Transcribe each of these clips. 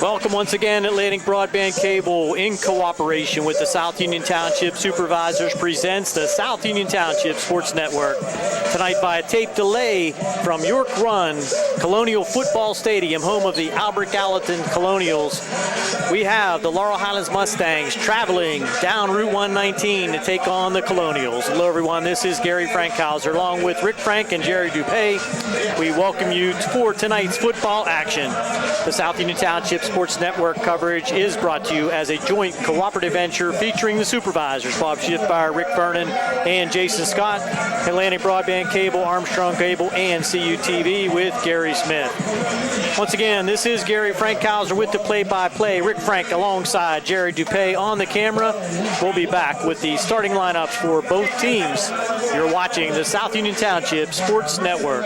Welcome once again. Atlantic Broadband Cable, in cooperation with the South Union Township Supervisors, presents the South Union Township Sports Network. Tonight by a tape delay from York Run Colonial Football Stadium, home of the Albert Gallatin Colonials. We have the Laurel Highlands Mustangs traveling down Route 119 to take on the Colonials. Hello everyone, this is Gary Frankhauser along with Rick Frank and Jerry Dupay. We welcome you for tonight's football action. The South Union Township Sports Network coverage is brought to you as a joint cooperative venture featuring the supervisors, Bob Schiffmeyer, Rick Vernon, and Jason Scott, Atlantic Broadband Cable, Armstrong Cable, and CUTV with Gary Smith. Once again, this is Gary Frankhauser with the play-by-play. Rick Frank alongside Jerry Dupay on the camera. We'll be back with the starting lineups for both teams. You're watching the South Union Township Sports Network.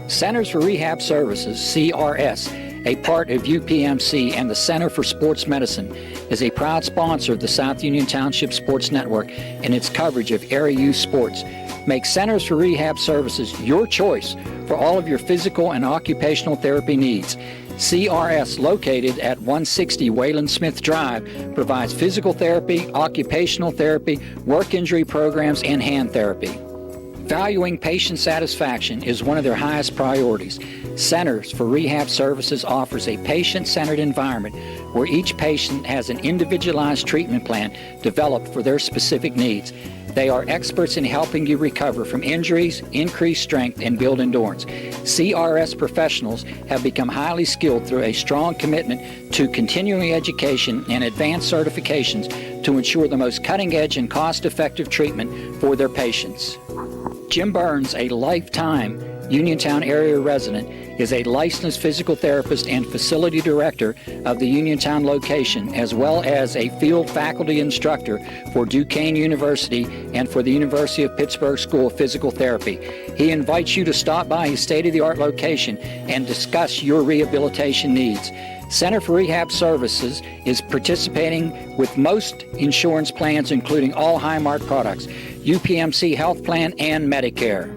Centers for Rehab Services, CRS, a part of UPMC and the Center for Sports Medicine, is a proud sponsor of the South Union Township Sports Network and its coverage of area youth sports. Make Centers for Rehab Services your choice for all of your physical and occupational therapy needs. CRS, located at 160 Wayland Smith Drive, provides physical therapy, occupational therapy, work injury programs, and hand therapy. Valuing patient satisfaction is one of their highest priorities. Centers for Rehab Services offers a patient-centered environment where each patient has an individualized treatment plan developed for their specific needs. They are experts in helping you recover from injuries, increase strength, and build endurance. CRS professionals have become highly skilled through a strong commitment to continuing education and advanced certifications to ensure the most cutting-edge and cost-effective treatment for their patients. Jim Burns, a lifetime Uniontown area resident, is a licensed physical therapist and facility director of the Uniontown location, as well as a field faculty instructor for Duquesne University and for the University of Pittsburgh School of Physical Therapy. He invites you to stop by his state-of-the-art location and discuss your rehabilitation needs. Center for Rehab Services is participating with most insurance plans, including all Highmark products, UPMC Health Plan, and Medicare.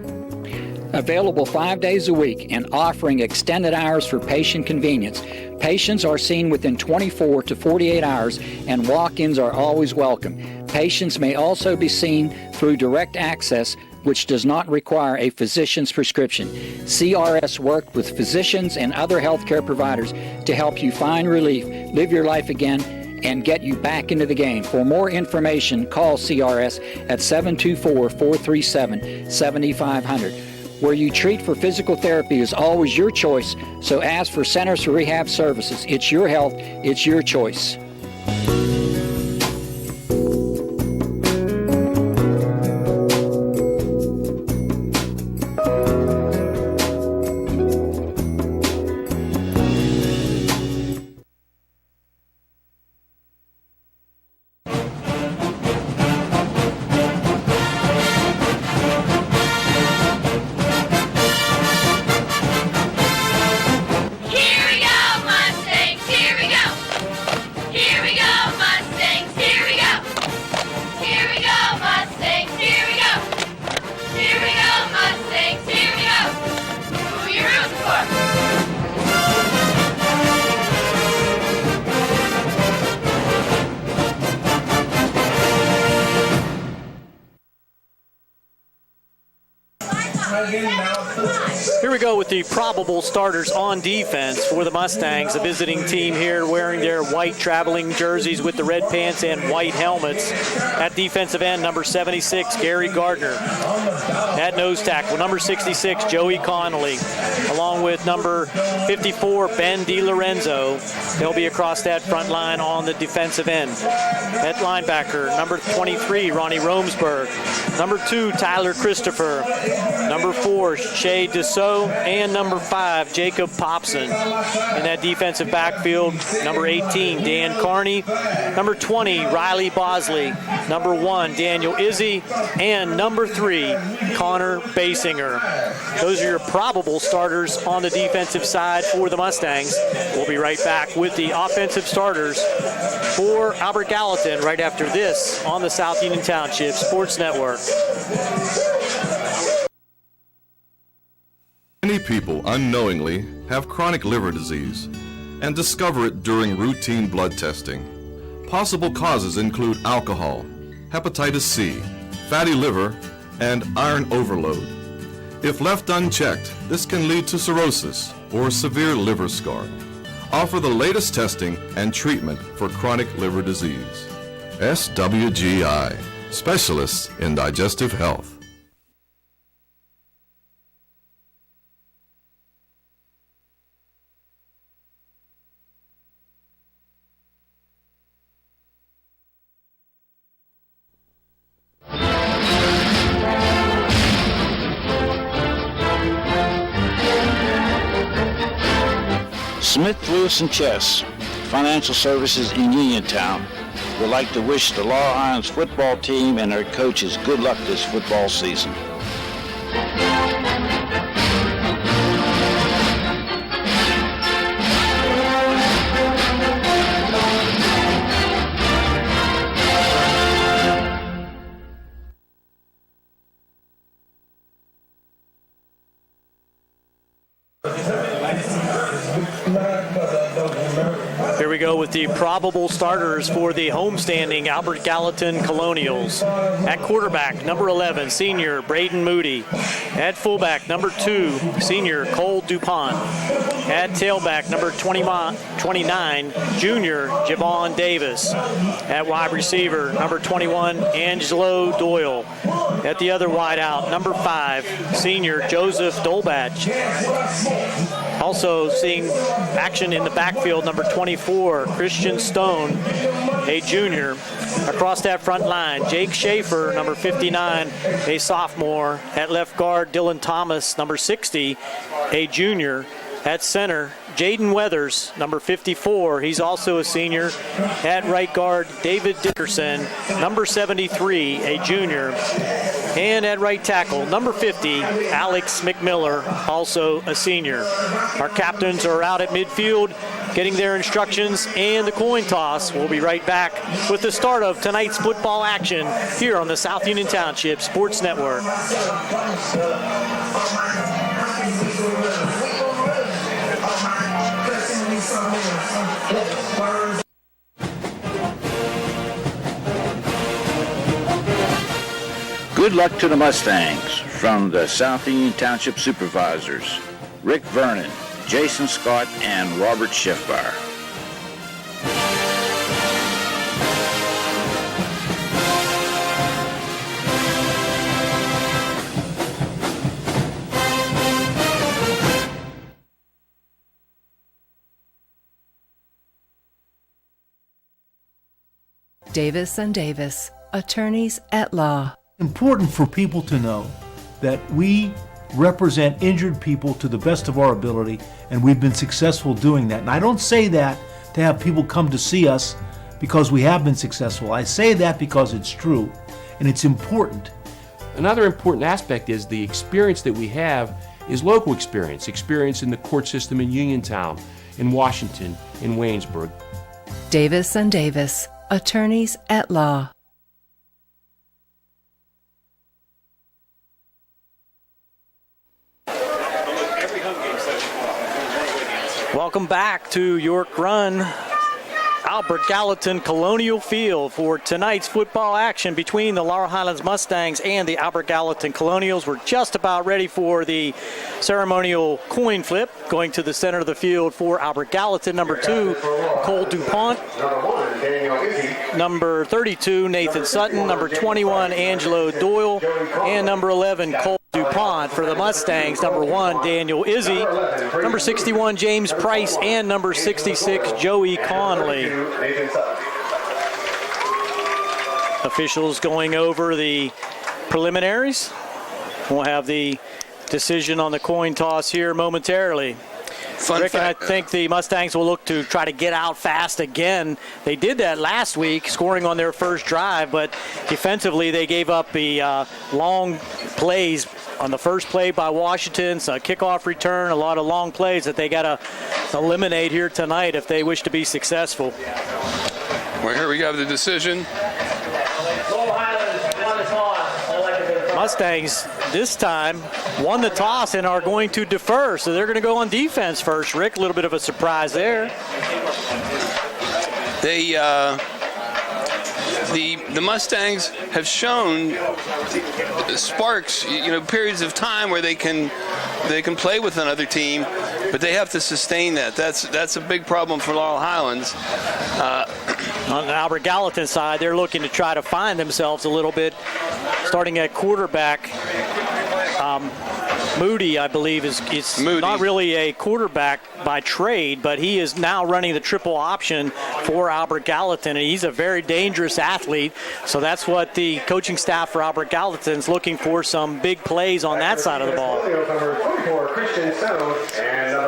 Available 5 days a week and offering extended hours for patient convenience. Patients are seen within 24 to 48 hours and walk-ins are always welcome. Patients may also be seen through direct access, which does not require a physician's prescription. CRS worked with physicians and other healthcare providers to help you find relief, live your life again, and get you back into the game. For more information, call CRS at 724-437-7500. Where you treat for physical therapy is always your choice, so ask for Centers for Rehab Services. It's your health, it's your choice. Here we go with the probable starters on defense for the Mustangs, the visiting team here wearing their white traveling jerseys with the red pants and white helmets. At defensive end, number 76, Gary Gardner. At nose tackle, number 66, Joey Connolly, along with number 54, Ben DiLorenzo. They'll be across that front line on the defensive end. At linebacker, number 23, Ronnie Romesberg. Number 2, Tyler Christopher. Number 4, Shea Dussault. And number 5, Jacob Popson. In that defensive backfield, number 18, Dan Carney. Number 20, Riley Bosley. Number 1, Daniel Izzy. And number 3, Connor Basinger. Those are your probable starters on the defensive side for the Mustangs. We'll be right back with the offensive starters for Albert Gallatin right after this on the South Union Township Sports Network. Many people unknowingly have chronic liver disease and discover it during routine blood testing. Possible causes include alcohol, hepatitis C, fatty liver, and iron overload. If left unchecked, this can lead to cirrhosis or severe liver scarring. Offer the latest testing and treatment for chronic liver disease. SWGI, specialists in digestive health. Smith, Lewis & Chess, Financial Services in Uniontown, would like to wish the Laurel Highlands football team and their coaches good luck this football season. Here we go with the probable starters for the homestanding Albert Gallatin Colonials. At quarterback, number 11, senior Braden Moody. At fullback, number 2, senior Cole DuPont. At tailback, number 29, junior Javon Davis. At wide receiver, number 21, Angelo Doyle. At the other wideout, number 5, senior Joseph Dolbatch. Also seeing action in the backfield, number 24, Christian Stone, a junior. Across that front line, Jake Schaefer, number 59, a sophomore. At left guard, Dylan Thomas, number 60, a junior. At center, Jaden Weathers, number 54. He's also a senior. At right guard, David Dickerson, number 73, a junior. And at right tackle, number 50, Alex McMiller, also a senior. Our captains are out at midfield getting their instructions and the coin toss. We'll be right back with the start of tonight's football action here on the South Union Township Sports Network. Good luck to the Mustangs from the South Union Township Supervisors, Rick Vernon, Jason Scott, and Robert Schiffbar. Davis & Davis, attorneys at law. Important for people to know that we represent injured people to the best of our ability, and we've been successful doing that. And I don't say that to have people come to see us because we have been successful. I say that because it's true, and it's important. Another important aspect is the experience that we have is local experience in the court system in Uniontown, in Washington, in Waynesburg. Davis & Davis, attorneys at law. Welcome back to York Run, Albert Gallatin Colonial Field for tonight's football action between the Laurel Highlands Mustangs and the Albert Gallatin Colonials. We're just about ready for the ceremonial coin flip. Going to the center of the field for Albert Gallatin, number 2, Cole DuPont. Number 32, Nathan Sutton. Number 21, Angelo Doyle. And number 11, Cole DuPont. For the Mustangs, number 1, Daniel Izzy. Number 61, James Price. And number 66, Joey Conley. Officials going over the preliminaries. We'll have the decision on the coin toss here momentarily. Rick, and I think the Mustangs will look to try to get out fast again. They did that last week, scoring on their first drive, but defensively they gave up the long plays on the first play by Washington. So a kickoff return, a lot of long plays that they got to eliminate here tonight if they wish to be successful. Well, here we have the decision. Mustangs this time won the toss and are going to defer, so they're going to go on defense first. Rick, a little bit of a surprise there. The Mustangs have shown sparks, periods of time where they can play with another team, but they have to sustain that. That's a big problem for Laurel Highlands. On the Albert Gallatin side, they're looking to try to find themselves a little bit, starting at quarterback. Moody, I believe, is not really a quarterback by trade, but he is now running the triple option for Albert Gallatin, and he's a very dangerous athlete. So that's what the coaching staff for Albert Gallatin is looking for, some big plays on that side of the ball.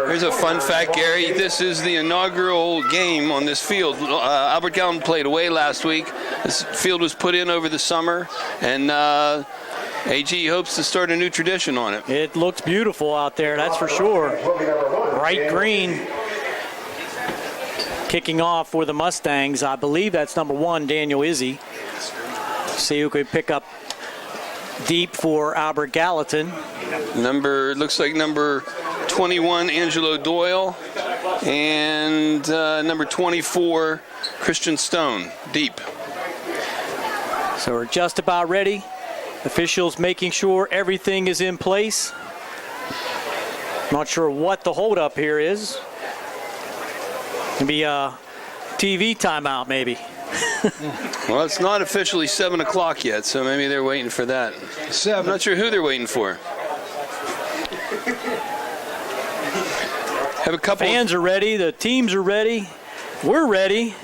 Here's a fun fact, Gary. This is the inaugural game on this field. Albert Gallatin played away last week. This field was put in over the summer, and AG hopes to start a new tradition on it. It looks beautiful out there, that's for sure. Bright green. Kicking off for the Mustangs, I believe that's number 1, Daniel Izzy. See who could pick up deep for Albert Gallatin. Looks like number 21, Angelo Doyle, and number 24, Christian Stone, deep. So we're just about ready. Officials making sure everything is in place. Not sure what the holdup here is. Maybe a TV timeout, maybe. Well, it's not officially 7 o'clock yet, so maybe they're waiting for that. I'm not sure who they're waiting for. Have a couple. Fans are ready. The teams are ready. We're ready.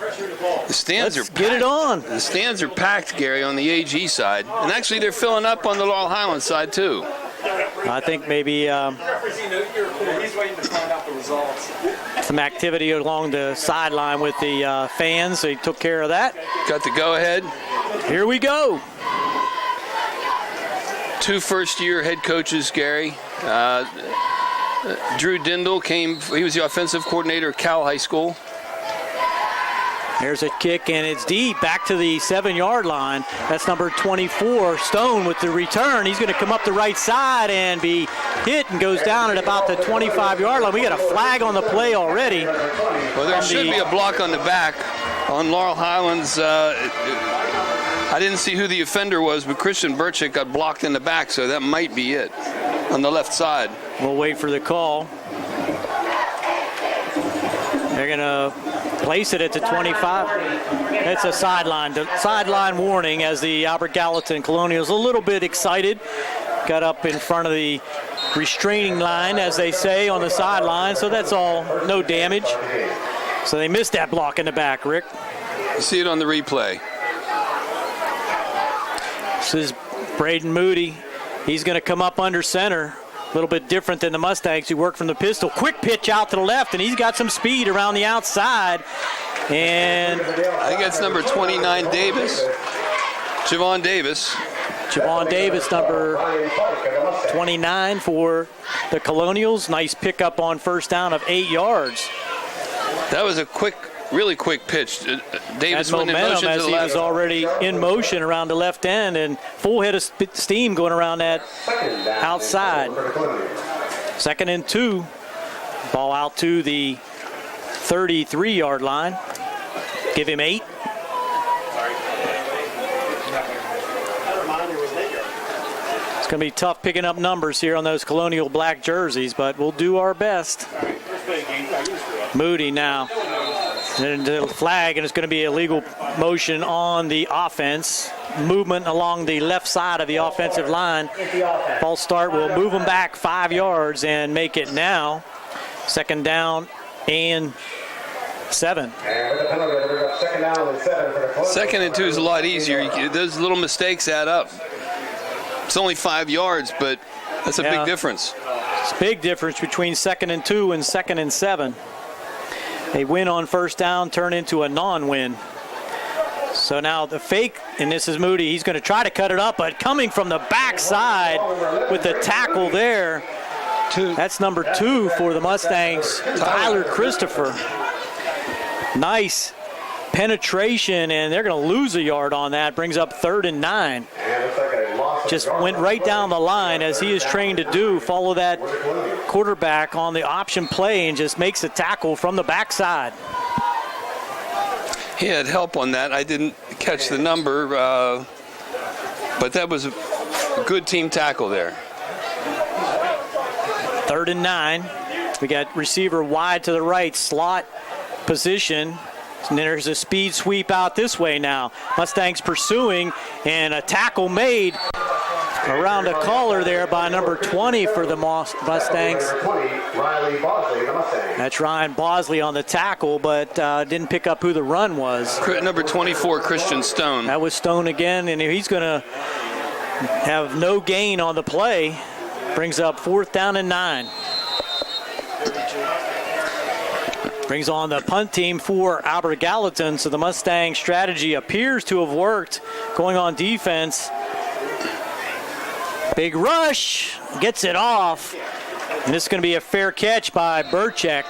The stands Let's are get it on. The stands are packed, Gary, on the AG side, and actually they're filling up on the Laurel Highlands side too. I think maybe some activity along the sideline with the fans. They took care of that. Got the go-ahead. Here we go. 2 first-year head coaches, Gary. Drew Dindal he was the offensive coordinator at Cal High School. There's a kick, and it's deep, back to the 7-yard line. That's number 24, Stone, with the return. He's going to come up the right side and be hit and goes down at about the 25-yard line. We got a flag on the play already. Well, there should be a block on the back on Laurel Highlands. I didn't see who the offender was, but Christian Burchick got blocked in the back, so that might be it on the left side. We'll wait for the call. They're going to place it at the 25. It's a sideline warning as the Albert Gallatin Colonials a little bit excited. Got up in front of the restraining line, as they say, on the sideline. So that's all, no damage. So they missed that block in the back, Rick. You see it on the replay. This is Braden Moody. He's going to come up under center. A little bit different than the Mustangs, who work from the pistol. Quick pitch out to the left, and he's got some speed around the outside. And I think that's number 29, Davis. Javon Davis. Javon Davis, number 29 for the Colonials. Nice pickup on first down of 8 yards. That was a really quick pitch. Davis went in motion as to the he left. was already in motion around the left end, and full head of steam going around that outside. 2nd and 2. Ball out to the 33-yard line. Give him 8. It's going to be tough picking up numbers here on those Colonial black jerseys, but we'll do our best. Moody now. And the flag, and it's going to be illegal motion on the offense. Movement along the left side of the offensive line. False start will move them back 5 yards and make it now 2nd down and 7. 2nd and 2 is a lot easier. Those little mistakes add up. It's only 5 yards, but that's a big difference. It's a big difference between 2nd and 2 and 2nd and 7. A win on first down turned into a non-win. So now the fake, and this is Moody. He's going to try to cut it up, but coming from the backside with the tackle there. That's number 2 for the Mustangs, Tyler Christopher. Nice penetration, and they're going to lose a yard on that. Brings up 3rd and 9. Just went right down the line, as he is trained to do. Follow that quarterback on the option play and just makes a tackle from the backside. He had help on that. I didn't catch the number, but that was a good team tackle there. 3rd and 9. We got receiver wide to the right, slot position. And there's a speed sweep out this way now. Mustangs pursuing, and a tackle made around a collar there by number 20 for the Mustangs. That's Ryan Bosley on the tackle, but didn't pick up who the run was. Number 24, Christian Stone. That was Stone again, and he's going to have no gain on the play. Brings up 4th down and 9. Brings on the punt team for Albert Gallatin, so the Mustang strategy appears to have worked. Going on defense. Big rush, gets it off. And this is going to be a fair catch by Burchek.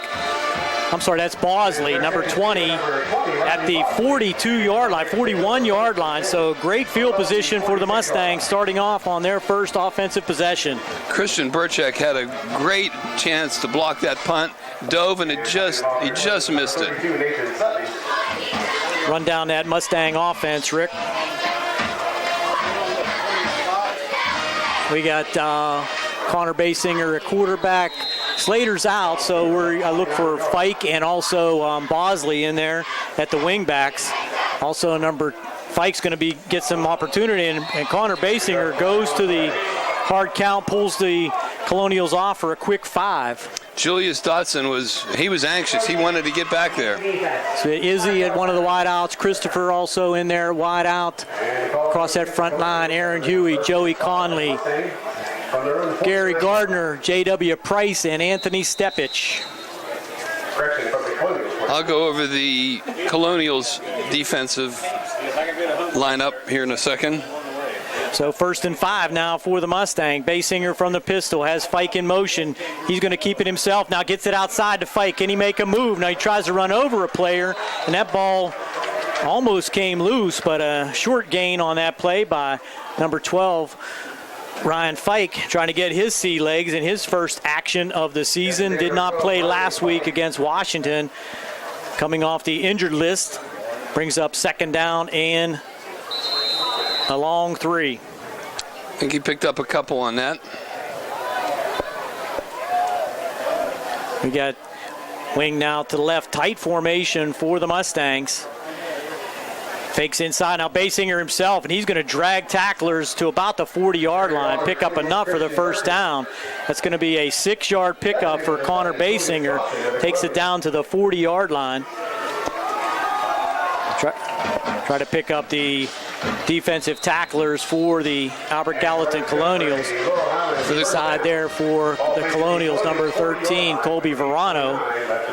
I'm sorry, that's Bosley, number 20, at the 42-yard line, 41-yard line. So great field position for the Mustangs starting off on their first offensive possession. Christian Burchek had a great chance to block that punt. Dove, and he just missed it. Run down that Mustang offense, Rick. We got Connor Basinger at quarterback. Slater's out, so I look for Fike and also Bosley in there at the wingbacks. Also, Fike's going to get some opportunity, and Connor Basinger goes to the hard count, pulls the Colonials off for a quick 5. Julius Dotson was anxious. He wanted to get back there. So Izzy at one of the wideouts. Christopher also in there, wide out. Across that front line, Aaron Huey, Joey Conley, Gary Gardner, J.W. Price, and Anthony Stepich. I'll go over the Colonials' defensive lineup here in a second. So 1st and 5 now for the Mustang. Basinger from the pistol has Fike in motion. He's going to keep it himself. Now gets it outside to Fike. Can he make a move? Now he tries to run over a player, and that ball almost came loose, but a short gain on that play by number 12, Ryan Fike, trying to get his sea legs in his first action of the season. Did not play last week against Washington. Coming off the injured list. Brings up 2nd down and a long 3. I think he picked up a couple on that. We got wing now to the left. Tight formation for the Mustangs. Fakes inside. Now Basinger himself, and he's going to drag tacklers to about the 40-yard line. Pick up enough for the 1st down. That's going to be a 6-yard pickup for Connor Basinger. Takes it down to the 40-yard line. Try to pick up the defensive tacklers for the Albert Gallatin Colonials. Inside there for the Colonials, number 13, Colby Verano.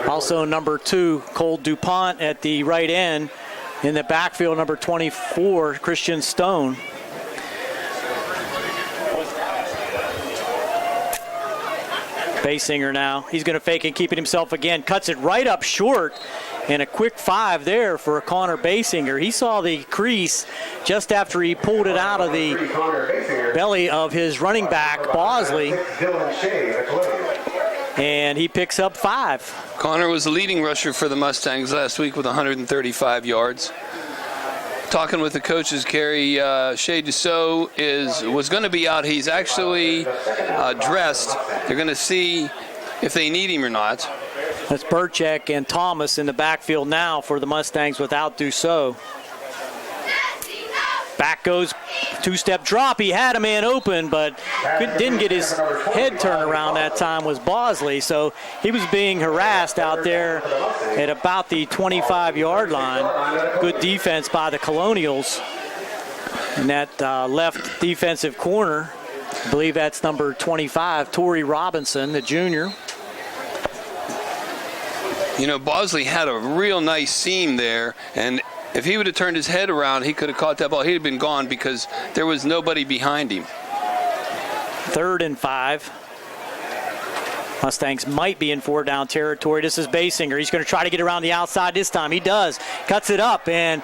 Also number 2, Cole DuPont at the right end. In the backfield, number 24, Christian Stone. Basinger now. He's going to fake and keep it himself again. Cuts it right up short. And a quick 5 there for Connor Basinger. He saw the crease just after he pulled it out of the belly of his running back, Bosley. And he picks up 5. Connor was the leading rusher for the Mustangs last week with 135 yards. Talking with the coaches, Gary Shea Dussault was going to be out. He's actually dressed. They're going to see if they need him or not. That's Burchek and Thomas in the backfield now for the Mustangs without Dussault. Back goes, 2-step drop. He had a man open, but didn't get his head turned around that time was Bosley. So he was being harassed out there at about the 25-yard line. Good defense by the Colonials. And that left defensive corner, I believe that's number 25, Torrey Robinson, the junior. You know, Bosley had a real nice seam there, and if he would have turned his head around, he could have caught that ball. He'd have been gone because there was nobody behind him. 3rd and 5. Mustangs might be in 4-down territory. This is Basinger. He's going to try to get around the outside this time. He does. Cuts it up and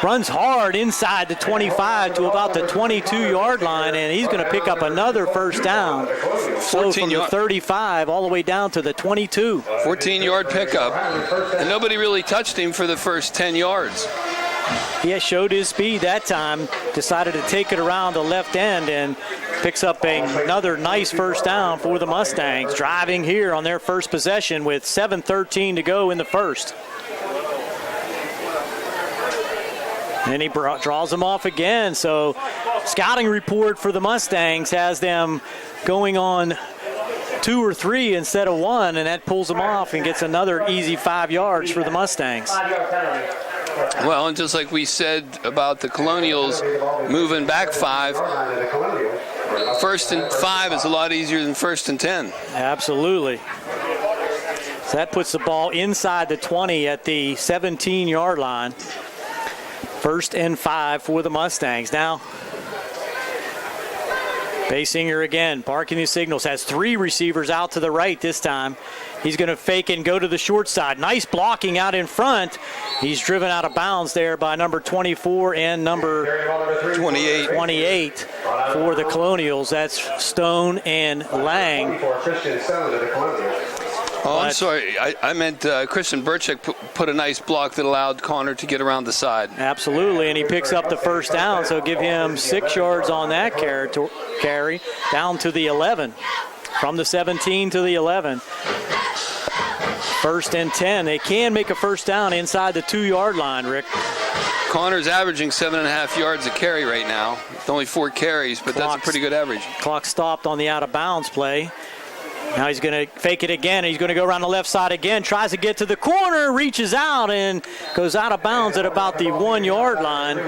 runs hard inside the 25 to about the 22-yard line, and he's going to pick up another first down. So from the 35 all the way down to the 22. 14-yard pickup, and nobody really touched him for the first 10 yards. He has showed his speed that time, decided to take it around the left end and picks up another nice first down for the Mustangs, driving here on their first possession with 7:13 to go in the first. And he draws them off again. So scouting report for the Mustangs has them going on 2 or 3 instead of 1, and that pulls them off and gets another easy 5 yards for the Mustangs. Well, and just like we said about the Colonials moving back 5, 1st and 5 is a lot easier than 1st and 10. Absolutely. So that puts the ball inside the 20 at the 17-yard line. 1st and 5 for the Mustangs. Now, Basinger again, barking his signals, has 3 receivers out to the right this time. He's going to fake and go to the short side. Nice blocking out in front. He's driven out of bounds there by number 24 and number 28 for the Colonials. That's Stone and Lang. Oh, I'm sorry. I meant Christian Burchek put a nice block that allowed Connor to get around the side. Absolutely, and he picks up the first down, so give him 6 yards on that carry down to the 11. From the 17 to the 11. 1st and 10. They can make a first down inside the 2-yard line, Rick. Connor's averaging 7.5 yards a carry right now. It's only 4 carries, but that's a pretty good average. Clock stopped on the out-of-bounds play. Now he's going to fake it again. He's going to go around the left side again. Tries to get to the corner, reaches out, and goes out of bounds at about the 1-yard line.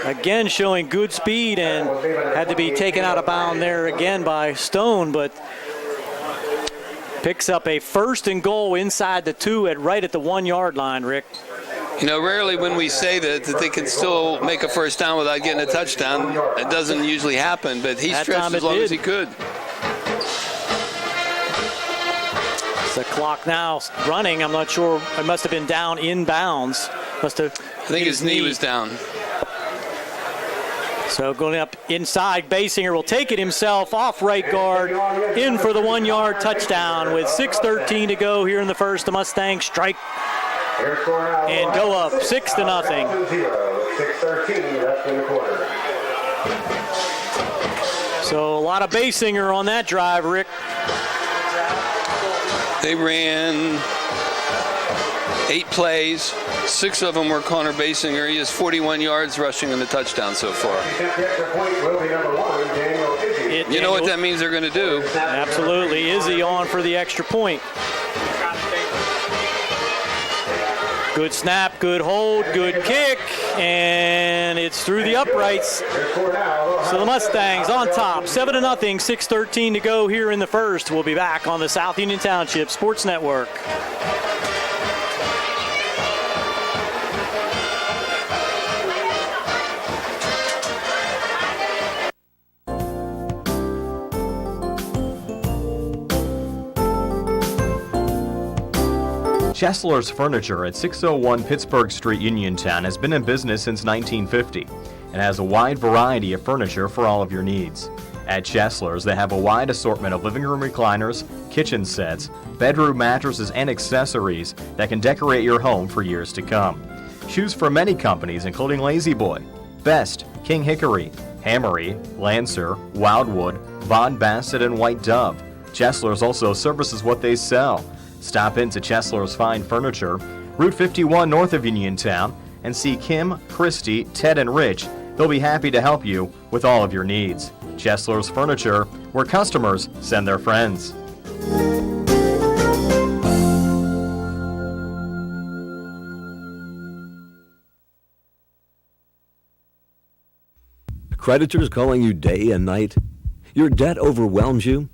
Again, showing good speed, and had to be taken out of bounds there again by Stone, but picks up a 1st and goal inside the 2 right at the 1-yard line, Rick. You know, rarely when we say that they can still make a first down without getting a touchdown, it doesn't usually happen, but he stretched as long as he could. The clock now running. I'm not sure. It must have been down in bounds. I think his knee was down. So going up inside, Basinger will take it himself off right guard, in for the 1-yard touchdown with 6:13 to go here in the first. The Mustangs strike and go up 6-0. 6:13 left in the quarter. So a lot of Basinger on that drive, Rick. They ran 8 plays. 6 of them were Connor Basinger. He has 41 yards rushing in the touchdown so far. You know what that means they're going to do. Absolutely. Izzy on for the extra point. Good snap, good hold, good kick, and it's through the uprights. So the Mustangs on top, 7-0, 6:13 to go here in the first. We'll be back on the South Union Township Sports Network. Chesler's Furniture at 601 Pittsburgh Street, Uniontown has been in business since 1950 and has a wide variety of furniture for all of your needs. At Chesler's, they have a wide assortment of living room recliners, kitchen sets, bedroom mattresses, and accessories that can decorate your home for years to come. Choose from many companies including Lazy Boy, Best, King Hickory, Hammery, Lancer, Wildwood, Von Bassett, and White Dove. Chesler's also services what they sell. Stop into Chesler's Fine Furniture, Route 51 north of Uniontown, and see Kim, Christy, Ted, and Rich. They'll be happy to help you with all of your needs. Chesler's Furniture, where customers send their friends. Creditors calling you day and night? Your debt overwhelms you?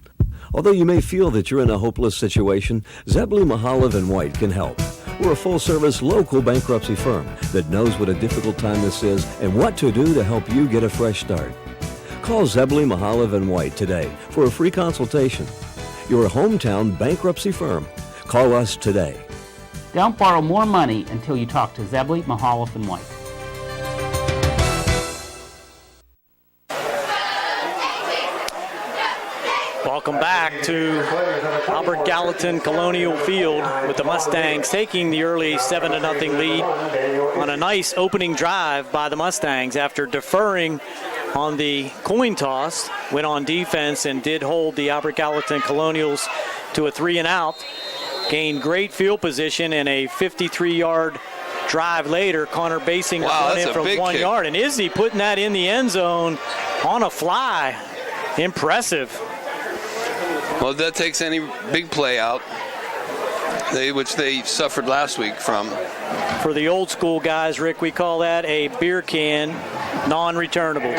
Although you may feel that you're in a hopeless situation, Zebley, Mahalev & White can help. We're a full-service local bankruptcy firm that knows what a difficult time this is and what to do to help you get a fresh start. Call Zebley, Mahalev & White today for a free consultation. your hometown bankruptcy firm. Call us today. Don't borrow more money until you talk to Zebley, Mahaloff, and White. Welcome back to Albert Gallatin Colonial Field with the Mustangs taking the early 7-0 lead on a nice opening drive by the Mustangs after deferring on the coin toss, went on defense and did hold the Albert Gallatin Colonials to a 3-and-out. Gained great field position and a 53-yard drive later. Connor Basing run in from 1 yard. And Izzy putting that in the end zone on a fly. Impressive. Well, that takes any big play out, which they suffered last week from. For the old school guys, Rick, we call that a beer can non-returnable.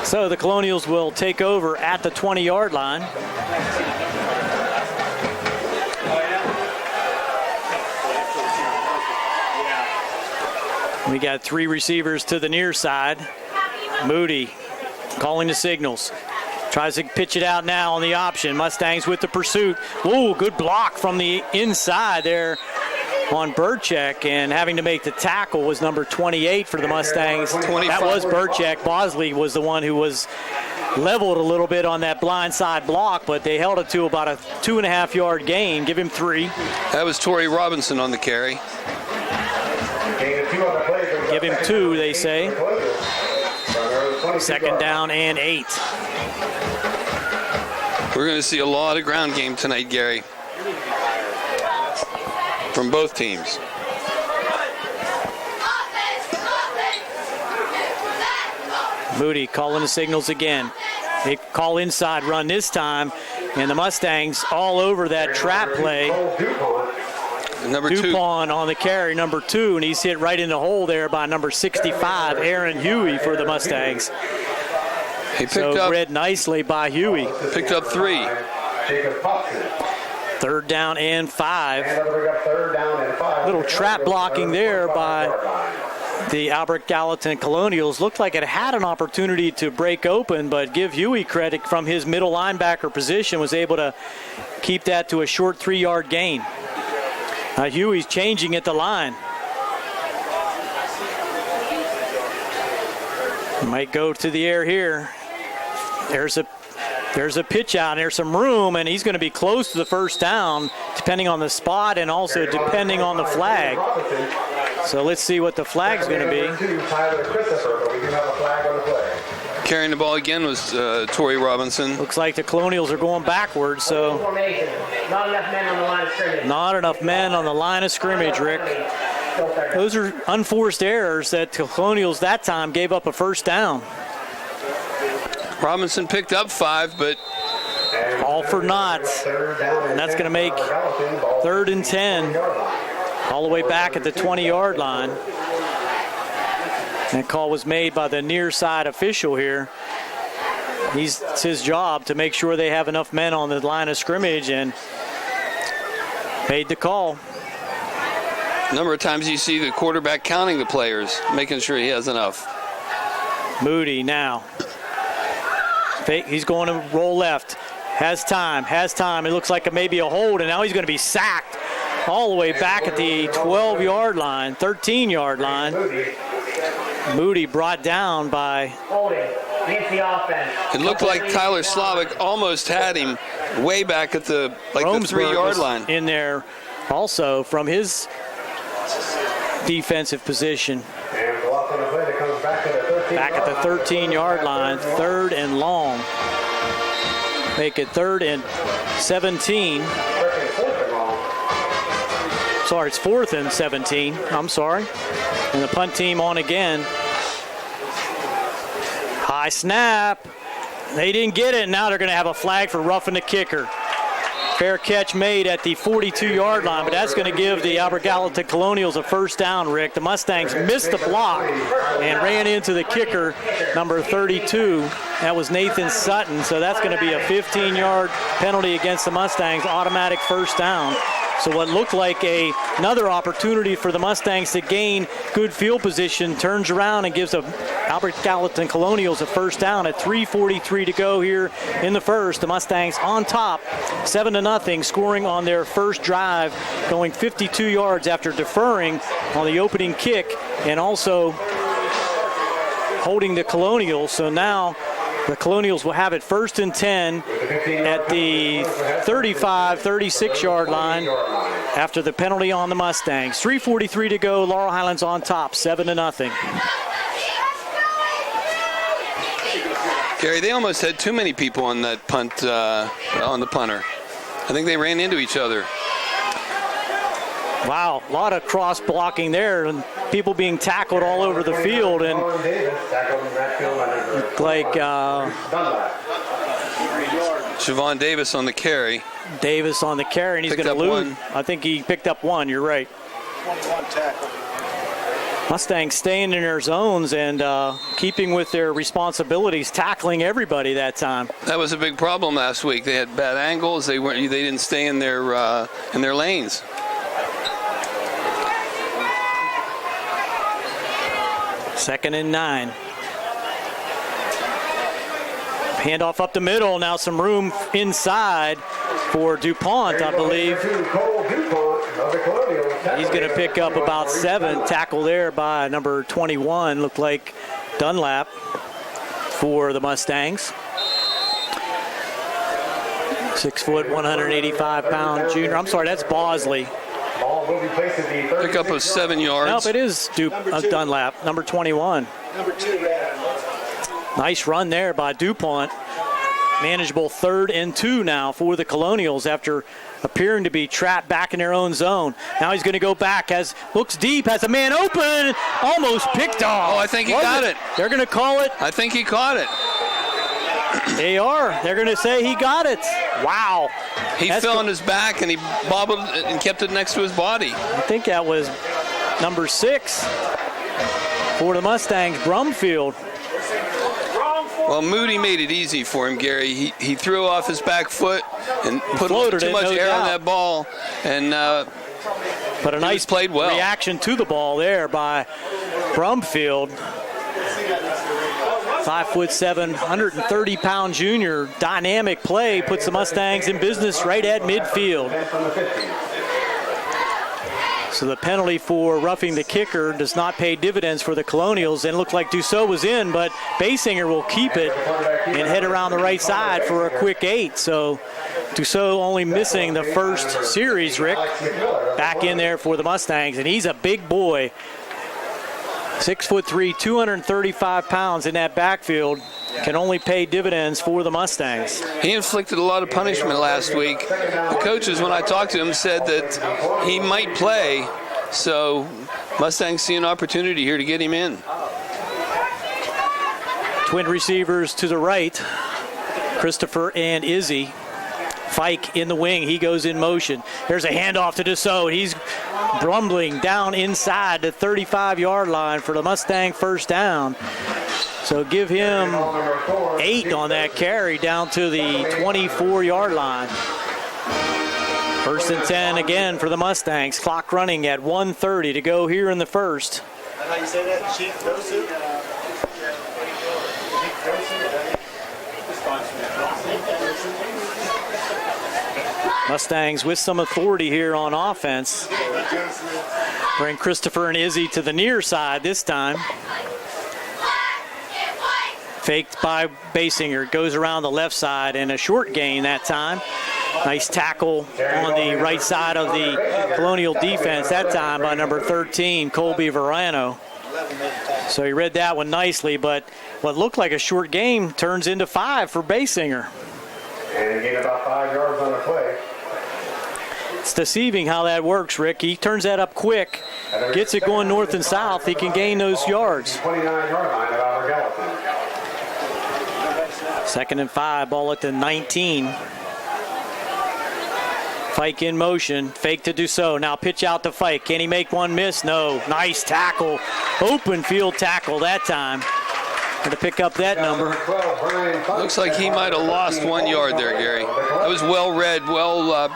So the Colonials will take over at the 20-yard line. We got 3 receivers to the near side. Moody calling the signals. Tries to pitch it out now on the option. Mustangs with the pursuit. Ooh, good block from the inside there on Burchek, and having to make the tackle was number 28 for the Mustangs. 25. That was Burchek. Bosley was the one who was leveled a little bit on that blind side block, but they held it to about a 2.5-yard gain. Give him 3. That was Torrey Robinson on the carry. Give him 2, they say. 2nd down and 8. We're going to see a lot of ground game tonight, Gary, from both teams. Moody calling the signals again. They call inside run this time, and the Mustangs all over that trap play. Number 2. Dupont on the carry, number 2, and he's hit right in the hole there by number 65, Aaron Huey for the Mustangs. He picked up, read nicely by Huey. Picked up 3. 3rd down and 5. Little trap blocking there by the Albert Gallatin Colonials. Looked like it had an opportunity to break open, but give Huey credit from his middle linebacker position, was able to keep that to a short 3-yard gain. Huey's changing at the line. Might go to the air here. There's a pitch out, and there's some room, and he's going to be close to the first down, depending on the spot and also depending on the flag. So let's see what the flag's going to be. Carrying the ball again was Torrey Robinson. Looks like the Colonials are going backwards, so Not enough men on the line of scrimmage. Not enough men on the line of scrimmage, Rick. Those are unforced errors that the Colonials that time gave up a first down. Robinson picked up 5, but all for naught. And that's going to make 3rd and 10 all the way back at the 20-yard line. That call was made by the near side official here. It's his job to make sure they have enough men on the line of scrimmage, and made the call. A number of times you see the quarterback counting the players, making sure he has enough. Moody now. He's going to roll left. Has time. It looks like maybe a hold, and now he's going to be sacked all the way back at the 12-yard line, 13-yard line. Moody brought down by... It looked like Tyler Slavic almost had him way back at the 3-yard line. In there also from his defensive position. Back at the 13-yard line, 3rd and long. Make it 3rd and 17. Sorry, it's 4th and 17. I'm sorry. And the punt team on again. High snap. They didn't get it. Now they're going to have a flag for roughing the kicker. Fair catch made at the 42-yard line, but that's going to give the Albert Gallatin Colonials a first down, Rick. The Mustangs missed the block and ran into the kicker, number 32. That was Nathan Sutton, so that's going to be a 15-yard penalty against the Mustangs, automatic first down. So what looked like another opportunity for the Mustangs to gain good field position turns around and gives Albert Gallatin Colonials a first down at 3:43 to go here in the first. The Mustangs on top, 7-0, scoring on their first drive, going 52 yards after deferring on the opening kick and also holding the Colonials. So now the Colonials will have it 1st and 10 at the 35-36 yard line after the penalty on the Mustangs. 3:43 to go. Laurel Highlands on top, 7-0. Gary, they almost had too many people on that punt, on the punter. I think they ran into each other. Wow, a lot of cross blocking there and people being tackled all over the field. And like Siobhan Davis on the carry. Davis on the carry, and he's going to lose. I think he picked up one. You're right. 21 tackle. Mustangs staying in their zones and keeping with their responsibilities, tackling everybody that time. That was a big problem last week. They had bad angles. They didn't stay in their lanes. Second and 9. Handoff up the middle. Now some room inside for DuPont, I believe. He's going to pick up about 7. Tackle there by number 21. Looked like Dunlap for the Mustangs. 6 foot, 185-pound junior. I'm sorry, that's Bosley. Pick up of 7 yards. Nope, it is Dunlap, number 21. Number 2. Nice run there by DuPont. Manageable 3rd and 2 now for the Colonials after appearing to be trapped back in their own zone. Now he's going to go back, looks deep, has a man open, almost picked off. Oh, I think he got it. They're going to call it. I think he caught it. They are. They're going to say he got it. Wow. He fell on his back and he bobbled and kept it next to his body. I think that was number 6 for the Mustangs, Brumfield. Well, Moody made it easy for him, Gary. He threw off his back foot and put too much air on that ball, and but a nice played well. Reaction to the ball there by Brumfield. 5'7", 130-pound junior. Dynamic play puts the Mustangs in business right at midfield. So the penalty for roughing the kicker does not pay dividends for the Colonials. And it looked like Dussault was in, but Basinger will keep it and head around the right side for a quick 8. So Dussault only missing the first series, Rick. Back in there for the Mustangs, and he's a big boy. 6'3", 235 pounds in that backfield. Can only pay dividends for the Mustangs. He inflicted a lot of punishment last week. The coaches, when I talked to him, said that he might play, so Mustangs see an opportunity here to get him in. Twin receivers to the right, Christopher and Izzy. Fike in the wing, he goes in motion. There's a handoff to Dussault. He's rumbling down inside the 35-yard line for the Mustang first down. So give him 8 on that carry down to the 24-yard line. 1st and 10 again for the Mustangs. Clock running at 1:30 to go here in the first. How you say that? Chief Dosu? Mustangs with some authority here on offense. Bring Christopher and Izzy to the near side this time. Faked by Basinger, goes around the left side and a short gain that time. Nice tackle on the right side of the Colonial defense that time by number 13, Colby Verano. So he read that one nicely, but what looked like a short game turns into 5 for Basinger. And again, about 5 yards on the play. It's deceiving how that works, Rick. He turns that up quick, gets it going north and south. He can gain those yards. 29-yard line at Albert Gallatin. 2nd and 5, ball at the 19. Fike in motion, fake to Dussault. Now pitch out to Fike. Can he make one miss? No. Nice tackle. Open field tackle that time. Going to pick up that number. Looks like he might have lost 1 yard there, Gary. That was well read, well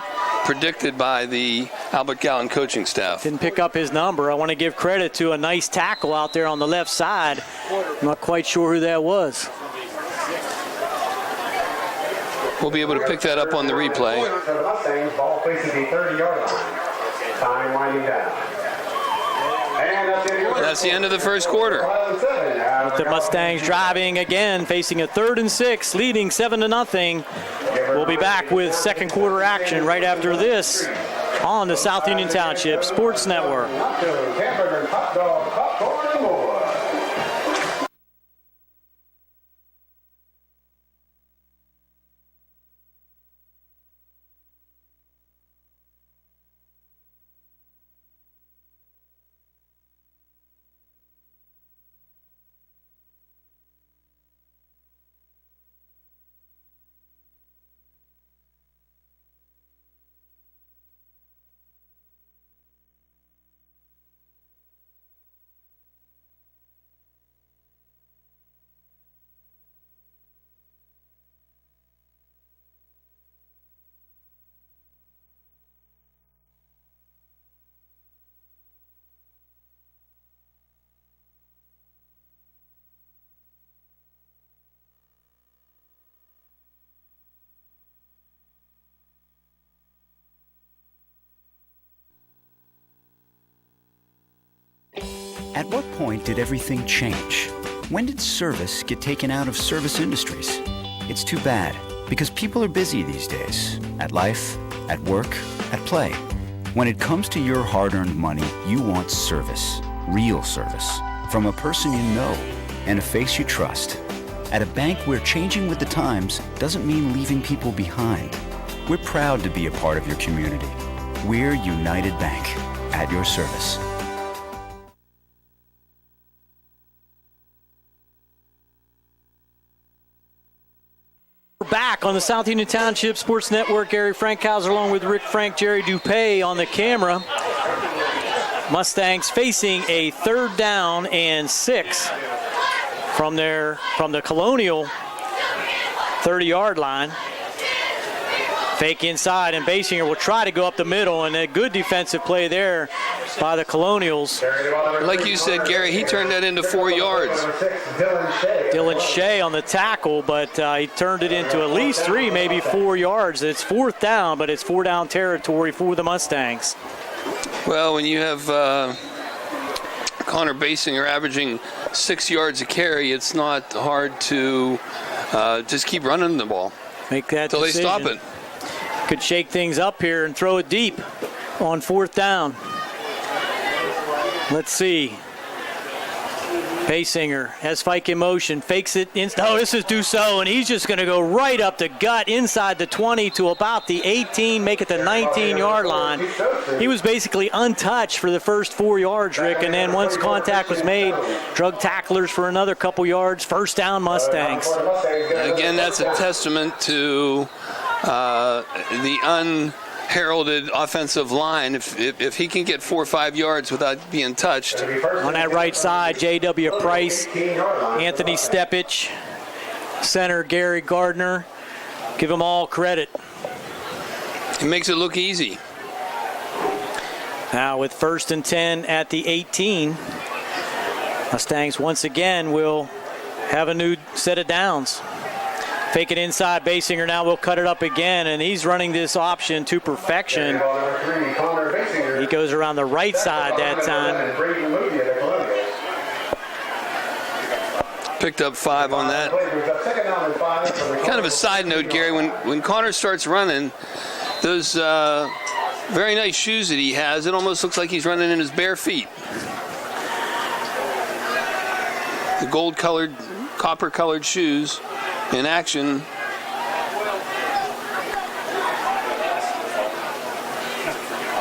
predicted by the Albert Gallatin coaching staff. Didn't pick up his number. I want to give credit to a nice tackle out there on the left side. I'm not quite sure who that was. We'll be able to pick that up on the replay. So the Mustangs ball facing the 30-yard line. Time winding down. And that's the end of the first quarter. With the Mustangs driving again, facing a 3rd and 6, leading 7-0. We'll be back with second quarter action right after this on the South Union Township Sports Network. Hamburger, hot dog, popcorn, and more. At what point did everything change? When did service get taken out of service industries? It's too bad, because people are busy these days. At life, at work, at play. When it comes to your hard-earned money, you want service. Real service. From a person you know and a face you trust. At a bank where changing with the times doesn't mean leaving people behind. We're proud to be a part of your community. We're United Bank, at your service. Back on the South Union Township Sports Network, Gary Frankhauser along with Rick Frank, Jerry Dupay on the camera. Mustangs facing a 3rd down and 6 from the Colonial 30-yard line. Fake inside, and Basinger will try to go up the middle, and a good defensive play there by the Colonials. Like you said, Gary, he turned that into 4 yards. Dylan Shea on the tackle, but he turned it into at least 3, maybe 4 yards. It's 4th down, but it's 4-down territory for the Mustangs. Well, when you have Connor Basinger averaging 6 yards a carry, it's not hard to just keep running the ball. Make that until decision. They stop it. Could shake things up here and throw it deep on 4th down. Let's see. Basinger has Fike in motion, fakes it. Oh, this is Dussault, and he's just going to go right up the gut inside the 20 to about the 18, make it the 19-yard line. He was basically untouched for the first 4 yards, Rick, and then once contact was made, drug tacklers for another couple yards. 1st down, Mustangs. Again, that's a testament to the unheralded offensive line. If he can get 4 or 5 yards without being touched. On that right side, J.W. Price, Anthony Stepich, center Gary Gardner. Give them all credit. It makes it look easy. Now with 1st and 10 at the 18, Mustangs once again will have a new set of downs. Fake it inside, Basinger now will cut it up again, and he's running this option to perfection. He goes around the right side that time. Picked up 5 on that. Kind of a side note, Gary, when Connor starts running, those very nice shoes that he has, it almost looks like he's running in his bare feet. The gold-colored, copper-colored shoes in action.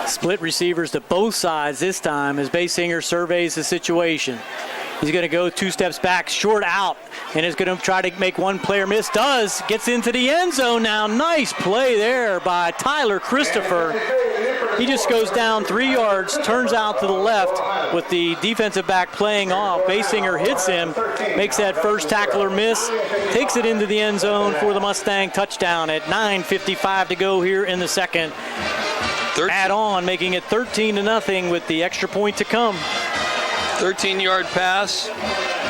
Split receivers to both sides this time as Basinger surveys the situation. He's going to go 2 steps back, short out, and is going to try to make one player miss. Does. Gets into the end zone now. Nice play there by Tyler Christopher. He just goes down 3 yards, turns out to the left with the defensive back playing off. Basinger hits him, makes that first tackler miss, takes it into the end zone for the Mustang touchdown at 9:55 to go here in the second. add on, making it 13-0 with the extra point to come. 13-yard pass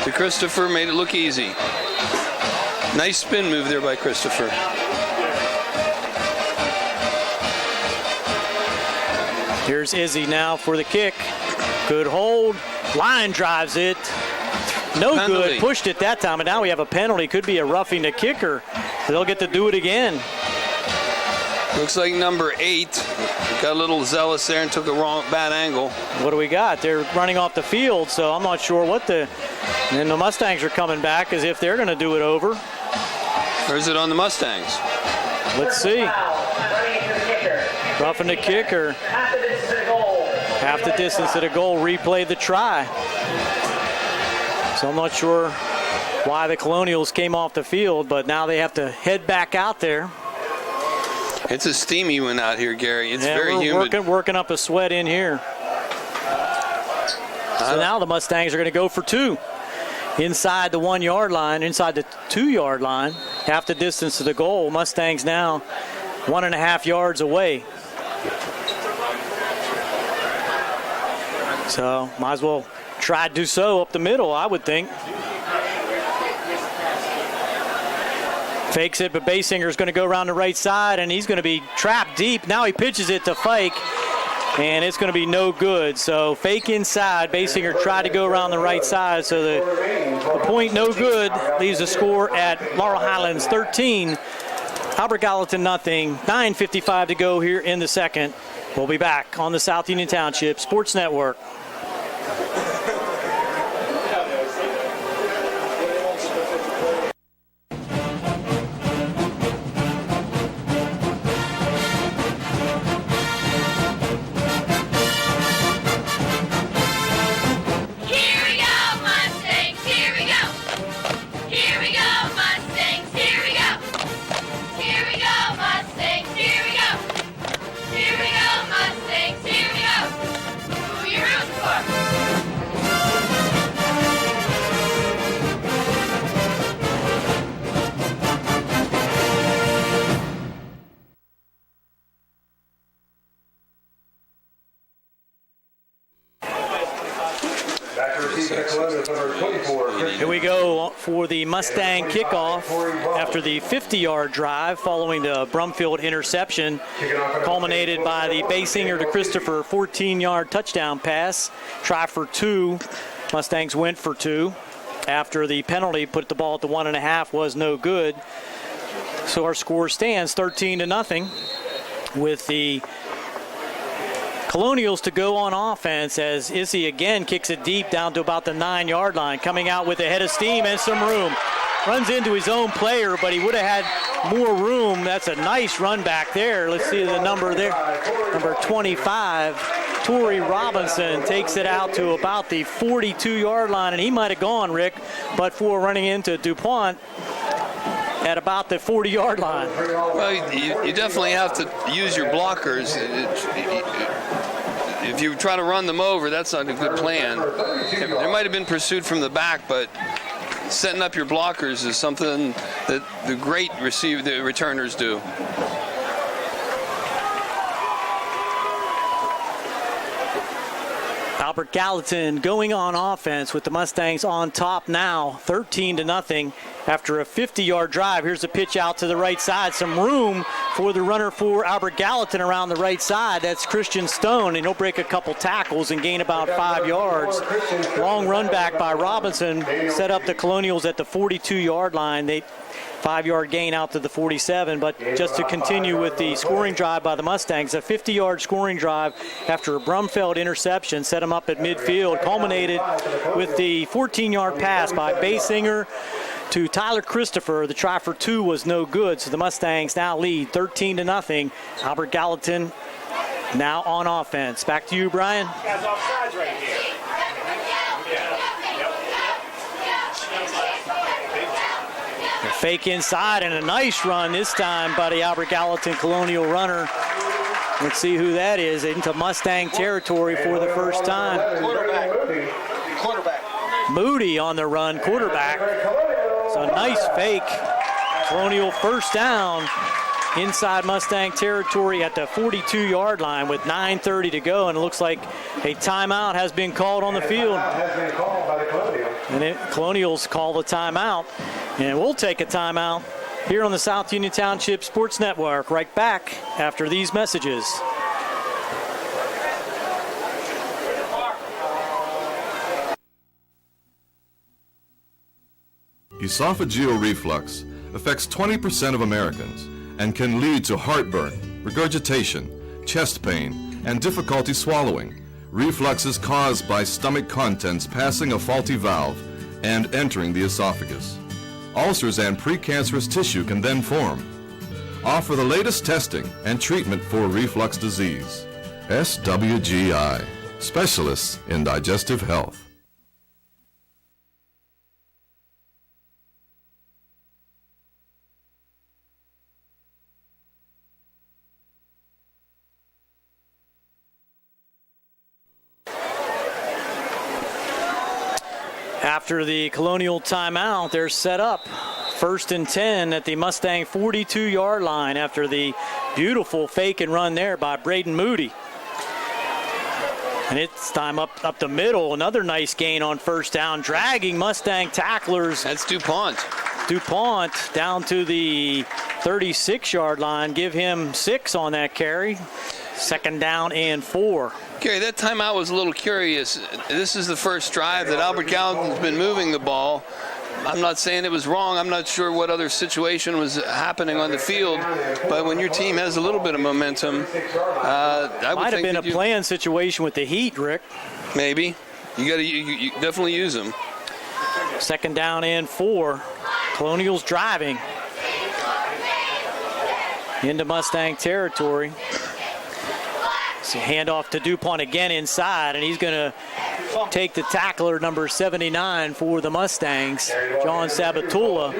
to Christopher made it look easy. Nice spin move there by Christopher. Here's Izzy now for the kick. Good hold. Line drives it. No Penalty. good. Pushed it that time, and now we have a penalty. Could be a roughing the kicker. They'll get to do it again. Looks like number 8 got a little zealous there and took a bad angle. What do we got? They're running off the field, so I'm not sure what and the Mustangs are coming back as if they're going to do it over. Or is it on the Mustangs? Let's see. Roughing the kicker. Half the distance to the goal. Replay the try. So I'm not sure why the Colonials came off the field, but now they have to head back out there. It's a steamy one out here, Gary. It's very humid. Working up a sweat in here. So now the Mustangs are going to go for 2. Inside the 1 yard line, inside the 2 yard line, half the distance to the goal. Mustangs now 1.5 yards away. So might as well try to do so up the middle, I would think. Fakes it, but Basinger's going to go around the right side, and he's going to be trapped deep. Now he pitches it to Fike, and it's going to be no good. So fake inside. Basinger tried to go around the right side, so the point no good. Leaves the score at Laurel Highlands 13, Albert Gallatin nothing. 9:55 to go here in the second. We'll be back on the South Union Township Sports Network. Here we go for the Mustang kickoff after the 50-yard drive following the Brumfield interception, culminated by the Basinger to Christopher 14-yard touchdown pass. Try for 2. Mustangs went for 2. After the penalty, put the ball at the 1.5 was no good. So our score stands 13-0 with the Colonials to go on offense as Izzy again kicks it deep down to about the 9-yard line. Coming out with a head of steam and some room. Runs into his own player, but he would have had more room. That's a nice run back there. Let's see the number there. Number 25, Torrey Robinson, takes it out to about the 42-yard line, and he might have gone, Rick, but for running into DuPont at about the 40-yard line. Well, you definitely have to use your blockers. If you try to run them over, that's not a good plan. There might have been pursuit from the back, but setting up your blockers is something that the great returners do. Albert Gallatin going on offense with the Mustangs on top now, 13-0 after a 50-yard drive. Here's a pitch out to the right side. Some room for the runner for Albert Gallatin around the right side. That's Christian Stone, and he'll break a couple tackles and gain about 5 yards. Long run back by Robinson set up the Colonials at the 42-yard line. They 5-yard gain out to the 47, but just to continue with the scoring drive by the Mustangs, a 50-yard scoring drive after a Brumfield interception set them up at midfield, culminated with the 14-yard pass by Basinger to Tyler Christopher. The try for 2 was no good, so the Mustangs now lead 13-0. Albert Gallatin now on offense. Back to you, Brian. Fake inside and a nice run this time by the Albert Gallatin Colonial runner. Let's see who that is into Mustang territory for the first time. Quarterback. Moody on the run, quarterback. So nice fake. Colonial first down inside Mustang territory at the 42-yard line with 9:30 to go, and it looks like a timeout has been called on the field. Has been called by the Colonials. And Colonials call the timeout, and we'll take a timeout here on the South Union Township Sports Network. Right back after these messages. Esophageal reflux affects 20% of Americans and can lead to heartburn, regurgitation, chest pain, and difficulty swallowing. Reflux is caused by stomach contents passing a faulty valve and entering the esophagus. Ulcers and precancerous tissue can then form. Offer the latest testing and treatment for reflux disease. SWGI, specialists in digestive health. After the Colonial timeout, they're set up 1st and 10 at the Mustang 42-yard line after the beautiful fake and run there by Braden Moody. And it's time up the middle. Another nice gain on first down, dragging Mustang tacklers. That's DuPont. DuPont down to the 36-yard line. Give him 6 on that carry. 2nd down and 4. Gary, that timeout was a little curious. This is the first drive that Albert Gallatin's been moving the ball. I'm not saying it was wrong. I'm not sure what other situation was happening on the field. But when your team has a little bit of momentum, I would might have been a planned situation with the heat, Rick. Maybe. You definitely use them. 2nd down and 4. Colonials driving into Mustang territory. So handoff to DuPont again inside, and he's going to take the tackler, number 79 for the Mustangs, John Sabatula,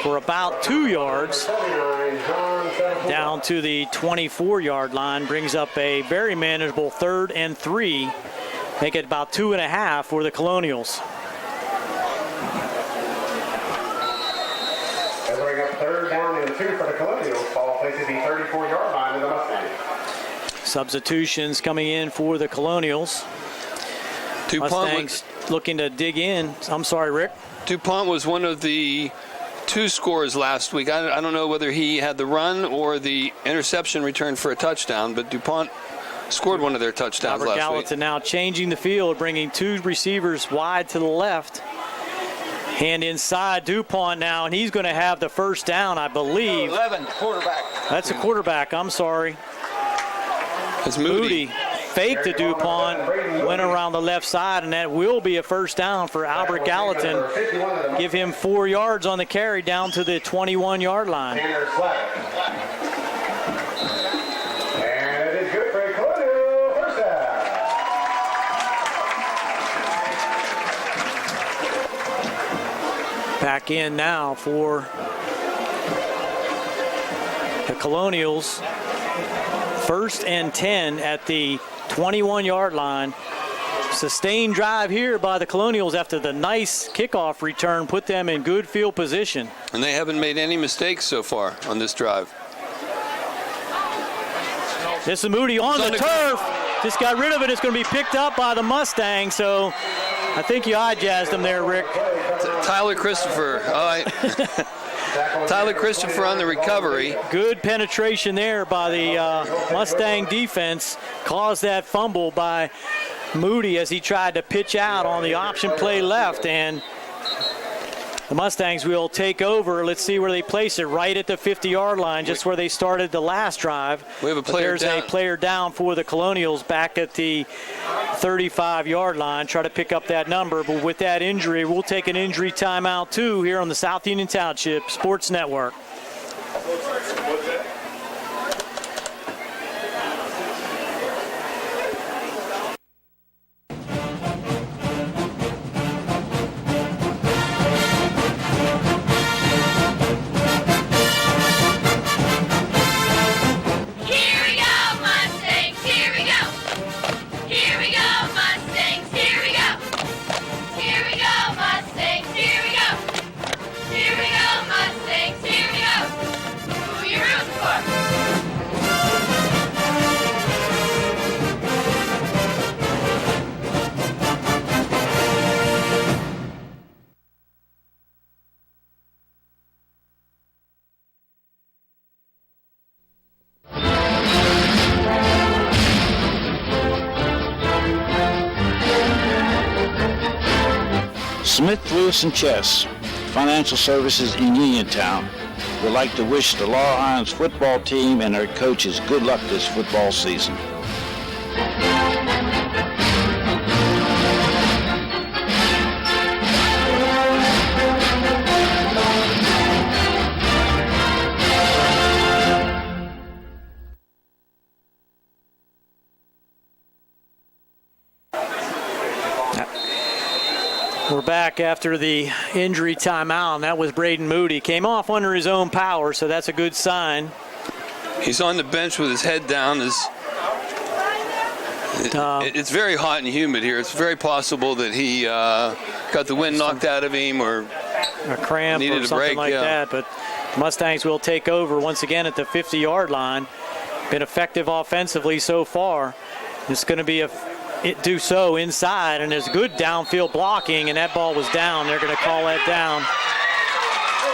for about 2 yards down to the 24-yard line. Brings up a very manageable 3rd and 3. Make it about 2.5 for the Colonials. They bring up 3rd down and 2 for the Colonials. Ball faces the 34-yard line of the Mustangs. Substitutions coming in for the Colonials. Mustangs looking to dig in. I'm sorry, Rick. DuPont was one of the 2 scorers last week. I don't know whether he had the run or the interception return for a touchdown, but DuPont scored one of their touchdowns last week. Gallatin now changing the field, bringing 2 receivers wide to the left. Hand inside DuPont now, and he's going to have the first down, I believe. 11, quarterback. That's a quarterback, I'm sorry. It's Moody. Faked to DuPont, went around the left side, and that will be a first down for Albert Gallatin. Give him 4 yards on the carry down to the 21-yard line. And it is good for a Colonial first down. Back in now for the Colonials. 1st and 10 at the 21-yard line. Sustained drive here by the Colonials after the nice kickoff return put them in good field position. And they haven't made any mistakes so far on this drive. This is Moody on the turf. Just got rid of it. It's going to be picked up by the Mustang. So I think you eye-jazzed them there, Rick. Tyler Christopher. Tyler Christopher on the recovery. Good penetration there by the Mustang defense. Caused that fumble by Moody as he tried to pitch out on the option play left, and the Mustangs will take over. Let's see where they place it. Right at the 50-yard line, just where they started the last drive. We have a player There's down. a player down for the Colonials back at the 35-yard line. Try to pick up that number, but with that injury, we'll take an injury timeout too here on the South Union Township Sports Network. Here we go, Mustangs, here we go. Who you rooting Smith, Lewis & Chess, Financial Services in Uniontown, would like to wish the Laurel Highlands football team and their coaches good luck this football season. We're back after the injury timeout, and that was Braden Moody. Came off under his own power, so that's a good sign. He's on the bench with his head down. It's very hot and humid here. It's very possible that he got the wind knocked out of him or a cramp needed or something like that. But Mustangs will take over once again at the 50-yard line. Been effective offensively so far. It's going to be do so inside, and there's good downfield blocking, and that ball was down. They're going to call that down.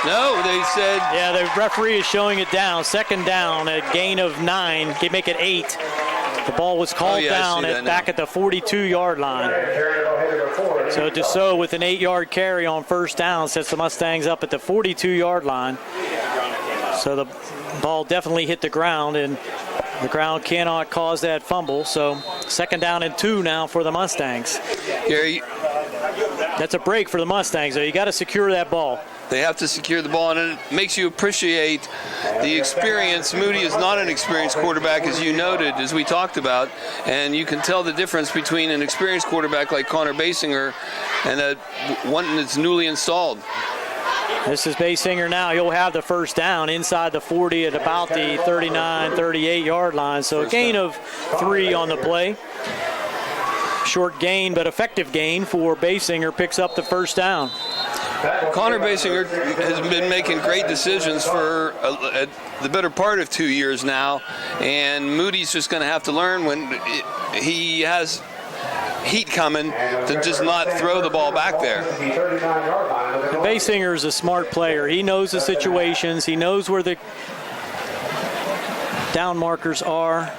No, they said. Yeah, the referee is showing it down. Second down, a gain of 9. They make it 8. The ball was called down back at the 42-yard line. So Dussault with an 8-yard carry on first down sets the Mustangs up at the 42-yard line. So the ball definitely hit the ground, and the ground cannot cause that fumble. So second down and 2 now for the Mustangs. Gary, that's a break for the Mustangs, though. You got to secure that ball. They have to secure the ball, and it makes you appreciate the experience. Moody is not an experienced quarterback, as you noted, as we talked about, and you can tell the difference between an experienced quarterback like Connor Basinger and one that's newly installed. This is Basinger now. He'll have the first down inside the 40 at about the 39, 38-yard line. So a gain of 3 on the play. Short gain, but effective gain for Basinger. Picks up the first down. Connor Basinger has been making great decisions for the better part of 2 years now, and Moody's just going to have to learn when he has heat coming to just not throw the ball back there. Basinger is a smart player. He knows the situations. He knows where the down markers are.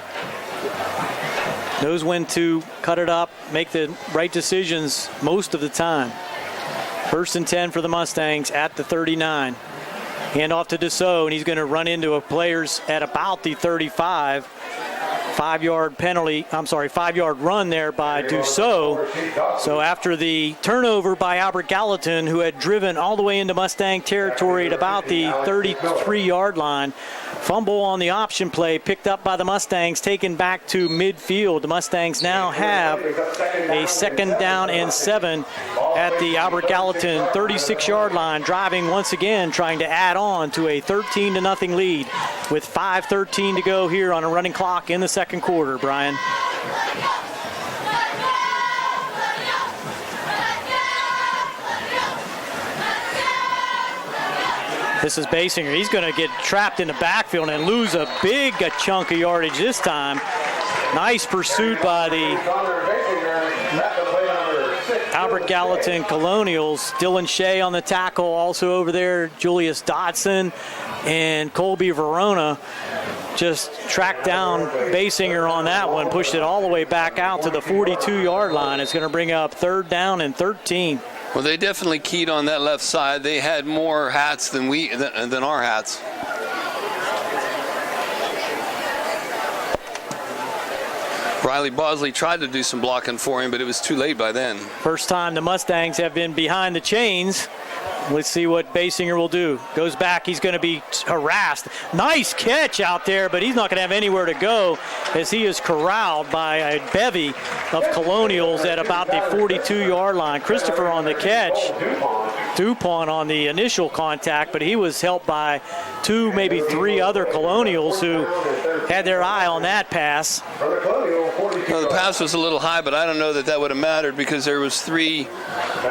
Knows when to cut it up, make the right decisions most of the time. First and 10 for the Mustangs at the 39. Hand off to Dussault, and he's going to run into players at about the 35. 5-yard run there by Dussault. So after the turnover by Albert Gallatin, who had driven all the way into Mustang territory at about the 33-yard line, fumble on the option play, picked up by the Mustangs, taken back to midfield. The Mustangs now have a second down and 7 at the Albert Gallatin 36-yard line, driving once again, trying to add on to a 13-0 lead with 5:13 to go here on a running clock in the second quarter, Brian. This is Basinger. He's going to get trapped in the backfield and lose a big chunk of yardage this time. Nice pursuit by the Albert Gallatin Colonials. Dylan Shea on the tackle, also over there, Julius Dodson and Colby Verona just tracked down Basinger on that one, pushed it all the way back out to the 42-yard line. It's going to bring up third down and 13. Well, they definitely keyed on that left side. They had more hats than our hats. Riley Bosley tried to do some blocking for him, but it was too late by then. First time the Mustangs have been behind the chains. Let's see what Basinger will do. Goes back. He's going to be harassed. Nice catch out there, but he's not going to have anywhere to go as he is corralled by a bevy of Colonials at about the 42-yard line. Christopher on the catch. Dupont on the initial contact, but he was helped by 2, maybe 3 other Colonials who had their eye on that pass. Well, the pass was a little high, but I don't know that would have mattered because there was 3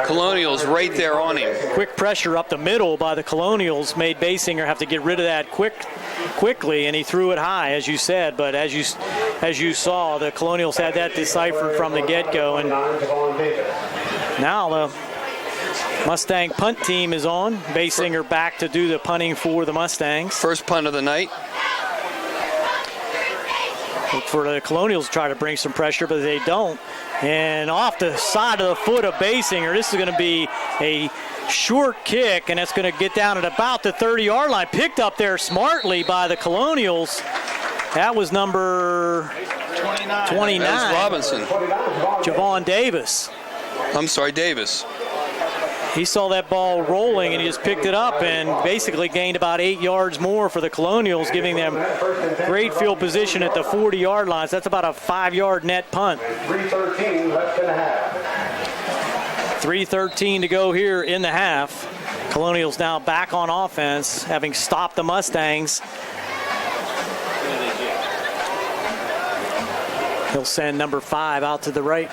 Colonials right there on him. Quick pressure up the middle by the Colonials made Basinger have to get rid of that quickly, and he threw it high, as you said. But as you saw, the Colonials had that deciphered from the get-go. And now the Mustang punt team is on. Basinger back to do the punting for the Mustangs. First punt of the night. Look for the Colonials to try to bring some pressure, but they don't. And off the side of the foot of Basinger, this is going to be a short kick, and it's going to get down at about the 30-yard line. Picked up there smartly by the Colonials. That was number 29. That was Robinson. Javon Davis. I'm sorry, Davis. He saw that ball rolling and he just picked it up and basically gained about 8 yards more for the Colonials, giving them great field position at the 40-yard line. So that's about a 5-yard net punt. 3:13 left in the half. 3:13 to go here in the half. Colonials now back on offense, having stopped the Mustangs. He'll send number 5 out to the right.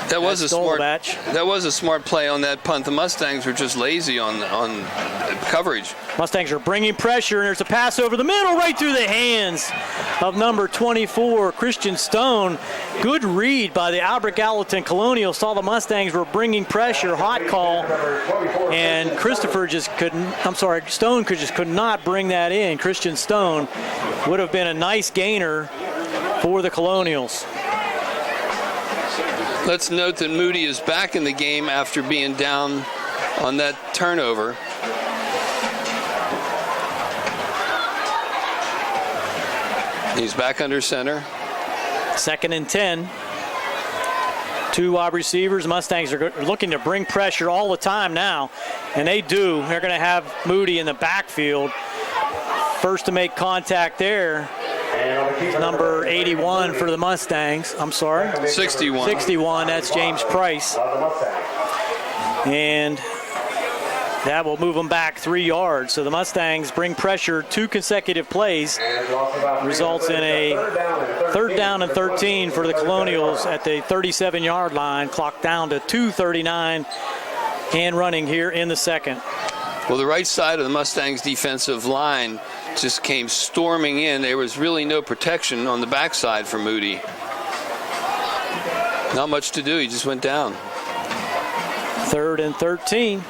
That was a smart play on that punt. The Mustangs were just lazy on coverage. Mustangs are bringing pressure, and there's a pass over the middle right through the hands of number 24, Christian Stone. Good read by the Albert Gallatin Colonial. Saw the Mustangs were bringing pressure, hot call, and Stone could not bring that in. Christian Stone would have been a nice gainer for the Colonials. Let's note that Moody is back in the game after being down on that turnover. He's back under center. 2nd and 10. 2 wide receivers. Mustangs are looking to bring pressure all the time now, and they do. They're going to have Moody in the backfield. First to make contact there. Number 81 for the Mustangs. I'm sorry. 61. 61, that's James Price. And that will move them back 3 yards. So the Mustangs bring pressure 2 consecutive plays. Results in a 3rd down and 13 for the Colonials at the 37-yard line. Clock down to 2:39 and running here in the second. Well, the right side of the Mustangs defensive line just came storming in. There was really no protection on the backside for Moody. Not much to do. He just went down. 3rd and 13.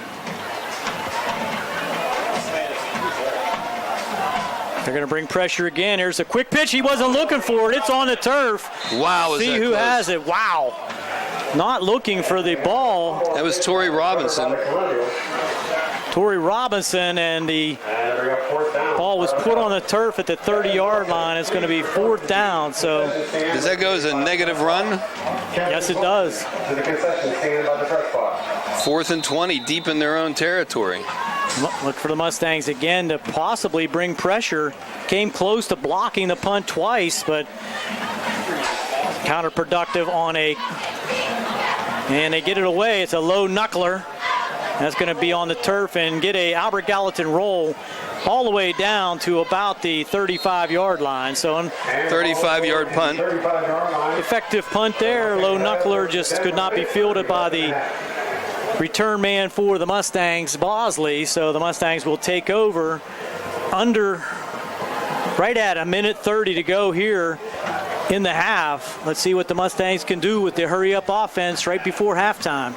They're going to bring pressure again. There's a quick pitch. He wasn't looking for it. It's on the turf. Wow. See who has it. Wow. Not looking for the ball. That was Torrey Robinson. Torrey Robinson, and the ball was put on the turf at the 30-yard line. It's going to be 4th down. So does that go as a negative run? Yes, it does. 4th and 20, deep in their own territory. Look for the Mustangs again to possibly bring pressure. Came close to blocking the punt twice, but counterproductive and they get it away. It's a low knuckler. That's going to be on the turf and get a Albert Gallatin roll all the way down to about the 35-yard line. So 35-yard punt. Effective punt there. Low knuckler just could not be fielded by the return man for the Mustangs, Bosley. So the Mustangs will take over right at 1:30 to go here in the half. Let's see what the Mustangs can do with the hurry-up offense right before halftime.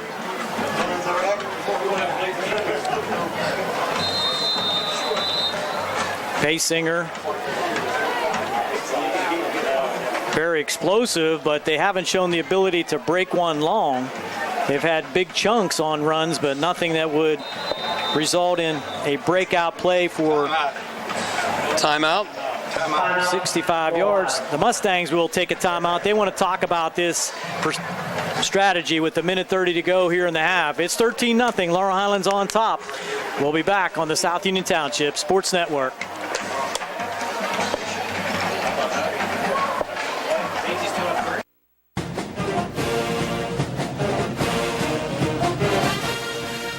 Basinger, very explosive, but they haven't shown the ability to break one long. They've had big chunks on runs, but nothing that would result in a breakout play for timeout. 65 yards. The Mustangs will take a timeout. They want to talk about this strategy with the 1:30 to go here in the half. It's 13-0. Laurel Highlands on top. We'll be back on the South Union Township Sports Network.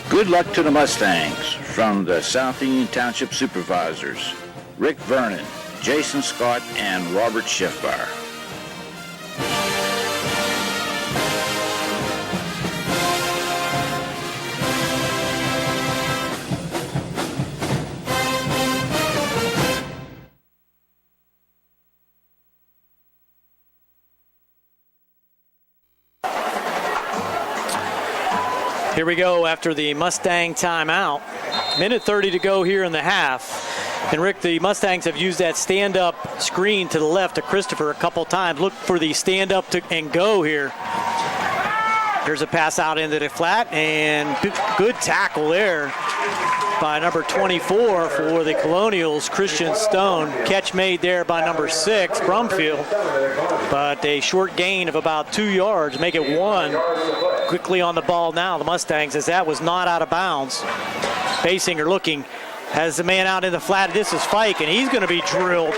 Good luck to the Mustangs from the South Union Township Supervisors, Rick Vernon, Jason Scott, and Robert Schiffbar. Here we go after the Mustang timeout. 1:30 to go here in the half. And Rick, the Mustangs have used that stand-up screen to the left to Christopher a couple times. Look for the stand-up and go here. Here's a pass out into the flat, and good tackle there by number 24 for the Colonials, Christian Stone. Catch made there by number 6, Brumfield, but a short gain of about 2 yards, make it 1. Quickly on the ball now, the Mustangs, as that was not out of bounds. Basinger looking, has the man out in the flat. This is Fike, and he's going to be drilled.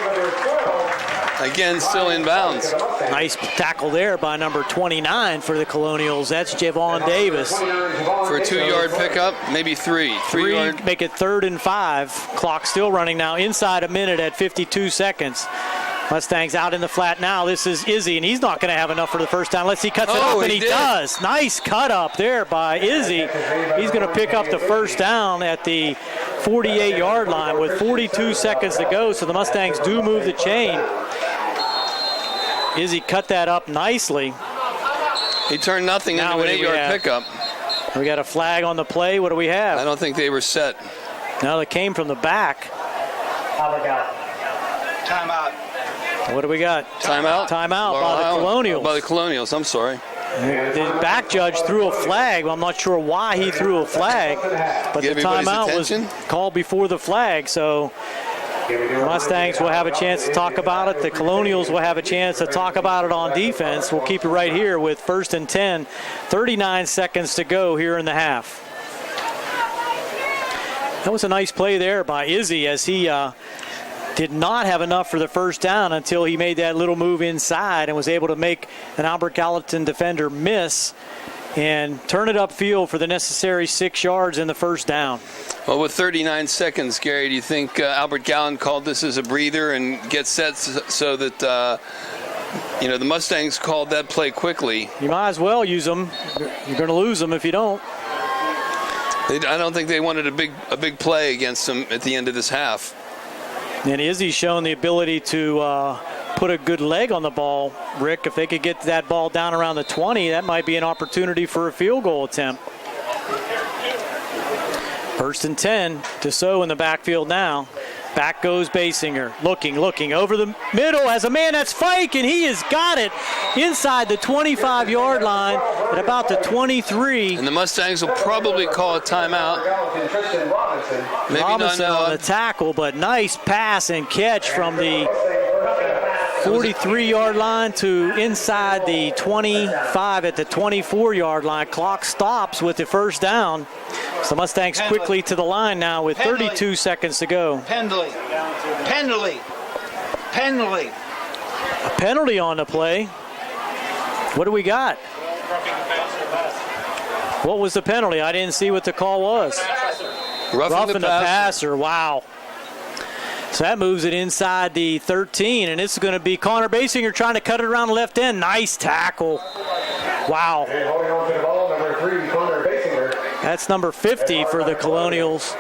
Again, still in bounds. Nice tackle there by number 29 for the Colonials. That's Javon Davis. For a 2-yard pickup, maybe 3. 3 yard. Make it 3rd and 5. Clock still running now. Inside a minute at 52 seconds. Mustangs out in the flat now. This is Izzy, and he's not going to have enough for the first down. Let's see, cuts it up, and he does. Nice cut up there by Izzy. He's going to pick up the first down at the 48-yard line with 42 seconds to go, so the Mustangs do move the chain. Izzy cut that up nicely. He turned nothing into an 8-yard pickup. We got a flag on the play. What do we have? I don't think they were set. No, they came from the back. Timeout. What do we got? Timeout? Timeout by the Colonials. By the Colonials, I'm sorry. The back judge threw a flag. I'm not sure why he threw a flag, but the timeout was called before the flag, so the Mustangs will have a chance to talk about it. The Colonials will have a chance to talk about it on defense. We'll keep you right here with 1st and 10. 39 seconds to go here in the half. That was a nice play there by Izzy as he did not have enough for the first down until he made that little move inside and was able to make an Albert Gallatin defender miss and turn it upfield for the necessary 6 yards in the first down. Well, with 39 seconds, Gary, do you think Albert Gallatin called this as a breather and get set so that, the Mustangs called that play quickly? You might as well use them. You're going to lose them if you don't. I don't think they wanted a big play against them at the end of this half. And Izzy's shown the ability to put a good leg on the ball, Rick. If they could get that ball down around the 20, that might be an opportunity for a field goal attempt. 1st and 10. Tissot in the backfield now. Back goes Basinger. Looking over the middle as a man. That's Fike, and he has got it inside the 25-yard line at about the 23. And the Mustangs will probably call a timeout. Maybe Robinson not on the tackle, but nice pass and catch from the 43-yard line to inside the 25 at the 24-yard line. Clock stops with the first down. So Mustangs quickly to the line now with 32 seconds to go. Penalty. A penalty on the play. What do we got? What was the penalty? I didn't see what the call was. Roughing the passer. Wow. So that moves it inside the 13, and this is going to be Connor Basinger trying to cut it around the left end. Nice tackle. Wow. That's number 50 for the Colonials.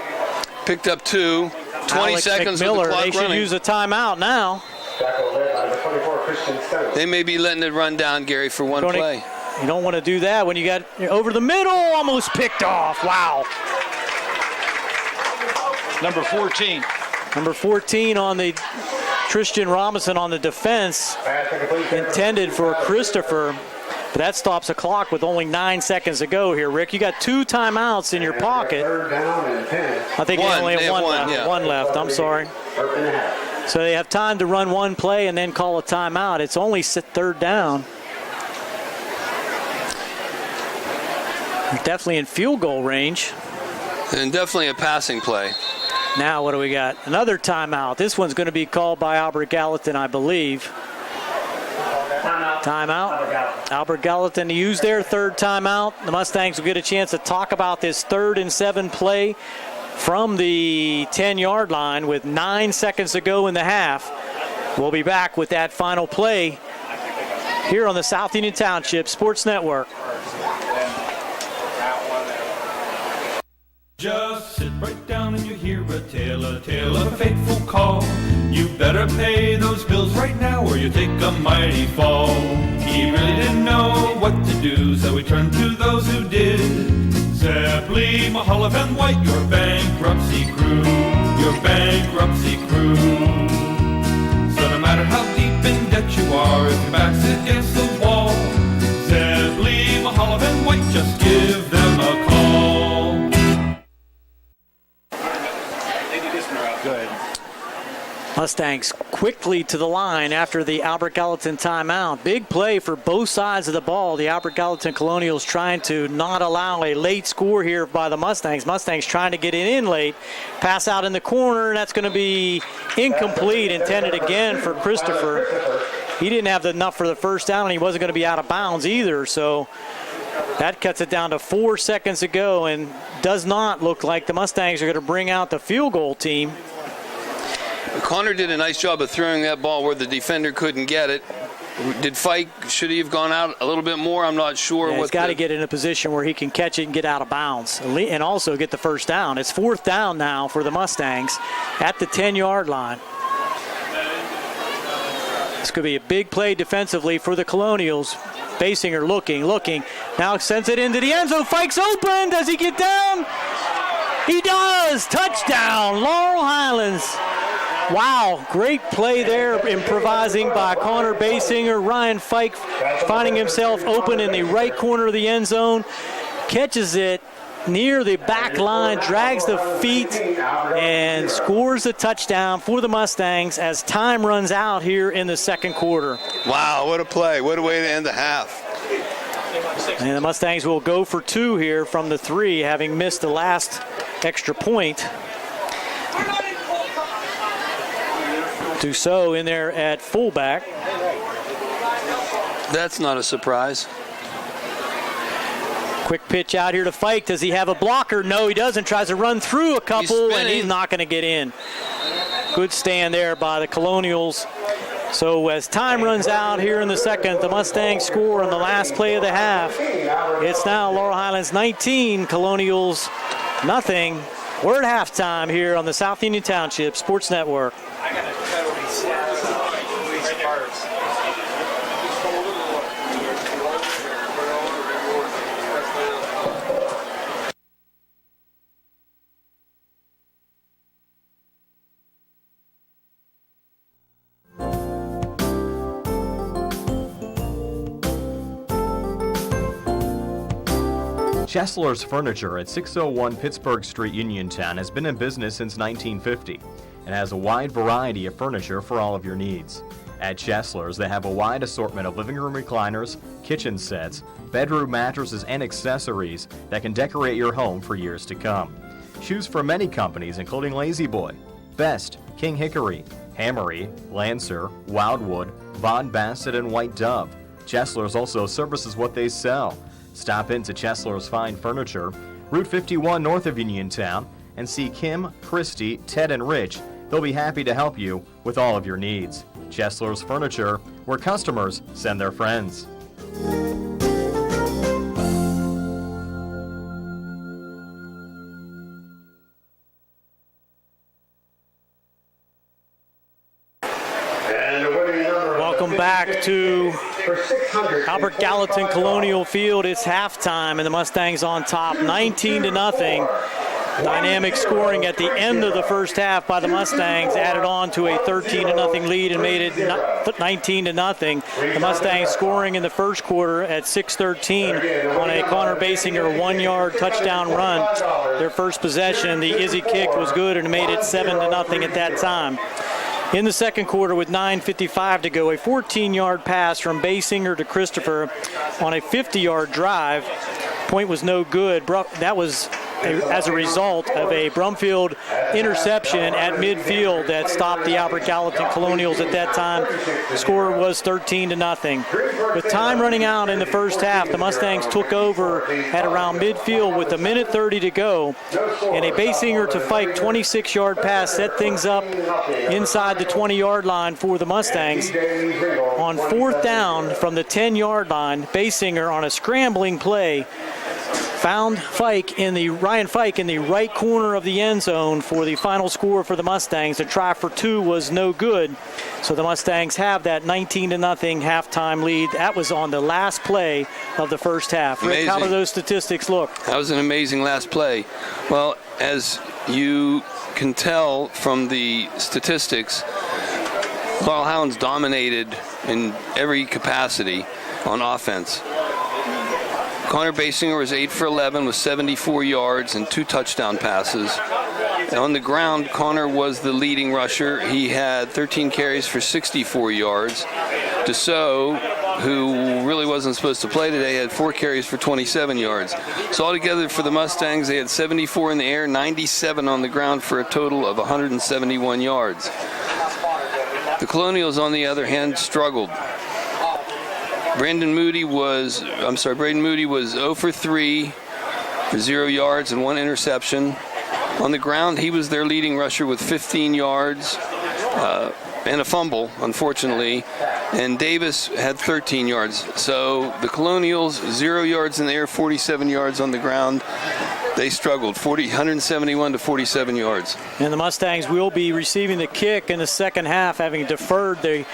Picked up 2. 20 Alex seconds McMiller. with the clock They should running. use a timeout now. They may be letting it run down, Gary, for one play. You don't want to do that when you got over the middle, almost picked off. Wow. Number 14. Number 14 on the Tristan Robinson on the defense, intended for Christopher. But that stops the clock with only 9 seconds to go here, Rick. You got 2 timeouts in your pocket. I think you only have one left. Yeah. One left, I'm sorry. So they have time to run one play and then call a timeout. It's only 3rd down. Definitely in field goal range. And definitely a passing play. Now what do we got? Another timeout. This one's going to be called by Albert Gallatin, I believe. Timeout. Albert Gallatin to use their 3rd timeout. The Mustangs will get a chance to talk about this 3rd and 7 play from the 10-yard line with 9 seconds to go in the half. We'll be back with that final play here on the South Union Township Sports Network. Just sit right down and you hear a tale of a fateful call. You better pay those bills right now or you take a mighty fall. He really didn't know what to do, so he turned to those who did. Zeppeli, Mahalev, and White, your bankruptcy crew. your bankruptcy crew. So no matter how deep in debt you are, if your back's against the wall, Zeb, Lee, Mahalav, and White, just give them a call. Good. Mustangs quickly to the line after the Albert Gallatin timeout. Big play for both sides of the ball. The Albert Gallatin Colonials trying to not allow a late score here by the Mustangs. Mustangs trying to get it in late. Pass out in the corner, and that's going to be incomplete, intended again for Christopher. He didn't have enough for the first down, and he wasn't going to be out of bounds either, so that cuts it down to 4 seconds to go, and does not look like the Mustangs are going to bring out the field goal team. Connor did a nice job of throwing that ball where the defender couldn't get it. Did Fike, should he have gone out a little bit more? I'm not sure. Yeah, he's got to get in a position where he can catch it and get out of bounds and also get the first down. It's 4th down now for the Mustangs at the 10-yard line. This could be a big play defensively for the Colonials. Basinger looking. Now sends it into the end zone. Fike's open. Does he get down? He does. Touchdown, Laurel Highlands. Wow, great play there, improvising by Connor Basinger. Ryan Fike finding himself open in the right corner of the end zone. Catches it near the back line, drags the feet, and scores the touchdown for the Mustangs as time runs out here in the second quarter. Wow, what a play. What a way to end the half. And the Mustangs will go for 2 here from the 3, having missed the last extra point. Dussault in there at fullback. That's not a surprise. Quick pitch out here to Fike. Does he have a blocker? No, he doesn't. Tries to run through a couple, and he's not going to get in. Good stand there by the Colonials. So as time runs out here in the second, the Mustangs score on the last play of the half. It's now Laurel Highlands 19, Colonials nothing. We're at halftime here on the South Union Township Sports Network. Chesler's Furniture at 601 Pittsburgh Street, Uniontown has been in business since 1950 and has a wide variety of furniture for all of your needs. At Chesler's, they have a wide assortment of living room recliners, kitchen sets, bedroom mattresses, and accessories that can decorate your home for years to come. Choose from many companies including Lazy Boy, Best, King Hickory, Hammery, Lancer, Wildwood, Von Bassett, and White Dove. Chesler's also services what they sell. Stop into Chesler's Fine Furniture, Route 51 north of Uniontown, and see Kim, Christy, Ted, and Rich. They'll be happy to help you with all of your needs. Chesler's Furniture, where customers send their friends. Welcome back to Albert Gallatin Colonial Field. It's halftime, and the Mustangs on top, 19-0. Dynamic scoring at the end of the first half by the Mustangs added on to a 13-0 lead and made it 19-0. The Mustangs scoring in the first quarter at 6:13 on a Connor Basinger 1-yard touchdown run. Their first possession, the Izzy kick was good and made it 7-0 at that time. In the second quarter with 9:55 to go, a 14-yard pass from Basinger to Christopher on a 50-yard drive. Point was no good. That was as a result of a Brumfield interception at midfield that stopped the Albert Gallatin Colonials at that time. The score was 13-0. With time running out in the first half, the Mustangs took over at around midfield with 1:30 to go, and a Basinger to Fike 26-yard pass set things up inside the 20-yard line for the Mustangs. On 4th down from the 10-yard line, Basinger on a scrambling play found Ryan Fike in the right corner of the end zone for the final score for the Mustangs. The try for two was no good, so the Mustangs have that 19-0 halftime lead. That was on the last play of the first half. Rick, how do those statistics look? That was an amazing last play. Well, as you can tell from the statistics, Laurel Highlands dominated in every capacity on offense. Connor Basinger was 8 for 11 with 74 yards and 2 touchdown passes. And on the ground, Connor was the leading rusher. He had 13 carries for 64 yards. Dussault, who really wasn't supposed to play today, had 4 carries for 27 yards. So altogether for the Mustangs, they had 74 in the air, 97 on the ground for a total of 171 yards. The Colonials, on the other hand, struggled. Braden Moody was 0 for 3 for 0 yards and 1 interception. On the ground, he was their leading rusher with 15 yards and a fumble, unfortunately. And Davis had 13 yards. So the Colonials, 0 yards in the air, 47 yards on the ground. They struggled, 171 to 47 yards. And the Mustangs will be receiving the kick in the second half, having deferred the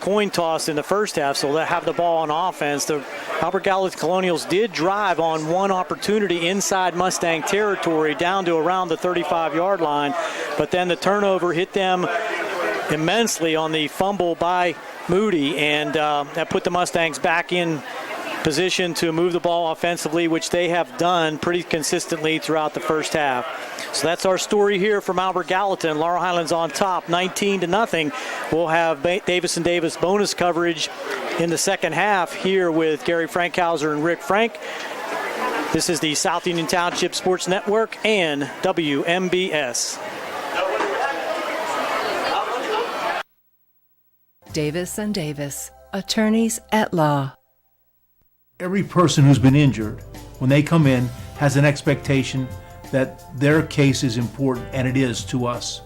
coin toss in the first half, so they'll have the ball on offense. The Albert Gallatin Colonials did drive on one opportunity inside Mustang territory down to around the 35-yard line, but then the turnover hit them immensely on the fumble by Moody, and that put the Mustangs back in position to move the ball offensively, which they have done pretty consistently throughout the first half. So that's our story here from Albert Gallatin. Laurel Highlands on top, 19-0. We'll have Davis and Davis bonus coverage in the second half here with Gary Frankhauser and Rick Frank. This is the South Union Township Sports Network and WMBS. Davis and Davis, attorneys at law. Every person who's been injured, when they come in, has an expectation that their case is important, and it is to us.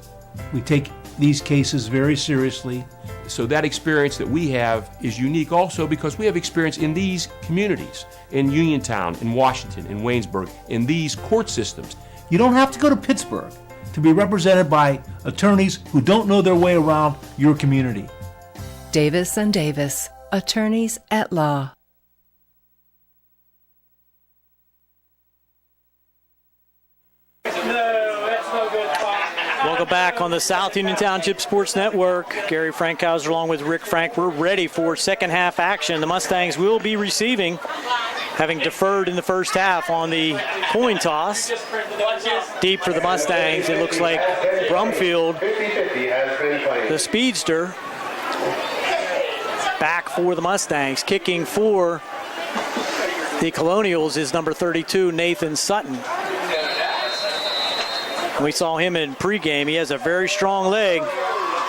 We take these cases very seriously. So that experience that we have is unique also because we have experience in these communities, in Uniontown, in Washington, in Waynesburg, in these court systems. You don't have to go to Pittsburgh to be represented by attorneys who don't know their way around your community. Davis and Davis, attorneys at law. Welcome back on the South Union Township Sports Network. Gary Frankhauser along with Rick Frank. We're ready for second half action. The Mustangs will be receiving, having deferred in the first half on the coin toss. Deep for the Mustangs. It looks like Brumfield, the speedster, back for the Mustangs. Kicking for the Colonials is number 32, Nathan Sutton. We saw him in pregame. He has a very strong leg.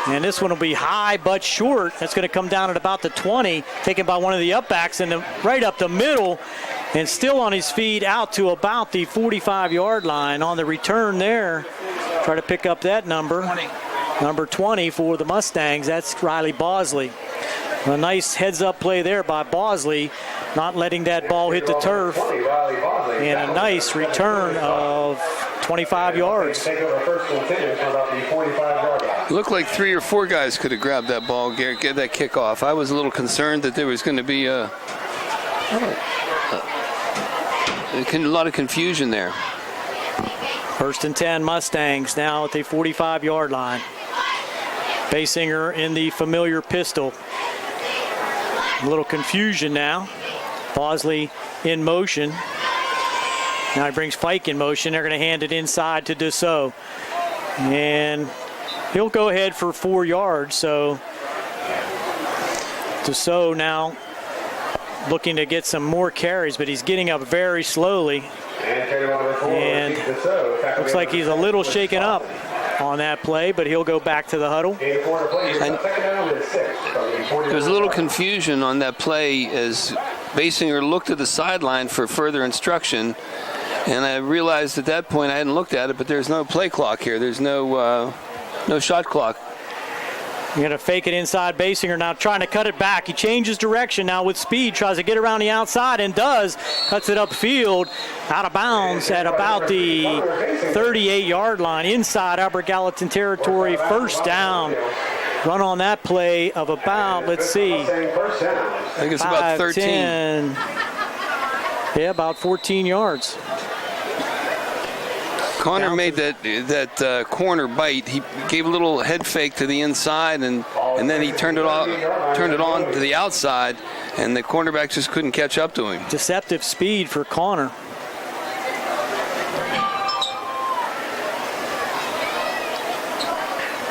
And this one will be high but short. That's going to come down at about the 20, taken by one of the upbacks and right up the middle, and still on his feet out to about the 45-yard line. On the return there, try to pick up that number. 20. Number 20 for the Mustangs. That's Riley Bosley. A nice heads-up play there by Bosley, not letting that ball hit the turf. And a nice return of 25 yards. Looked like 3 or 4 guys could have grabbed that ball, Garrett, get that kickoff. I was a little concerned that there was going to be a lot of confusion there. First and 10 Mustangs now at the 45-yard line. Basinger in the familiar pistol. A little confusion now. Bosley in motion. Now he brings Fike in motion. They're going to hand it inside to Dussault. And he'll go ahead for 4 yards. So Dussault now looking to get some more carries, but he's getting up very slowly. And looks like he's a little shaken up on that play, but he'll go back to the huddle. And there was a little confusion on that play as Basinger looked at the sideline for further instruction, and I realized at that point I hadn't looked at it, but there's no play clock here. There's no shot clock. You're going to fake it inside. Basinger now trying to cut it back. He changes direction now with speed, tries to get around the outside and does. Cuts it upfield, out of bounds at about the 38-yard line, inside Albert Gallatin territory. First down. Run on that play of about, let's see, I think it's about 13. 10, yeah, about 14 yards. Connor made that corner bite. He gave a little head fake to the inside, and then he turned it on to the outside, and the cornerback just couldn't catch up to him. Deceptive speed for Connor.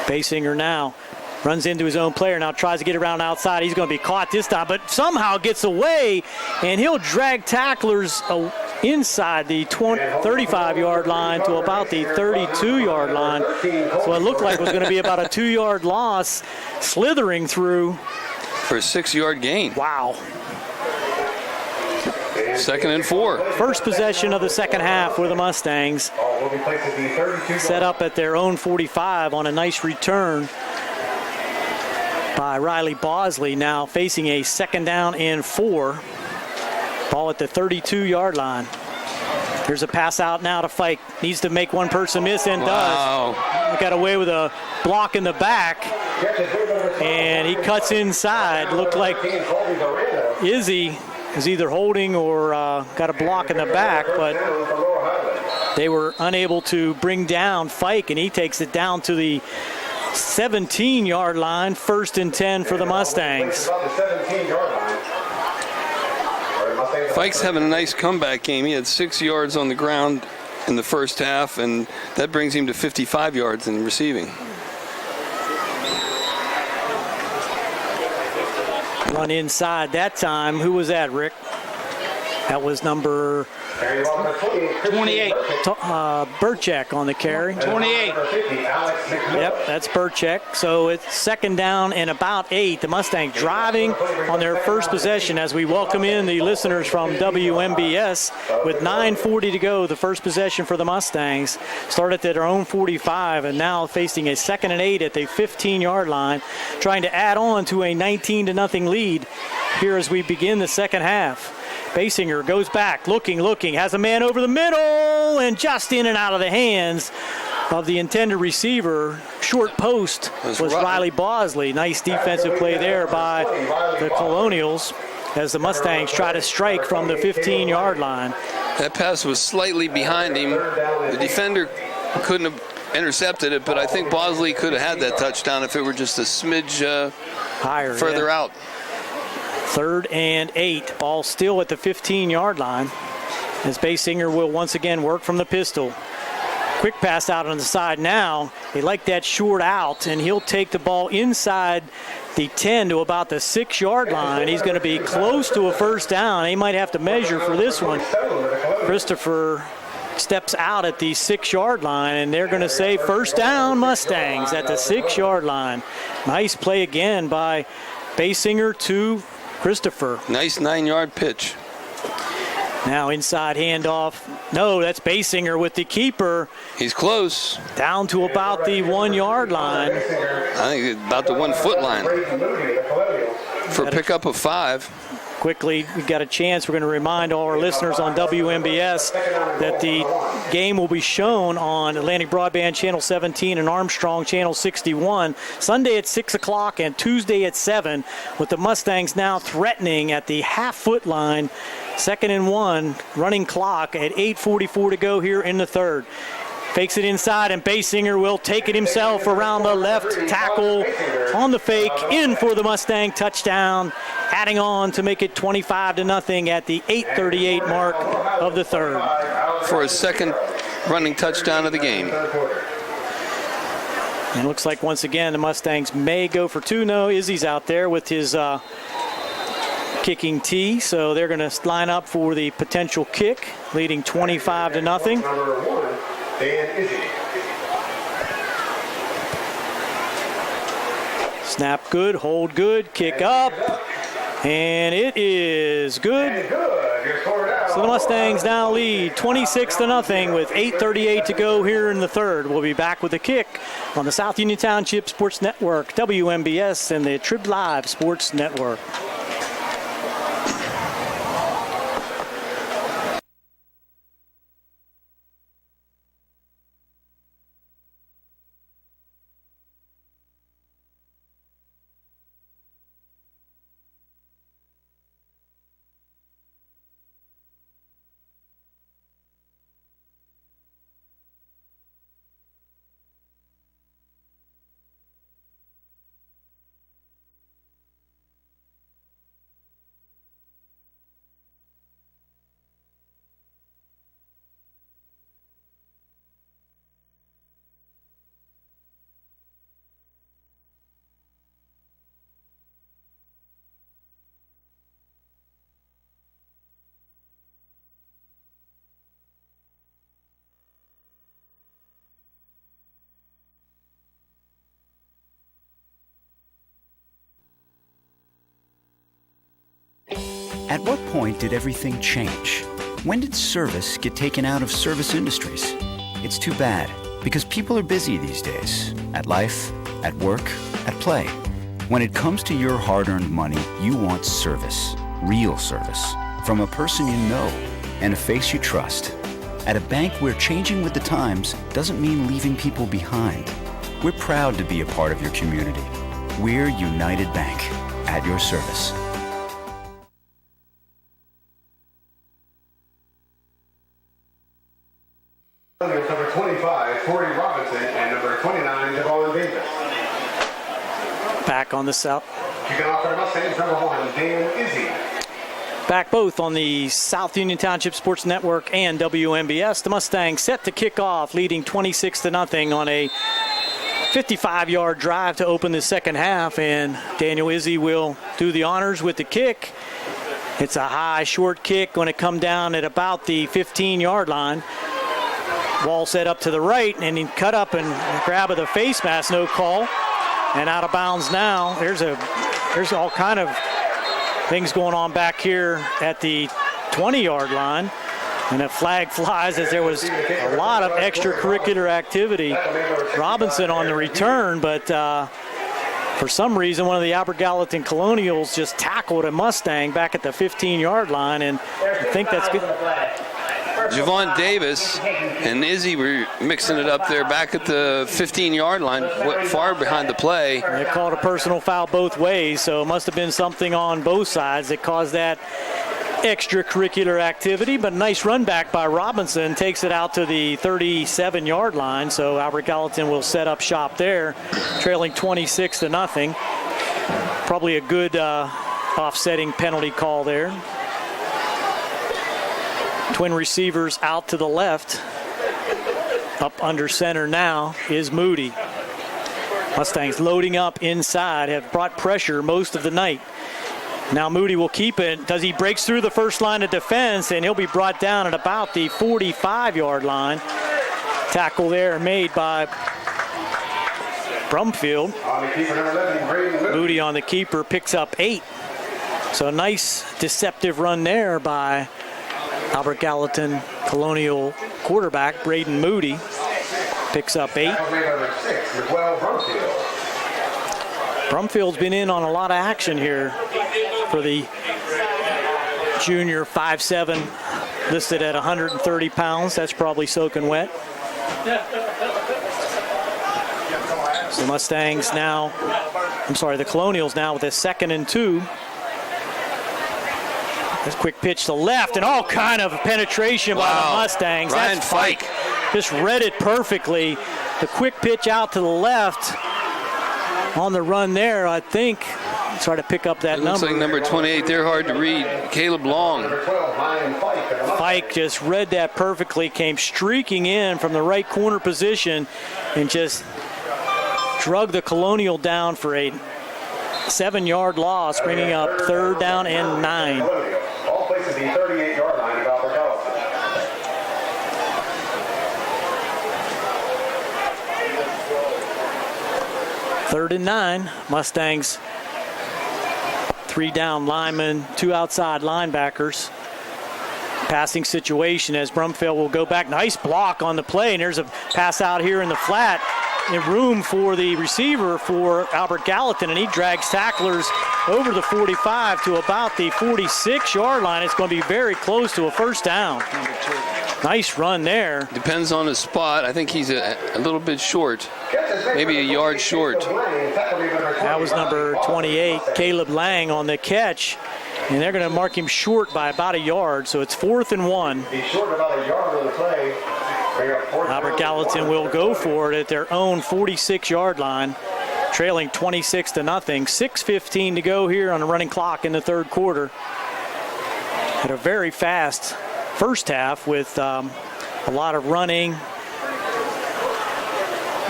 Basinger now runs into his own player, now tries to get around outside. He's going to be caught this time, but somehow gets away, and he'll drag tacklers inside the 35-yard line to about the 32-yard line. So it looked like it was going to be about a 2-yard loss, slithering through. For a 6-yard gain. Wow. 2nd and 4. First possession of the second half for the Mustangs. Set up at their own 45 on a nice return by Riley Bosley, now facing a 2nd down and 4. Ball at the 32-yard line. Here's a pass out now to Fike. Needs to make one person miss and does. He got away with a block in the back. And he cuts inside. Looked like Izzy is either holding or got a block in the back, but they were unable to bring down Fike, and he takes it down to the 17-yard line. 1st and 10 for the Mustangs. Fike's having a nice comeback game. He had 6 yards on the ground in the first half, and that brings him to 55 yards in receiving. Run inside that time. Who was that, Rick? That was number 28. Burchek on the carry. 28. Yep, that's Burchek. So it's 2nd down and about 8. The Mustangs driving on their first possession as we welcome in the listeners from WMBS with 9:40 to go. The first possession for the Mustangs started at their own 45 and now facing a 2nd and 8 at the 15-yard line, trying to add on to a 19-0 lead here as we begin the second half. Basinger goes back, looking, has a man over the middle, and just in and out of the hands of the intended receiver. Short post was Riley Bosley. Nice defensive play there by the Colonials as the Mustangs try to strike from the 15-yard line. That pass was slightly behind him. The defender couldn't have intercepted it, but I think Bosley could have had that touchdown if it were just a smidge higher, further out. 3rd and 8. Ball still at the 15-yard line as Basinger will once again work from the pistol. Quick pass out on the side now. They like that short out, and he'll take the ball inside the 10 to about the 6-yard line. He's going to be close to a first down. He might have to measure for this one. Christopher steps out at the 6-yard line, and they're going to say first down Mustangs at the 6-yard line. Nice play again by Basinger to Christopher. Nice 9-yard pitch. Now inside handoff. No, that's Basinger with the keeper. He's close. Down to about the 1-yard line. I think about the 1-foot line. For a pickup of 5. Quickly, we've got a chance. We're going to remind all our listeners on WMBS that the game will be shown on Atlantic Broadband Channel 17 and Armstrong Channel 61 Sunday at 6 o'clock and Tuesday at 7, with the Mustangs now threatening at the half-foot line. 2nd and 1, running clock at 8:44 to go here in the third. Fakes it inside, and Basinger will take it himself around the left tackle on the fake, in for the Mustang touchdown, adding on to make it 25-0 at the 8:38 mark of the third. For his second running touchdown of the game. And it looks like once again the Mustangs may go for 2. No, Izzy's out there with his kicking tee, so they're going to line up for the potential kick, leading 25-0. Snap good, hold good, kick up, and it is good. So the Mustangs now lead 26-0 with 8:38 to go here in the third. We'll be back with the kick on the South Union Township Sports Network, WMBS, and the Trib Live Sports Network. At what point did everything change? When did service get taken out of service industries? It's too bad, because people are busy these days. At life, at work, at play. When it comes to your hard-earned money, you want service. Real service. From a person you know and a face you trust. At a bank where changing with the times doesn't mean leaving people behind. We're proud to be a part of your community. We're United Bank, at your service. Number 25, Corey Robinson, and number 29, Devon Davis. Back on the South. You can offer the Mustangs number 1, Dan Izzy. Back both on the South Union Township Sports Network and WMBS. The Mustangs set to kick off, leading 26-0 on a 55-yard drive to open the second half, and Daniel Izzy will do the honors with the kick. It's a high, short kick, going to come down at about the 15-yard line. Ball set up to the right, and he cut up and grab of the face mask, no call. And out of bounds now. There's all kind of things going on back here at the 20-yard line. And a flag flies as there was a lot of extracurricular activity. Robinson on the return, but for some reason, one of the Albert Gallatin Colonials just tackled a Mustang back at the 15-yard line, and I think that's good. Javon Davis and Izzy were mixing it up there back at the 15-yard line, far behind the play. They called a personal foul both ways, so it must have been something on both sides that caused that extracurricular activity. But a nice run back by Robinson takes it out to the 37-yard line, so Albert Gallatin will set up shop there, trailing 26-0. Probably a good offsetting penalty call there. Twin receivers out to the left. Up under center now is Moody. Mustangs loading up inside, have brought pressure most of the night. Now Moody will keep it. He breaks through the first line of defense, and he'll be brought down at about the 45-yard line. Tackle there made by Brumfield. Moody on the keeper picks up 8. So a nice deceptive run there by Albert Gallatin Colonial quarterback Braden Moody. Picks up 8. Brumfield's been in on a lot of action here for the junior 5'7", listed at 130 pounds. That's probably soaking wet. So Mustangs now, the Colonials now with a 2nd and 2. This quick pitch to left, and all kind of penetration by the Mustangs. Ryan That's Fike. Just read it perfectly. The quick pitch out to the left on the run there, I think. Try to pick up that number. Looks like number 28. They're hard to read. Caleb Long. Fike just read that perfectly, came streaking in from the right corner position and just drug the Colonial down for a 7-yard loss, bringing up 3rd down and 9. All places the 38-yard line of Albert Gallatin. 3rd and 9. Mustangs 3 down linemen, 2 outside linebackers. passing situation as Brumfield will go back. Nice block on the play, and there's a pass out here in the flat. In room for the receiver for Albert Gallatin, and he drags tacklers over the 45 to about the 46-yard line. It's going to be very close to a first down. Nice run there. Depends on his spot. I think he's a little bit short, maybe a yard short. That was number 28, Caleb Lang, on the catch, and they're going to mark him short by about a yard, so it's 4th and 1. He's short about a yard on the play. Albert Gallatin will go for it at their own 46-yard line, trailing 26-0. 6:15 to go here on the running clock in the third quarter. Had a very fast first half with a lot of running.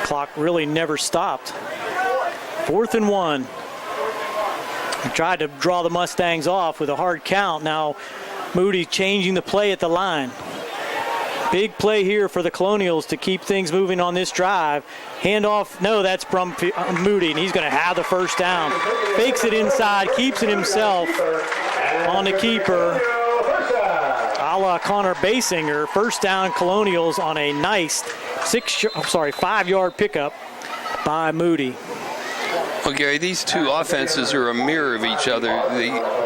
Clock really never stopped. 4th and 1. He tried to draw the Mustangs off with a hard count. Now Moody changing the play at the line. Big play here for the Colonials to keep things moving on this drive. Handoff, no, that's Moody, and he's going to have the first down. Fakes it inside, keeps it himself on the keeper. A la Connor Basinger. First down Colonials on a nice 5-yard pickup by Moody. Well, Gary, these two offenses are a mirror of each other.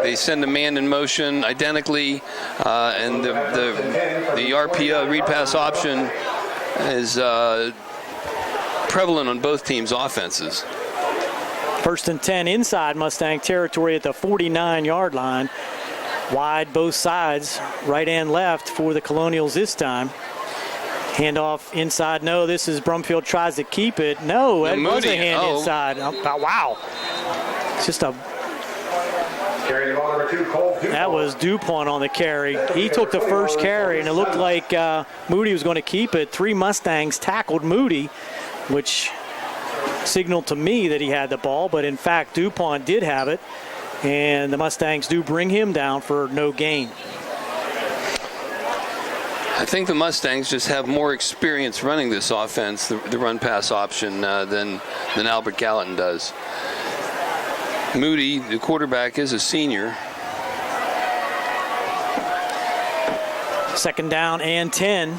They send a man in motion identically, and the RPO, read pass option, is prevalent on both teams' offenses. 1st and 10 inside Mustang territory at the 49-yard line. Wide both sides, right and left for the Colonials this time. Handoff inside. No, this is Brumfield tries to keep it. No, it was a hand inside. Wow. It's just a... That was DuPont on the carry. He took the first carry, and it looked like Moody was going to keep it. 3 Mustangs tackled Moody, which signaled to me that he had the ball, but in fact DuPont did have it, and the Mustangs do bring him down for no gain. I think the Mustangs just have more experience running this offense, the run-pass option, than Albert Gallatin does. Moody, the quarterback, is a senior. 2nd down and 10.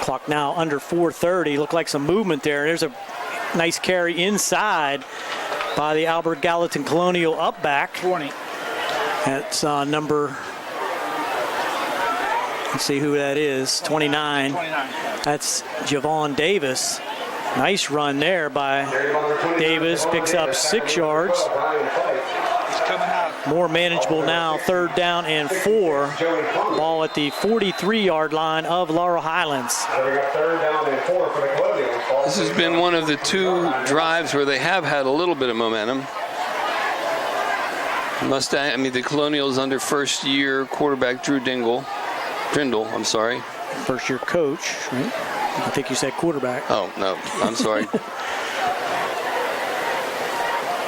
Clock now under 4:30. Looked like some movement there. There's a nice carry inside by the Albert Gallatin Colonial up back. 20. That's number... Let's see who that is. 29. That's Javon Davis. Nice run there by Davis. Picks up 6 yards. More manageable now. 3rd down and 4. Ball at the 43-yard line of Laurel Highlands. This has been one of the 2 drives where they have had a little bit of momentum. The Colonials under first-year quarterback Drindle, I'm sorry. First-year coach, right? I think you said quarterback. Oh, no, I'm sorry.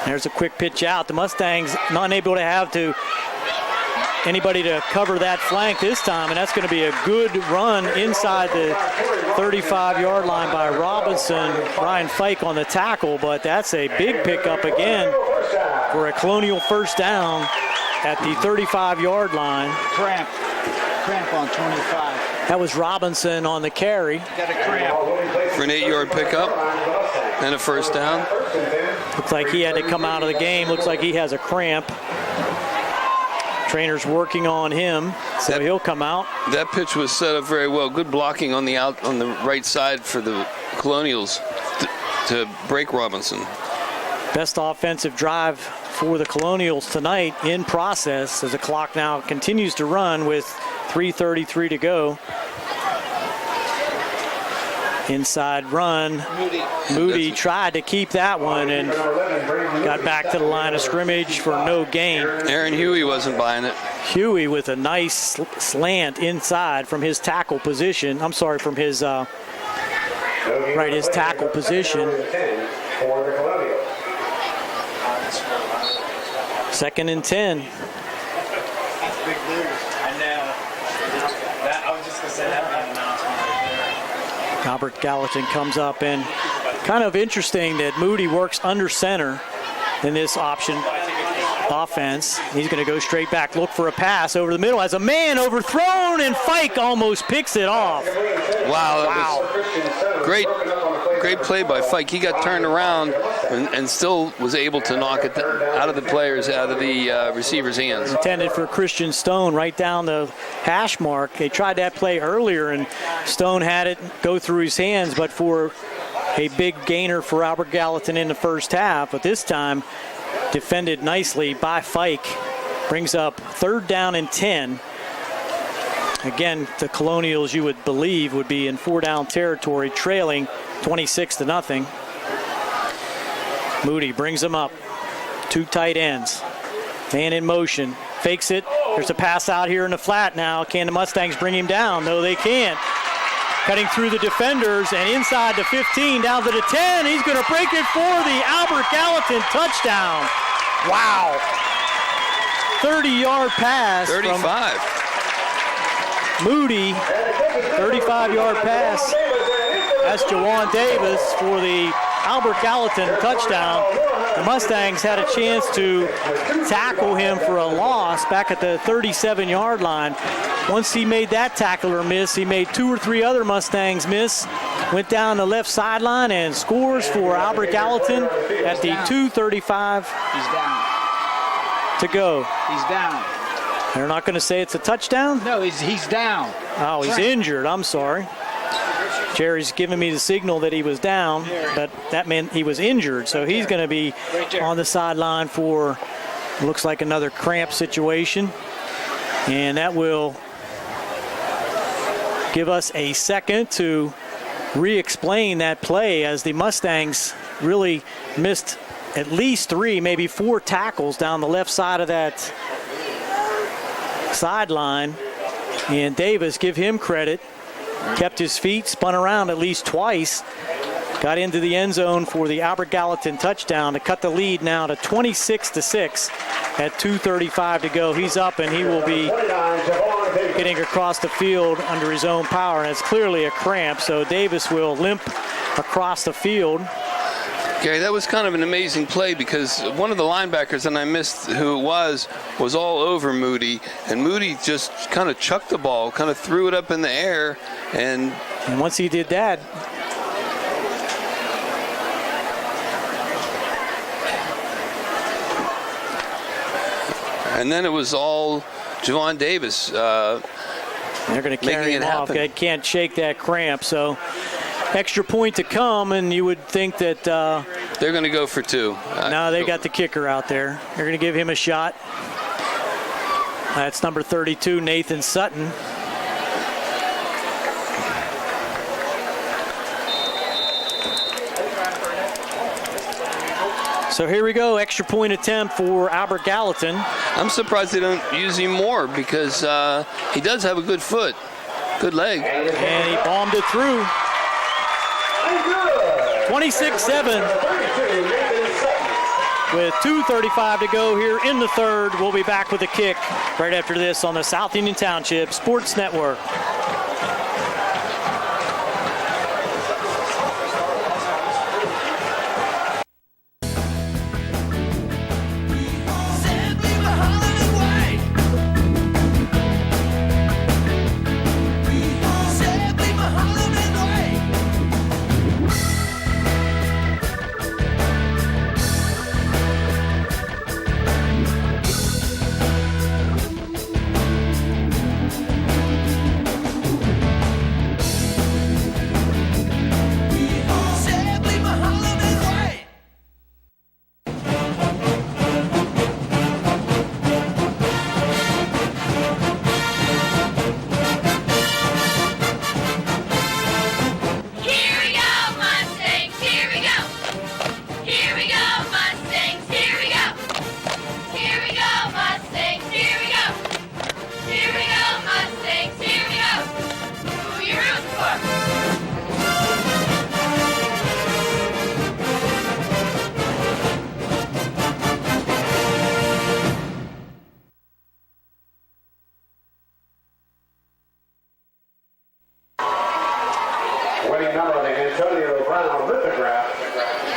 There's a quick pitch out. The Mustangs not able to have anybody to cover that flank this time, and that's going to be a good run inside the 35-yard line by Robinson. Ryan Fike on the tackle, but that's a big pickup again for a Colonial first down at the 35-yard line. Cramp on 25. That was Robinson on the carry. Got a cramp. For an 8-yard pickup and a first down. Looks like he had to come out of the game. Looks like he has a cramp. Trainer's working on him, so he'll come out. That pitch was set up very well. Good blocking on the right side for the Colonials to break Robinson. Best offensive drive for the Colonials tonight in process as the clock now continues to run with 3:33 to go. Inside run. Moody tried to keep that one and got back to the line of scrimmage for no gain. Aaron Huey wasn't buying it. Huey with a nice slant inside from his tackle position. I'm sorry, from his his tackle position. 2nd and 10. Albert Gallatin comes up, and kind of interesting that Moody works under center in this option. offense. He's going to go straight back, look for a pass over the middle. As a man overthrown, and Fike almost picks it off. Wow, that was great play by Fike. He got turned around and still was able to knock it out of the receiver's hands. Intended for Christian Stone right down the hash mark. They tried that play earlier, and Stone had it go through his hands, but for a big gainer for Albert Gallatin in the first half. But this time, defended nicely by Fike. Brings up 3rd down and 10. Again, the Colonials, you would believe, would be in 4-down territory, trailing 26-0. Moody brings them up. 2 tight ends. Man in motion. Fakes it. There's a pass out here in the flat now. Can the Mustangs bring him down? No, they can't. Cutting through the defenders and inside the 15, down to the 10. He's going to break it for the Albert Gallatin touchdown. Wow. 30-yard pass. 35. Moody, 35-yard pass. That's Jawan Davis for the Albert Gallatin touchdown. The Mustangs had a chance to tackle him for a loss back at the 37-yard line. Once he made that tackler miss, he made 2 or 3 other Mustangs miss. Went down the left sideline and scores for Albert Gallatin at the 2:35 to go. He's down. They're not going to say it's a touchdown? No, he's down. Oh, he's injured. I'm sorry. Jerry's giving me the signal that he was down, but that meant he was injured. So he's going to be on the sideline for, looks like another cramp situation. And that will give us a second to re-explain that play, as the Mustangs really missed at least 3, maybe 4 tackles down the left side of that sideline. And Davis, give him credit, kept his feet, spun around at least twice, got into the end zone for the Albert Gallatin touchdown to cut the lead now to 26-6 at 2:35 to go. He's up, and he will be getting across the field under his own power, and it's clearly a cramp, so Davis will limp across the field. Gary, that was kind of an amazing play, because one of the linebackers, and I missed who it was all over Moody, and Moody just kind of chucked the ball, kind of threw it up in the air, and once he did that, and then it was all Javon Davis. They're going to carry him off. They can't shake that cramp, so extra point to come, and you would think that they're going to go for 2. No, they got the kicker out there. They're going to give him a shot. That's number 32, Nathan Sutton. So here we go, extra point attempt for Albert Gallatin. I'm surprised they don't use him more, because he does have a good foot, good leg. And he bombed it through. 26-7 with 2:35 to go here in the third. We'll be back with a kick right after this on the South Union Township Sports Network.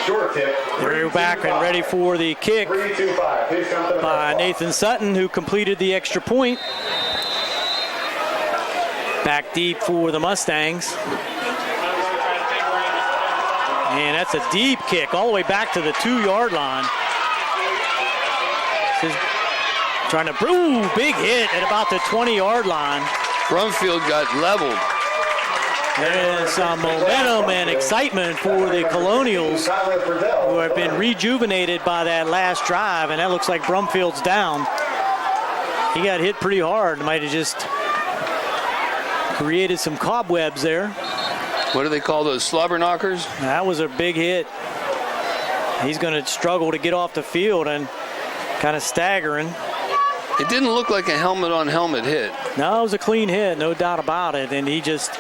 Short tip. They're back and ready for the kick 3-2-5. Please come to the by Nathan Sutton, who completed the extra point. Back deep for the Mustangs. And that's a deep kick all the way back to the 2-yard line. Trying to, big hit at about the 20-yard line. Brumfield got leveled. There's some momentum and excitement for the Colonials, who have been rejuvenated by that last drive, and that looks like Brumfield's down. He got hit pretty hard. Might have just created some cobwebs there. What do they call those, slobber knockers? That was a big hit. He's going to struggle to get off the field and kind of staggering. It didn't look like a helmet-on-helmet hit. No, it was a clean hit, no doubt about it. And he just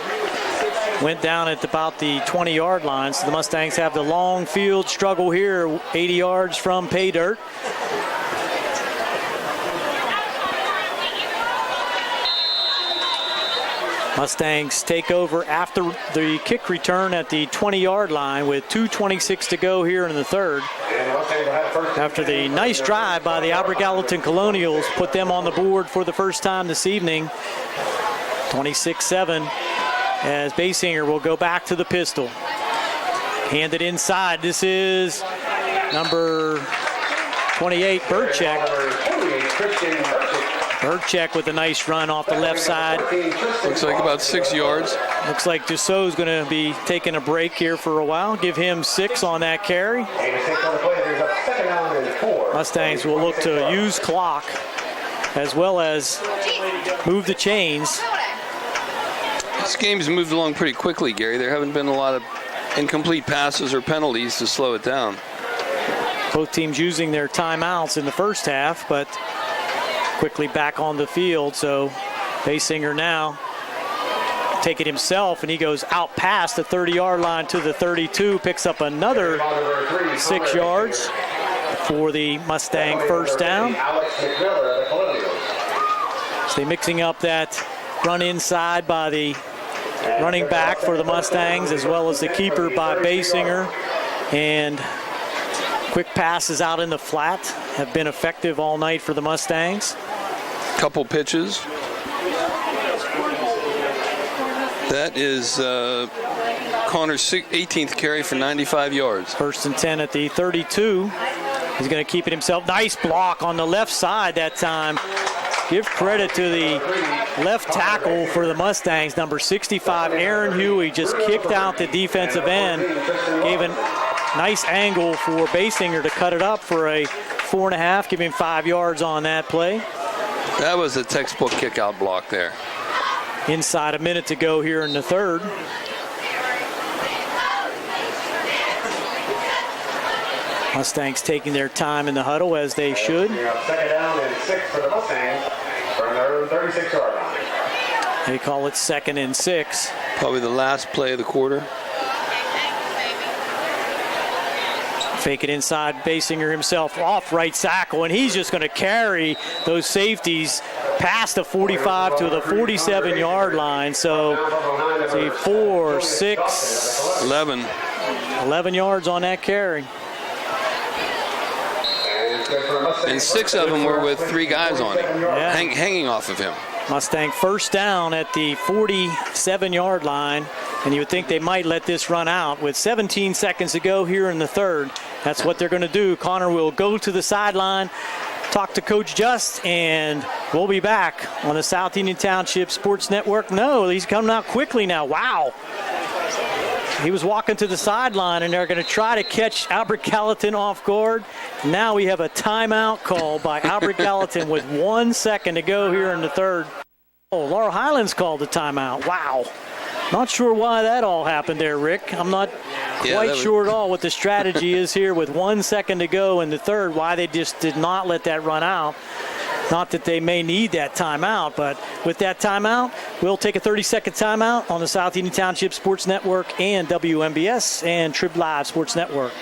went down at about the 20-yard line. So the Mustangs have the long field struggle here, 80 yards from pay dirt. Mustangs take over after the kick return at the 20-yard line with 2:26 to go here in the third. After the nice drive by the Albert Gallatin Colonials put them on the board for the first time this evening, 26-7, as Basinger will go back to the pistol. Handed inside. This is number 28, Burchek. Burchek with a nice run off the left side. Looks like about 6 yards. Looks like Dussault's going to be taking a break here for a while. Give him 6 on that carry. Mustangs will look to use clock as well as move the chains. This game's moved along pretty quickly, Gary. There haven't been a lot of incomplete passes or penalties to slow it down. Both teams using their timeouts in the first half, but quickly back on the field. So Basinger now take it himself, and he goes out past the 30-yard line to the 32, picks up another 6 yards for the Mustang first down. So they mixing up that run inside by the running back for the Mustangs, as well as the keeper by Basinger, and quick passes out in the flat have been effective all night for the Mustangs. Couple pitches. That is Connor's 18th carry for 95 yards. First and 10 at the 32. He's going to keep it himself. Nice block on the left side that time. Give credit to the left tackle for the Mustangs, number 65, Aaron Huey, just kicked out the defensive end. Gave a nice angle for Basinger to cut it up for a 4.5, give him 5 yards on that play. That was a textbook kick-out block there. Inside a minute to go here in the third. Mustangs taking their time in the huddle, as they should. Second down and 6 for the Mustangs from their 36-yard line. They call it 2nd and 6. Probably the last play of the quarter. Fake it inside, Basinger himself off right tackle, and he's just going to carry those safeties past the 45 to the 47-yard line. So, see, 4, 6, 11 yards on that carry. And 6 of them were with 3 guys on him, hanging off of him. Mustang first down at the 47-yard line, and you would think they might let this run out. With 17 seconds to go here in the third, that's what they're going to do. Connor will go to the sideline, talk to Coach Just, and we'll be back on the South Union Township Sports Network. No, he's coming out quickly now. Wow. He was walking to the sideline, and they're going to try to catch Albert Gallatin off guard. Now we have a timeout call by Albert Gallatin with 1 second to go here in the third. Oh, Laurel Highlands called the timeout. Wow. Not sure why that all happened there, Rick. I'm not quite sure at all what the strategy is here with 1 second to go in the third, why they just did not let that run out. Not that they may need that timeout, but with that timeout, we'll take a 30-second timeout on the South Union Township Sports Network and WMBS and Trib Live Sports Network.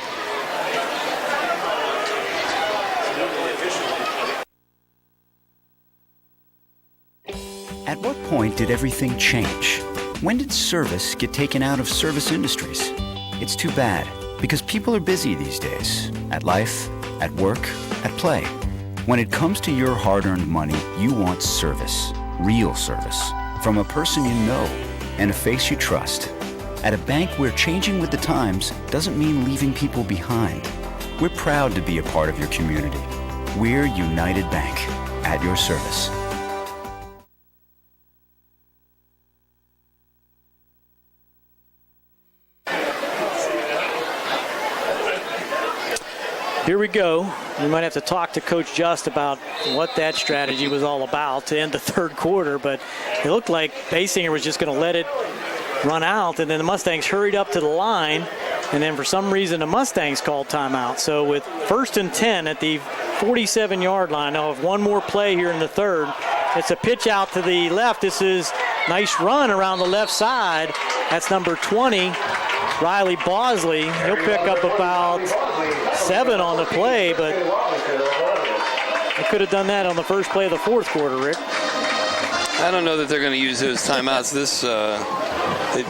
At what point did everything change? When did service get taken out of service industries? It's too bad, Because people are busy these days, at life, at work, at play. When it comes to your hard-earned money, you want service, real service, from a person you know and a face you trust. At a bank where changing with the times doesn't mean leaving people behind. We're proud to be a part of your community. We're United Bank, at your service. Here we go. We might have to talk to Coach Just about what that strategy was all about to end the third quarter, but it looked like Basinger was just going to let it run out, and then the Mustangs hurried up to the line, and then for some reason the Mustangs called timeout. So with 1st and 10 at the 47-yard line, now have one more play here in the third. It's a pitch out to the left. This is nice run around the left side. That's number 20, Riley Bosley. He'll pick up about 7 on the play, but they could have done that on the first play of the fourth quarter, Rick. I don't know that they're going to use those timeouts.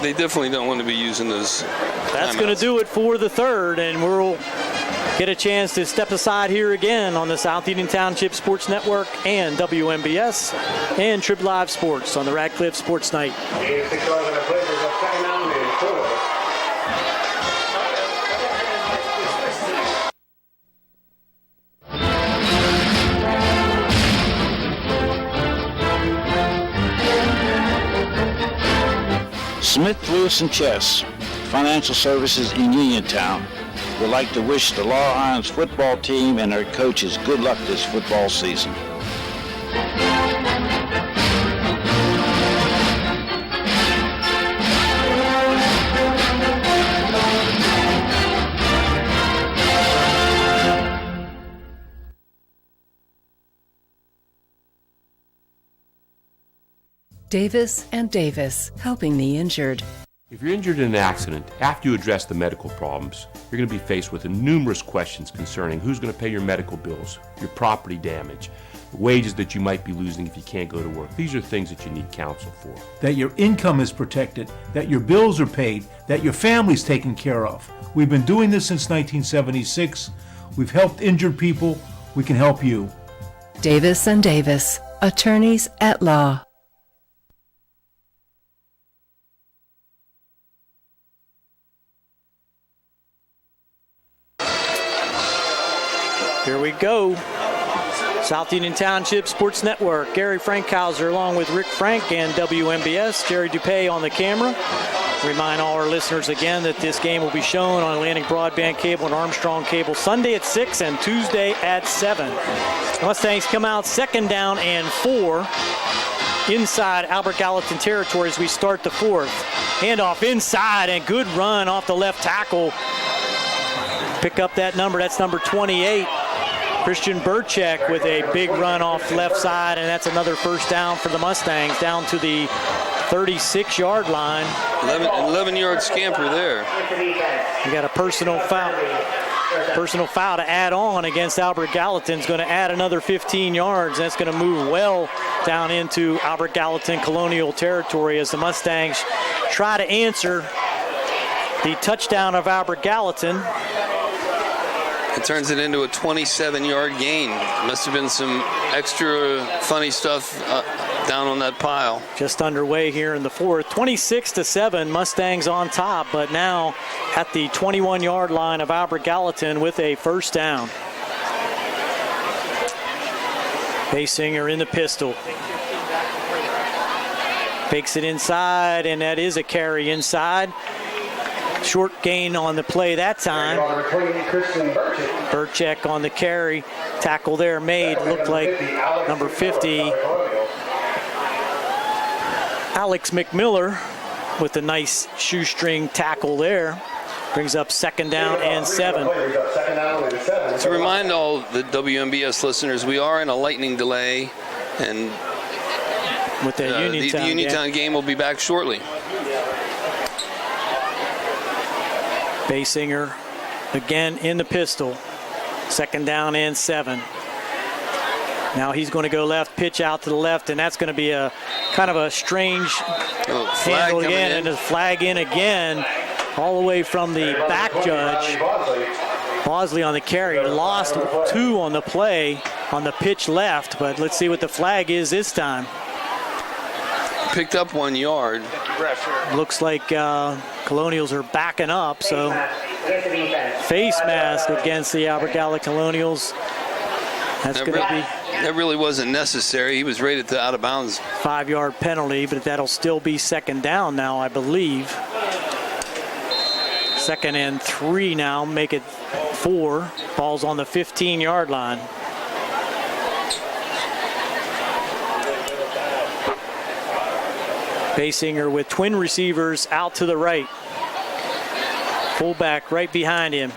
They definitely don't want to be using those That's going to do it for the third, and we'll get a chance to step aside here again on the South Union Township Sports Network and WMBS and Trib Live Sports on the Radcliffe Sports Night. Smith, Lewis & Chess, Financial Services in Uniontown, would like to wish the Laurel Highlands football team and their coaches good luck this football season. Davis and Davis, helping the injured. If you're injured in an accident, after you address the medical problems, you're going to be faced with numerous questions concerning who's going to pay your medical bills, your property damage, the wages that you might be losing if you can't go to work. These are things that you need counsel for. That your income is protected, that your bills are paid, that your family's taken care of. We've been doing this since 1976. We've helped injured people. We can help you. Davis and Davis, attorneys at law. Here we go. South Union Township Sports Network. Gary Frankhauser along with Rick Frank and WMBS. Jerry Dupay on the camera. Remind all our listeners again that this game will be shown on Atlantic Broadband Cable and Armstrong Cable Sunday at 6 and Tuesday at 7. Mustangs come out 2nd down and 4 inside Albert Gallatin territory as we start the fourth. Handoff inside and good run off the left tackle. Pick up that number. That's number 28. Christian Burchek with a big run off the left side, and that's another first down for the Mustangs down to the 36-yard line. 11-yard scamper there. You got a personal foul to add on against Albert Gallatin. Is going to add another 15 yards. That's going to move well down into Albert Gallatin colonial territory as the Mustangs try to answer the touchdown of Albert Gallatin. It turns it into a 27-yard gain. Must have been some extra funny stuff down on that pile. Just underway here in the fourth. 26-7, Mustangs on top, but now at the 21-yard line of Albert Gallatin with a first down. Basinger in the pistol. Fakes it inside, and that is a carry inside. Short gain on the play that time. Burchek on the carry. Tackle there made. Looked like number 50. Alex McMiller with a nice shoestring tackle there. Brings up 2nd down and 7. To remind all the WMBS listeners, we are in a lightning delay, and with the Uniontown game will be back shortly. Basinger again in the pistol. 2nd down and 7. Now he's going to go left, pitch out to the left, and that's going to be a kind of a strange handle again, and a flag in again. all the way from the back judge. Bosley on the carry, lost 2 on the play on the pitch left, but let's see what the flag is this time. Picked up 1 yard. Looks like Colonials are backing up, so face mask against the Albert Gallatin Colonials. That's going to be... That really wasn't necessary. He was right at the out of bounds. 5-yard penalty, but that'll still be second down now, I believe. 2nd and 3 now, make it 4. Ball's on the 15-yard line. Basinger with twin receivers out to the right. Fullback right behind him.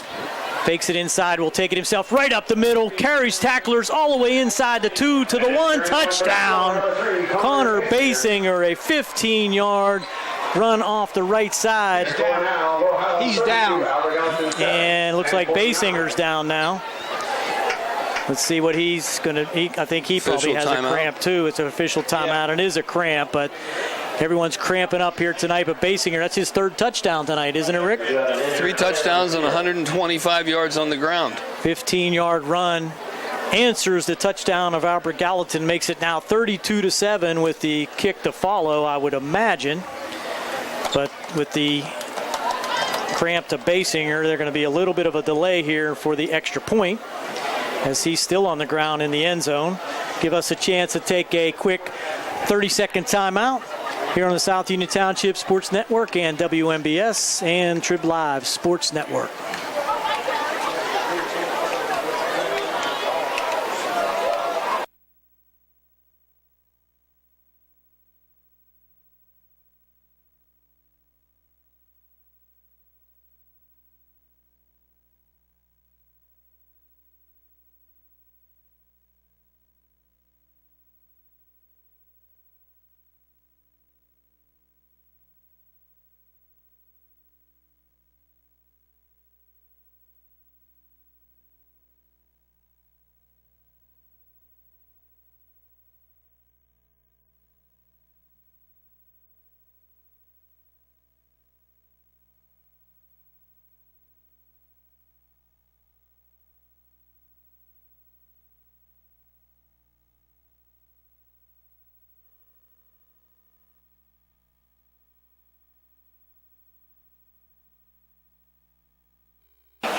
Fakes it inside, will take it himself right up the middle. Carries tacklers all the way inside the 2 to the 1. Touchdown. Connor Basinger, a 15-yard run off the right side. He's down. And looks like Basinger's down now. Let's see what he's going to... I think he probably has a cramp too. It's an official timeout. It is a cramp, but everyone's cramping up here tonight. But Basinger, that's his 3rd touchdown tonight, isn't it, Rick? 3 touchdowns and 125 yards on the ground. 15-yard run. Answers the touchdown of Albert Gallatin, makes it now 32-7 with the kick to follow, I would imagine. But with the cramp to Basinger, there's going to be a little bit of a delay here for the extra point, as he's still on the ground in the end zone. Give us a chance to take a quick 30-second timeout here on the South Union Township Sports Network and WMBS and Trib Live Sports Network.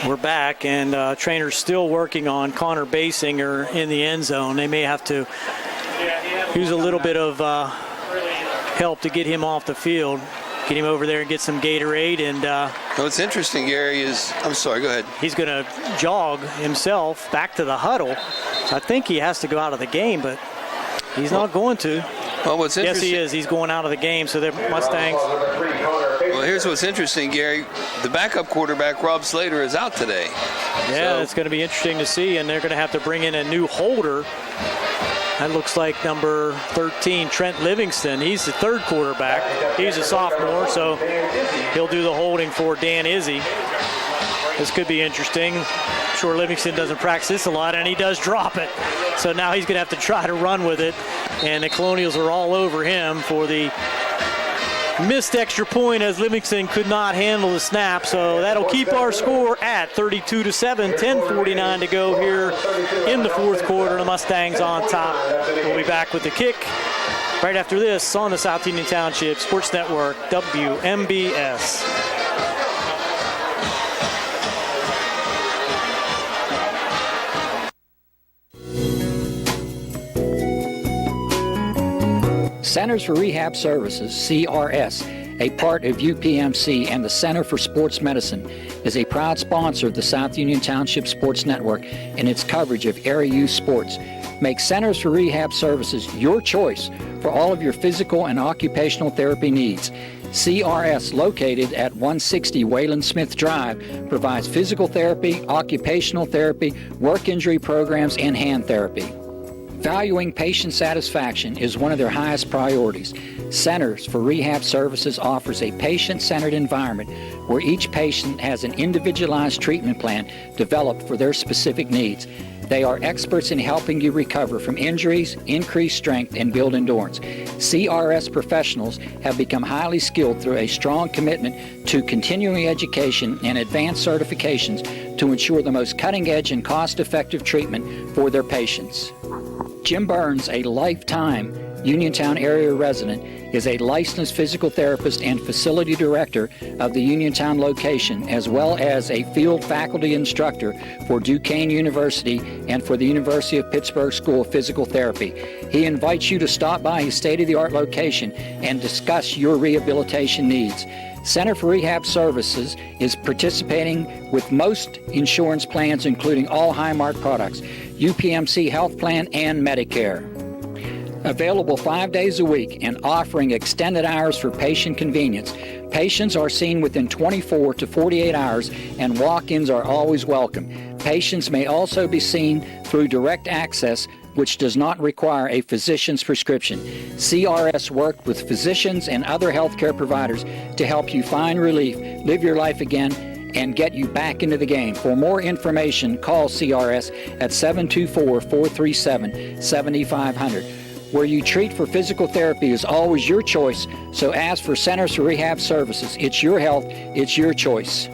We're back, and trainer's still working on Connor Basinger in the end zone. They may have to use a little bit of help to get him off the field, get him over there and get some Gatorade. And what's interesting, Gary, is, I'm sorry, go ahead. He's going to jog himself back to the huddle. So I think he has to go out of the game, but he's not going to. Well, what's interesting? Yes, he is. He's going out of the game, so the Mustangs. Well, here's what's interesting, Gary. The backup quarterback, Rob Slater, is out today. Yeah, it's going to be interesting to see, and they're going to have to bring in a new holder. That looks like number 13, Trent Livingston. He's the 3rd quarterback. He's a sophomore, so he'll do the holding for Dan Izzy. This could be interesting. I'm sure Livingston doesn't practice this a lot, and he does drop it. So now he's going to have to try to run with it, and the Colonials are all over him for the missed extra point, as Livingston could not handle the snap. So that'll keep our score at 32-7, 10:49 to go here in the 4th quarter. The Mustangs on top. We'll be back with the kick right after this on the South Union Township Sports Network, WMBS. Centers for Rehab Services, CRS, a part of UPMC and the Center for Sports Medicine, is a proud sponsor of the South Union Township Sports Network and its coverage of area youth sports. Make Centers for Rehab Services your choice for all of your physical and occupational therapy needs. CRS, located at 160 Wayland Smith Drive, provides physical therapy, occupational therapy, work injury programs, and hand therapy. Valuing patient satisfaction is one of their highest priorities. Centers for Rehab Services offers a patient-centered environment where each patient has an individualized treatment plan developed for their specific needs. They are experts in helping you recover from injuries, increase strength, and build endurance. CRS professionals have become highly skilled through a strong commitment to continuing education and advanced certifications to ensure the most cutting-edge and cost-effective treatment for their patients. Jim Burns, a lifetime Uniontown area resident, is a licensed physical therapist and facility director of the Uniontown location, as well as a field faculty instructor for Duquesne University and for the University of Pittsburgh School of Physical Therapy. He invites you to stop by his state-of-the-art location and discuss your rehabilitation needs. Center for Rehab Services is participating with most insurance plans, including all Highmark products, UPMC Health Plan, and Medicare. Available 5 days a week and offering extended hours for patient convenience. Patients are seen within 24 to 48 hours and walk-ins are always welcome. Patients may also be seen through direct access, which does not require a physician's prescription. CRS worked with physicians and other healthcare providers to help you find relief, live your life again, and get you back into the game. For more information, call CRS at 724-437-7500. Where you treat for physical therapy is always your choice, so ask for Centers for Rehab Services. It's your health, it's your choice.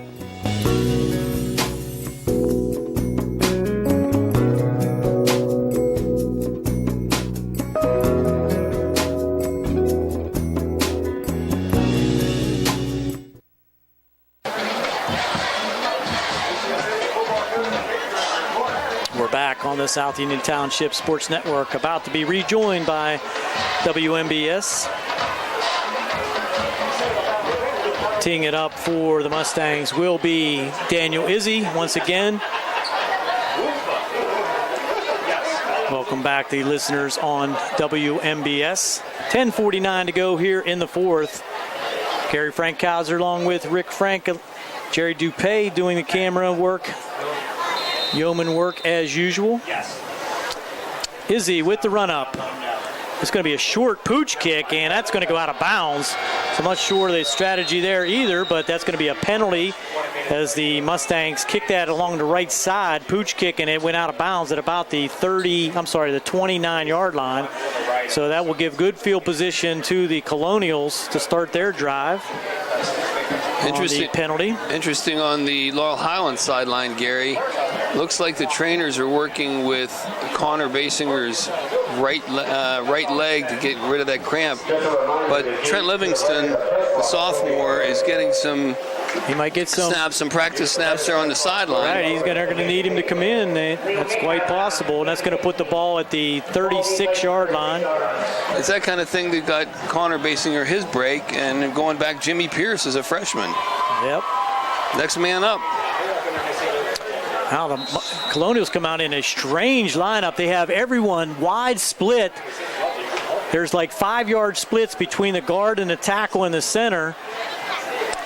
On the South Union Township Sports Network, about to be rejoined by WMBS. Teeing it up for the Mustangs will be Daniel Izzy once again. Welcome back, the listeners on WMBS. 10:49 to go here in the fourth. Gary Frankhauser along with Rick Frank, Jerry Dupay doing the camera work. Yeoman work as usual. Yes. Izzy with the run-up. It's going to be a short pooch kick, and that's going to go out of bounds. So I'm not sure the strategy there either, but that's going to be a penalty as the Mustangs kick that along the right side, pooch kick, and it went out of bounds at about the 29-yard line. So that will give good field position to the Colonials to start their drive. Interesting penalty. Interesting on the Laurel Highlands sideline, Gary. Looks like the trainers are working with Connor Basinger's right leg to get rid of that cramp. But Trent Livingston, the sophomore, is getting some. He might get some snaps, some practice snaps there on the sideline. Right, they're going to need him to come in. That's quite possible, and that's going to put the ball at the 36-yard line. It's that kind of thing that got Connor Basinger his break, and going back, Jimmy Pierce is a freshman. Yep. Next man up. Now the Colonials come out in a strange lineup. They have everyone wide split. There's like 5-yard splits between the guard and the tackle in the center.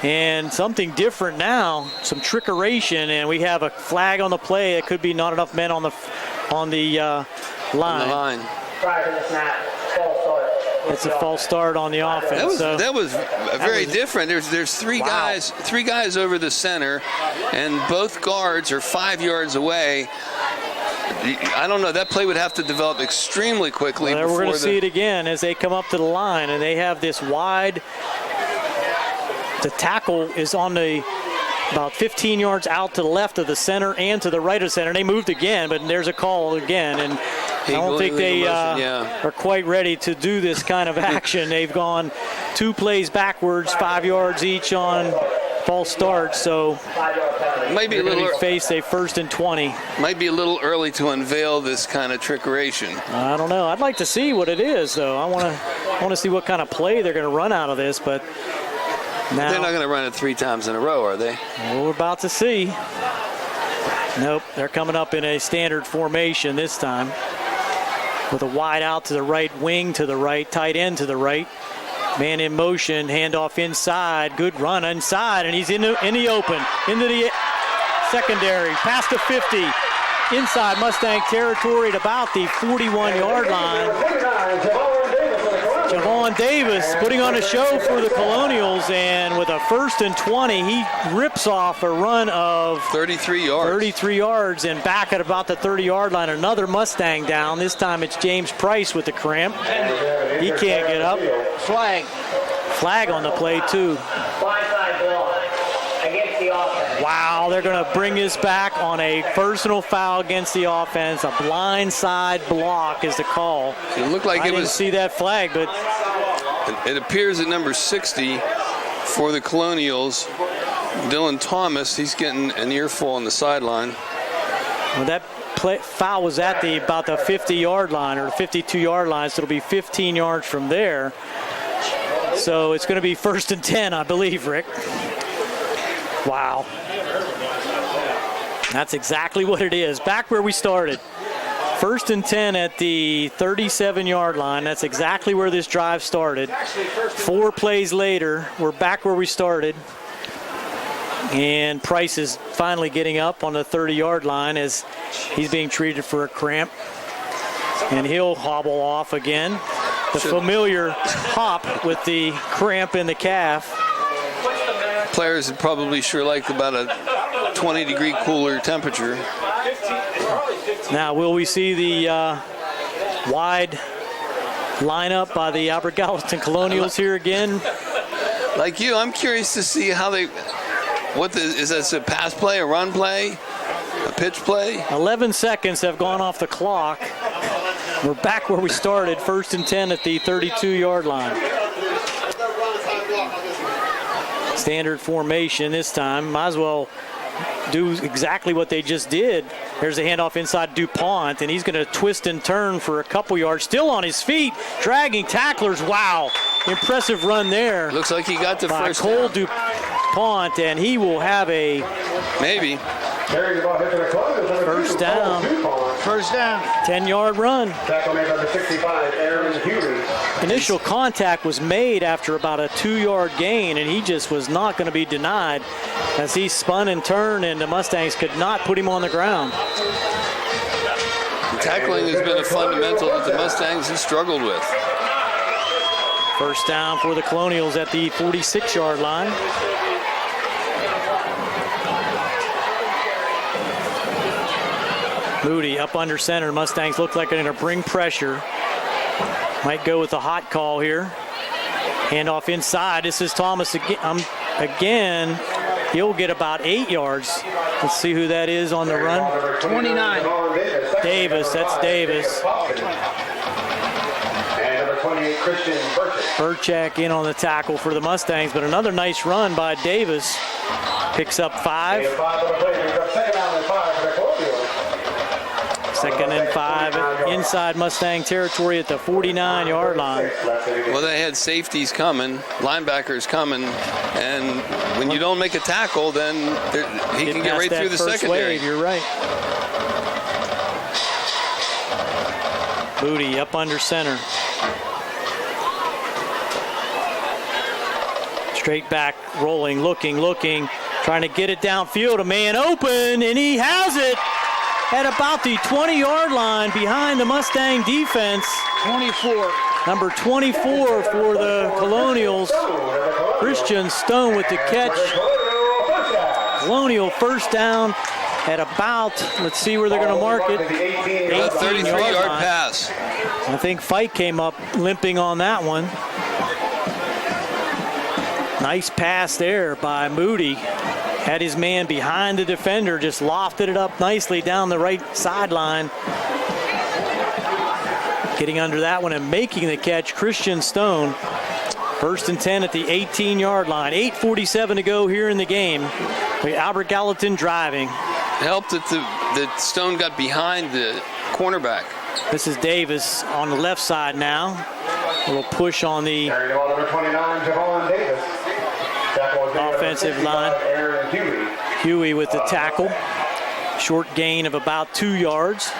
And something different now, some trickeration, and we have a flag on the play. It could be not enough men on the line. It's a false start on the offense. That was very different. There's three guys over the center, and both guards are 5 yards away. I don't know. That play would have to develop extremely quickly. Well, we're going to see it again as they come up to the line, and they have this wide. The tackle is on the about 15 yards out to the left of the center and to the right of the center. They moved again, but there's a call again, and I don't think they are quite ready to do this kind of action. They've gone 2 plays backwards, 5 yards each on false start, so maybe a little face a 1st and 20. Might be a little early to unveil this kind of trickeration. I don't know. I'd like to see what it is, though. I want to see what kind of play they're going to run out of this, but. Now, they're not going to run it 3 times in a row, are they? Well, we're about to see. Nope, they're coming up in a standard formation this time with a wide out to the right, wing to the right, tight end to the right. Man in motion, handoff inside, good run inside, and he's in the open, into the secondary, past the 50, inside Mustang territory at about the 41-yard line. Javon Davis putting on a show for the Colonials, and with a 1st and 20, he rips off a run of 33 yards and back at about the 30-yard line. Another Mustang down. This time it's James Price with the cramp. He can't get up. Flag on the play, too. Blindside block against the offense. Wow, they're going to bring this back on a personal foul against the offense. A blindside block is the call. It looked like I didn't see that flag, but it appears at number 60 for the Colonials. Dylan Thomas, he's getting an earful on the sideline. Well, that foul was at about the 50-yard line or 52-yard line, so it'll be 15 yards from there. So it's going to be 1st and 10, I believe, Rick. Wow. That's exactly what it is. Back where we started. 1st and 10 at the 37-yard line. That's exactly where this drive started. 4 plays later, we're back where we started. And Price is finally getting up on the 30-yard line as he's being treated for a cramp. And he'll hobble off again. The familiar hop with the cramp in the calf. Players would probably sure like about a 20-degree cooler temperature. Now, will we see the wide lineup by the Albert Gallatin Colonials here again? Like you, I'm curious to see how they. Is that a pass play, a run play, a pitch play? 11 seconds have gone off the clock. We're back where we started, 1st and 10 at the 32-yard line. Standard formation this time. Might as well do exactly what they just did. There's a handoff inside DuPont, and he's going to twist and turn for a couple yards. Still on his feet, dragging tacklers. Wow, impressive run there. Looks like he got the first Cole down. DuPont, and he will have a maybe first down. 10-yard run. Tackle made number 65, Aaron Huey. Initial contact was made after about a 2-yard gain, and he just was not going to be denied as he spun and turned, and the Mustangs could not put him on the ground. Tackling has been a fundamental that the Mustangs have struggled with. First down for the Colonials at the 46-yard line. Moody up under center. Mustangs look like they're going to bring pressure. Might go with the hot call here. Handoff inside. This is Thomas again. He'll get about 8 yards. Let's see who that is on the run. 29. Davis. That's Davis. And number 28, Christian Burchak in on the tackle for the Mustangs, but another nice run by Davis. Picks up 5. Second and 5 inside Mustang territory at the 49-yard line. Well, they had safeties coming, linebackers coming, and when you don't make a tackle, then he can get right through the secondary. Wave, you're right. Moody up under center. Straight back, rolling, looking, trying to get it downfield. A man open, and he has it at about the 20-yard line behind the Mustang defense. 24. Number 24 for the Colonials. Christian Stone with the catch. Colonial first down at about, let's see where they're going to mark it. 33-yard pass. I think Fike came up limping on that one. Nice pass there by Moody. Had his man behind the defender, just lofted it up nicely down the right sideline. Getting under that one and making the catch, Christian Stone. 1st and 10 at the 18-yard line. 8:47 to go here in the game. Albert Gallatin driving. Helped that Stone got behind the cornerback. This is Davis on the left side now. A little push on the offensive line. Huey with the tackle. Short gain of about 2 yards.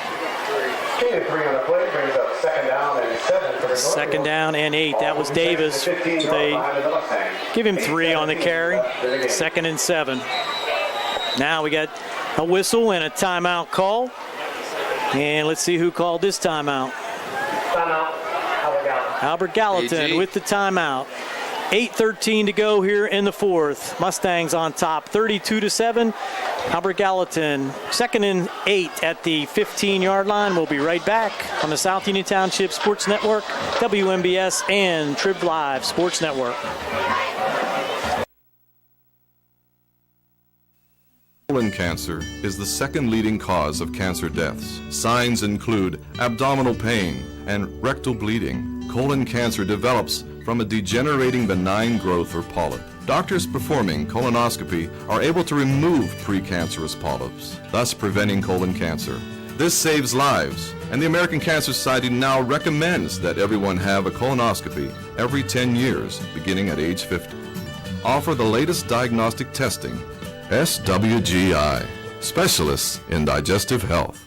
Second down and 8. That was Davis. They give him 3 on the carry. 2nd and 7. Now we got a whistle and a timeout call. And let's see who called this timeout. Timeout. Albert Gallatin. Albert Gallatin with the timeout. 8:13 to go here in the fourth. Mustangs on top, 32-7. Albert Gallatin, 2nd and 8 at the 15-yard line. We'll be right back on the South Union Township Sports Network, WMBS, and Trib Live Sports Network. Colon cancer is the second leading cause of cancer deaths. Signs include abdominal pain and rectal bleeding. Colon cancer develops from a degenerating benign growth or polyp. Doctors performing colonoscopy are able to remove precancerous polyps, thus preventing colon cancer. This saves lives, and the American Cancer Society now recommends that everyone have a colonoscopy every 10 years, beginning at age 50. Offer the latest diagnostic testing. SWGI, specialists in digestive health.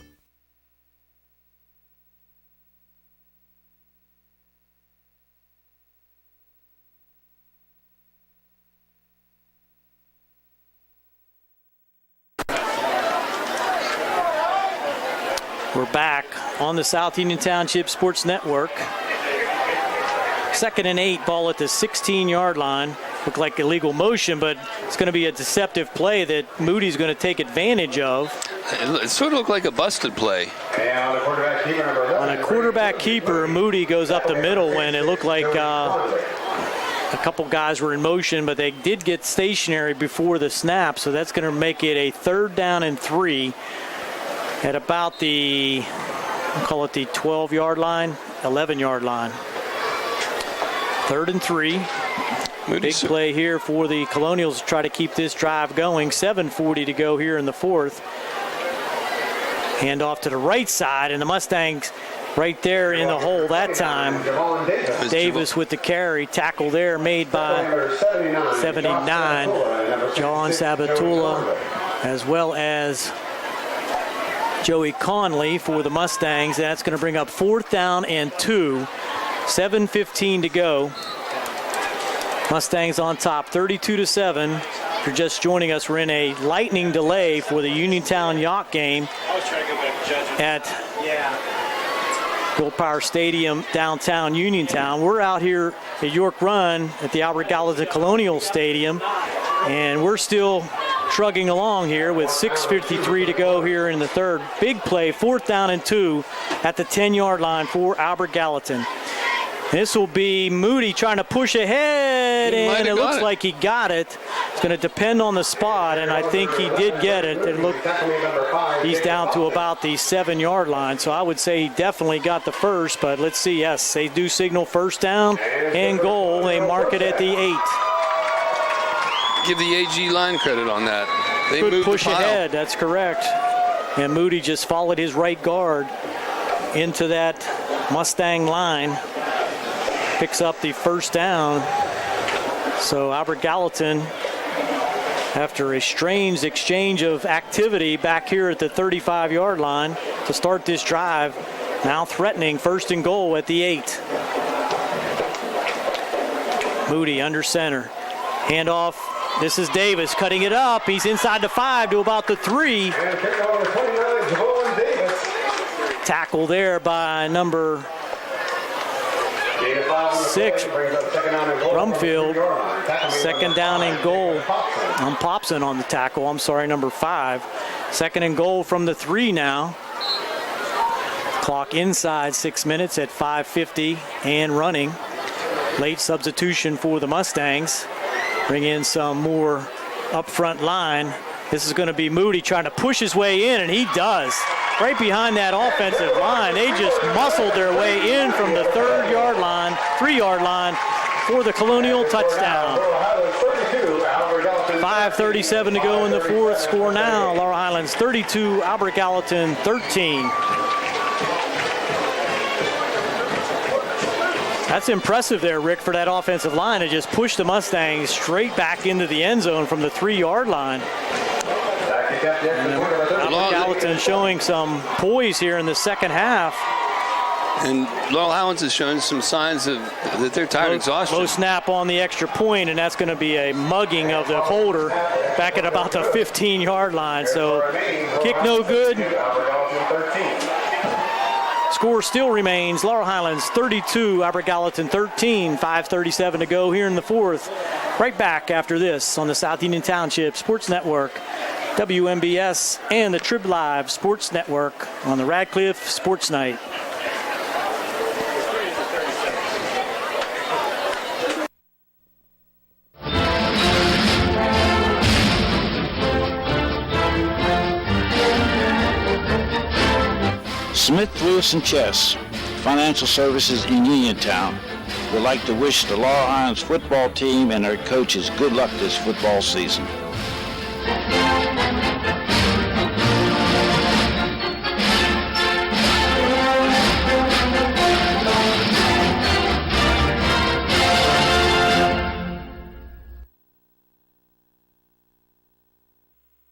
We're back on the South Union Township Sports Network. 2nd and 8, ball at the 16-yard line. Looked like illegal motion, but it's going to be a deceptive play that Moody's going to take advantage of. It sort of looked like a busted play. On a quarterback keeper, Moody goes up the middle when it looked like a couple guys were in motion, but they did get stationary before the snap, so that's going to make it a 3rd down and 3 at about the, we'll call it the 12-yard line, 11-yard line. 3rd and 3. Big play here for the Colonials to try to keep this drive going. 7:40 to go here in the fourth. Hand off to the right side, and the Mustangs right there in the hole that time. Davis with the carry. Tackle there made by 79, John Sabatula, as well as Joey Conley for the Mustangs. That's going to bring up 4th down and 2. 7:15 to go. Mustangs on top, 32-7. If you're just joining us, we're in a lightning delay for the Uniontown Yacht game at Gold Power Stadium, downtown Uniontown. We're out here at York Run at the Albert Gallatin Colonial Stadium, and we're still trugging along here with 6:53 to go here in the third. Big play, 4th down and 2 at the 10-yard line for Albert Gallatin. This will be Moody trying to push ahead, and it looks like he got it. It's going to depend on the spot, and I think he did get it. He's down to about the 7-yard line, so I would say he definitely got the first, but let's see. Yes, they do signal 1st down and goal. They mark it at the 8. Give the AG line credit on that. They Good push ahead, that's correct. And Moody just followed his right guard into that Mustang line. Picks up the 1st down. So Albert Gallatin, after a strange exchange of activity back here at the 35-yard line to start this drive, now threatening 1st and goal at the 8. Moody under center. Handoff. This is Davis cutting it up. He's inside the 5 to about the 3. Tackle there by number 6, Brumfield. 2nd down and goal. Popson on the tackle. I'm sorry, number 5. 2nd and goal from the 3 now. Clock inside 6 minutes at 5:50 and running. Late substitution for the Mustangs. Bring in some more up front line. This is going to be Moody trying to push his way in, and he does. Right behind that offensive line. They just muscled their way in from the 3-yard line for the Colonial touchdown. 5:37 to go in the fourth. Score now, Laurel Highlands 32, Albert Gallatin 13. That's impressive there, Rick, for that offensive line to just push the Mustangs straight back into the end zone from the 3-yard line. Albert Gallatin showing some poise here in the second half. And Laurel Highlands is showing some signs of that they're tired of exhaustion. Low snap on the extra point, and that's going to be a mugging of the holder back at about the 15-yard line. So kick no good. Score still remains Laurel Highlands 32, Albert Gallatin 13, 5:37 to go here in the fourth. Right back after this on the South Union Township Sports Network, WMBS, and the Trib Live Sports Network on the Radcliffe Sports Night. Smith, Lewis, and Chess, Financial Services in Uniontown, would like to wish the Laurel Highlands football team and their coaches good luck this football season.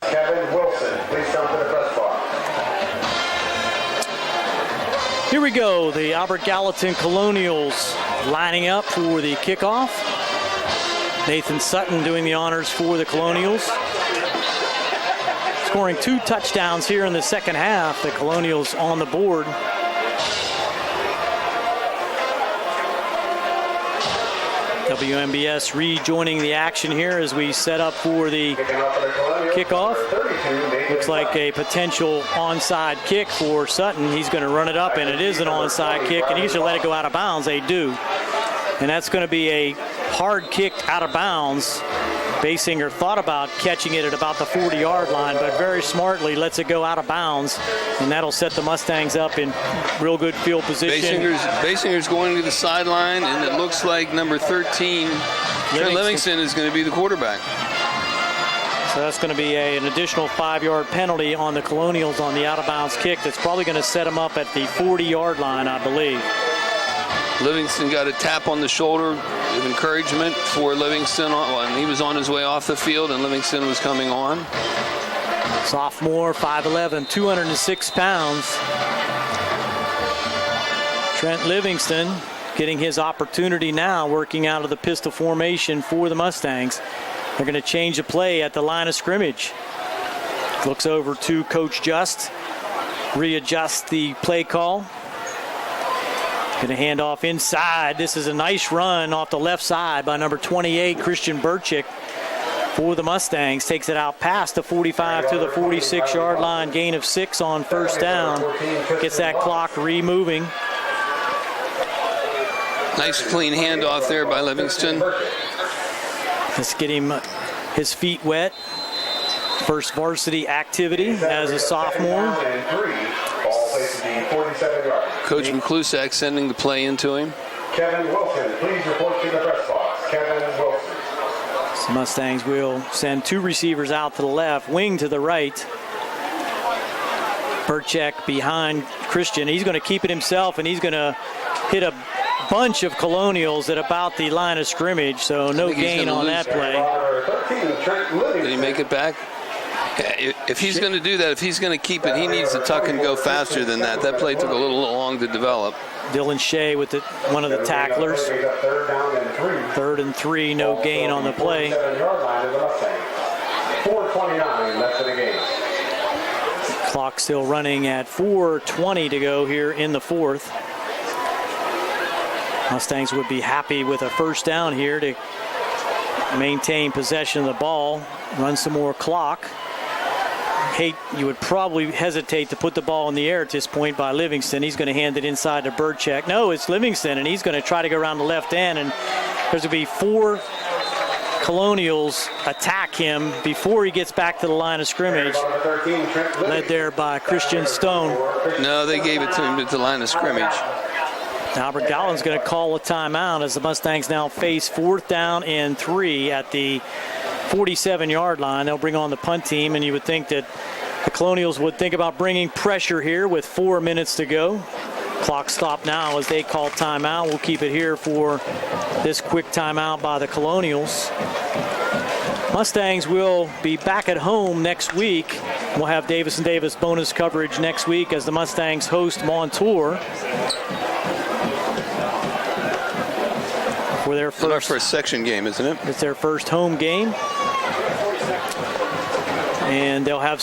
Kevin Wilson, please come to the press box. Here we go, the Albert Gallatin Colonials lining up for the kickoff. Nathan Sutton doing the honors for the Colonials. Scoring 2 touchdowns here in the second half. The Colonials on the board. WMBS rejoining the action here as we set up for the kickoff. Looks like a potential onside kick for Sutton. He's going to run it up, and it is an onside kick, and he should let it go out of bounds. They do. And that's going to be a hard kick out of bounds. Basinger thought about catching it at about the 40-yard line, but very smartly lets it go out of bounds, and that'll set the Mustangs up in real good field position. Basinger's going to the sideline, and it looks like number 13, Trent Livingston, is going to be the quarterback. So that's going to be an additional 5-yard penalty on the Colonials on the out-of-bounds kick. That's probably going to set them up at the 40-yard line, I believe. Livingston got a tap on the shoulder of encouragement for Livingston. He was on his way off the field, and Livingston was coming on. Sophomore, 5'11", 206 pounds. Trent Livingston getting his opportunity now, working out of the pistol formation for the Mustangs. They're going to change the play at the line of scrimmage. Looks over to Coach Just, readjust the play call. Going to hand off inside. This is a nice run off the left side by number 28, Christian Burchick, for the Mustangs. Takes it out past the 45 to the 46-yard line. Gain of 6 on first down. Gets that clock re-moving. Nice clean handoff there by Livingston. Let's get him his feet wet. First varsity activity as a sophomore. Coach McClusack sending the play into him. Kevin Wilson, please report to the press box. Kevin Wilson. So Mustangs will send 2 receivers out to the left, wing to the right. Burchak behind Christian. He's going to keep it himself, and he's going to hit a bunch of Colonials at about the line of scrimmage, so no gain on that play. Did he make it back? If he's going to do that, if he's going to keep it, he needs to tuck and go faster than that. That play took a little long to develop. Dylan Shea with one of the tacklers. 3rd and 3, no gain on the play. 4:29 left in the game. Clock still running at 4:20 to go here in the fourth. Mustangs would be happy with a first down here to maintain possession of the ball, run some more clock. You would probably hesitate to put the ball in the air at this point by Livingston. He's going to hand it inside to Burchak. No, it's Livingston, and he's going to try to go around the left end, and there's going to be 4 Colonials attack him before he gets back to the line of scrimmage, led there by Christian Stone. No, they gave it to him at the line of scrimmage. Albert Gallatin's going to call a timeout as the Mustangs now face 4th down and 3 at the 47-yard line. They'll bring on the punt team, and you would think that the Colonials would think about bringing pressure here with 4 minutes to go. Clock stop now as they call timeout. We'll keep it here for this quick timeout by the Colonials. Mustangs will be back at home next week. We'll have Davis & Davis bonus coverage next week as the Mustangs host Montour for their first. Our first section game, isn't it? It's their first home game. And they'll have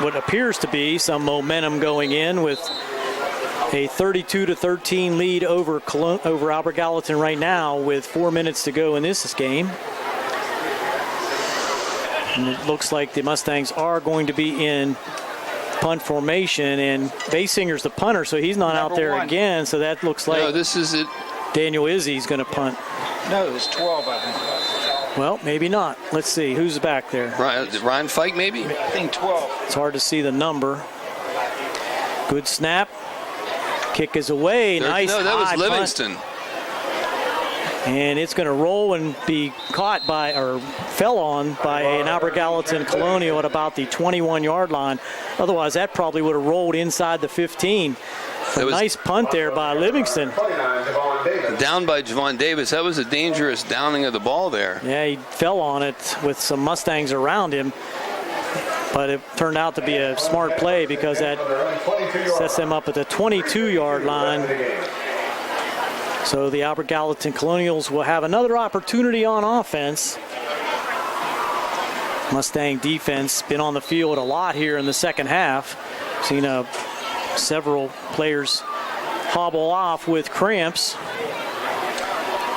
what appears to be some momentum going in with A 32-13 lead over Albert Gallatin right now with 4 minutes to go in this game. And it looks like the Mustangs are going to be in punt formation, and Basinger's the punter, so he's not out there again. So that looks like this is it. Daniel Izzy's going to punt. No, it's 12, I think. Well, maybe not. Let's see. Who's back there? Ryan Fike, maybe? I think 12. It's hard to see the number. Good snap. Kick is away. Nice. No, that was high Livingston. Punt. And it's going to roll and be caught by, or fell on by an Albert Gallatin Colonial at about the 21-yard line. Otherwise, that probably would have rolled inside the 15. A nice punt there by Livingston. Down by Javon Davis. That was a dangerous downing of the ball there. Yeah, he fell on it with some Mustangs around him. But it turned out to be a smart play because that sets them up at the 22-yard line. So the Albert Gallatin Colonials will have another opportunity on offense. Mustang defense been on the field a lot here in the second half. Seen several players hobble off with cramps.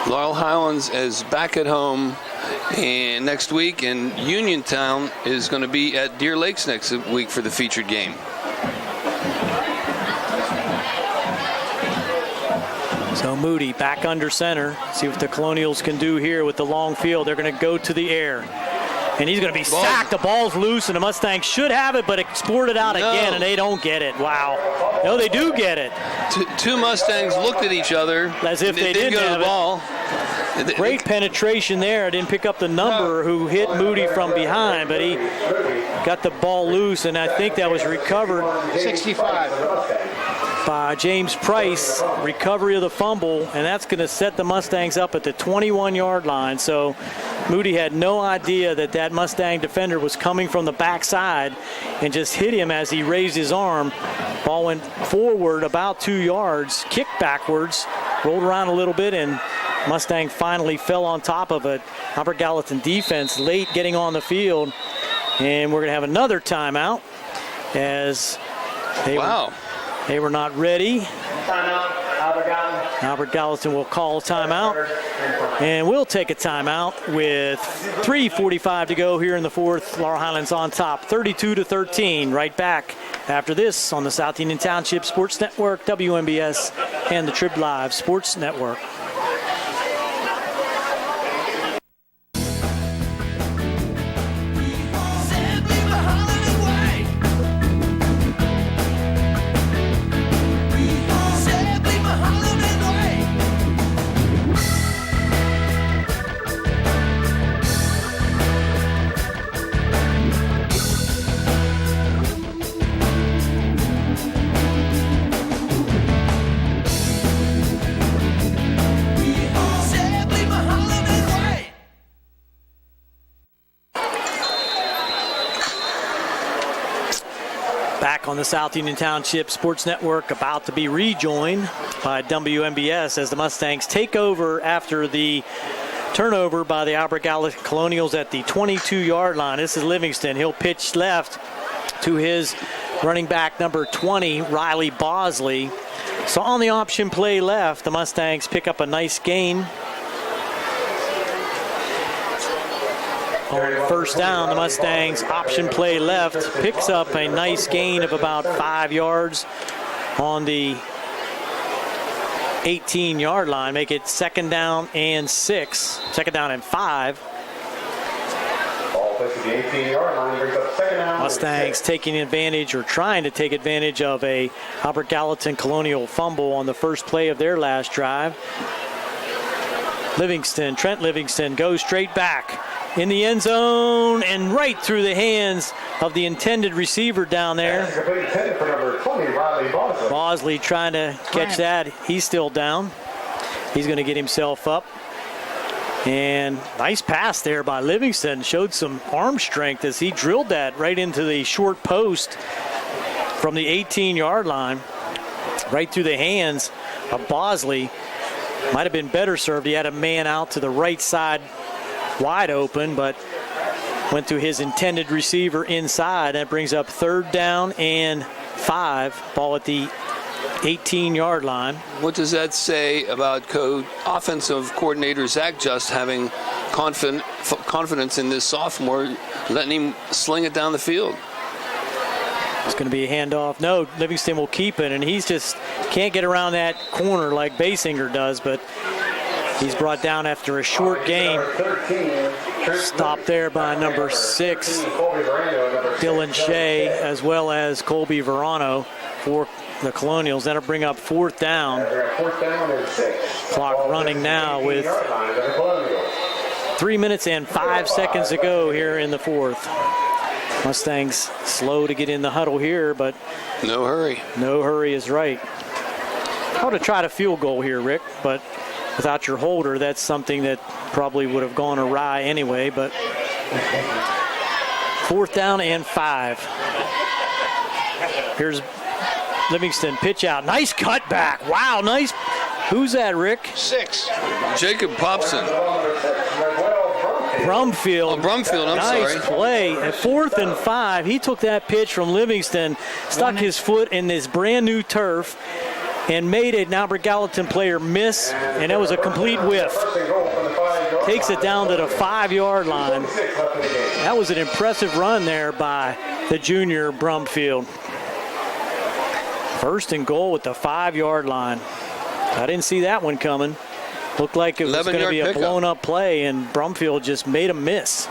Laurel Highlands is back at home and next week, and Uniontown is going to be at Deer Lakes next week for the featured game. So Moody back under center. See what the Colonials can do here with the long field. They're going to go to the air. And he's going to be sacked. The ball's loose, and the Mustangs should have it, but exported out again, and they don't get it. Wow. No, they do get it. Two Mustangs looked at each other. As if they didn't have the ball. Great penetration there. Didn't pick up the number who hit Moody from behind, but he got the ball loose, and I think that was recovered. 65. By James Price, recovery of the fumble, and that's going to set the Mustangs up at the 21-yard line. So Moody had no idea that that Mustang defender was coming from the backside and just hit him as he raised his arm. Ball went forward about 2 yards, kicked backwards, rolled around a little bit, and Mustang finally fell on top of it. Albert Gallatin defense late getting on the field, and we're going to have another timeout as they were not ready. Timeout, Albert Gallatin. Albert Gallatin will call a timeout, and we'll take a timeout with 3:45 to go here in the fourth. Laurel Highlands on top, 32-13. Right back after this on the South Union Township Sports Network, WMBS, and the Trib Live Sports Network. On the South Union Township Sports Network, about to be rejoined by WMBS as the Mustangs take over after the turnover by the Albert Gallatin Colonials at the 22-yard line. This is Livingston. He'll pitch left to his running back number 20, Riley Bosley. So on the option play left, the Mustangs pick up a nice gain. On first down, the Mustangs option play left picks up a nice gain of about 5 yards on the 18-yard line. Make it second down and 6, second down and 5. Mustangs taking advantage or trying to take advantage of a Albert Gallatin Colonial fumble on the first play of their last drive. Trent Livingston goes straight back in the end zone and right through the hands of the intended receiver down there. Bosley trying to catch that. He's still down. He's going to get himself up. And nice pass there by Livingston. Showed some arm strength as he drilled that right into the short post from the 18-yard line, right through the hands of Bosley. Might have been better served. He had a man out to the right side wide open, but went to his intended receiver inside. That brings up third down and 5. Ball at the 18-yard line. What does that say about offensive coordinator Zach Just having confidence in this sophomore, letting him sling it down the field? It's going to be a handoff. No, Livingston will keep it, and he's just can't get around that corner like Basinger does, but he's brought down after a short gain. Stopped there by number 6, Dylan Shea, as well as Colby Verano for the Colonials. That'll bring up 4th down. Clock running now with 3 minutes and 5 seconds to go here in the 4th. Mustangs slow to get in the huddle here, but no hurry. No hurry is right. I would have tried a field goal here, Rick, but without your holder, that's something that probably would have gone awry anyway. But 4th down and 5. Here's Livingston, pitch out. Nice cutback. Wow, nice. Who's that, Rick? 6. Jacob Popson. Brumfield. Oh, Brumfield, I'm nice sorry. Nice play. At 4th and 5, he took that pitch from Livingston, stuck his foot in this brand new turf, and made an Albert Gallatin player miss, and that was a complete whiff. Takes it down to the 5-yard line. That was an impressive run there by the junior Brumfield. 1st and goal with the 5-yard line. I didn't see that one coming. Looked like it was going to be a blown-up play, and Brumfield just made a miss.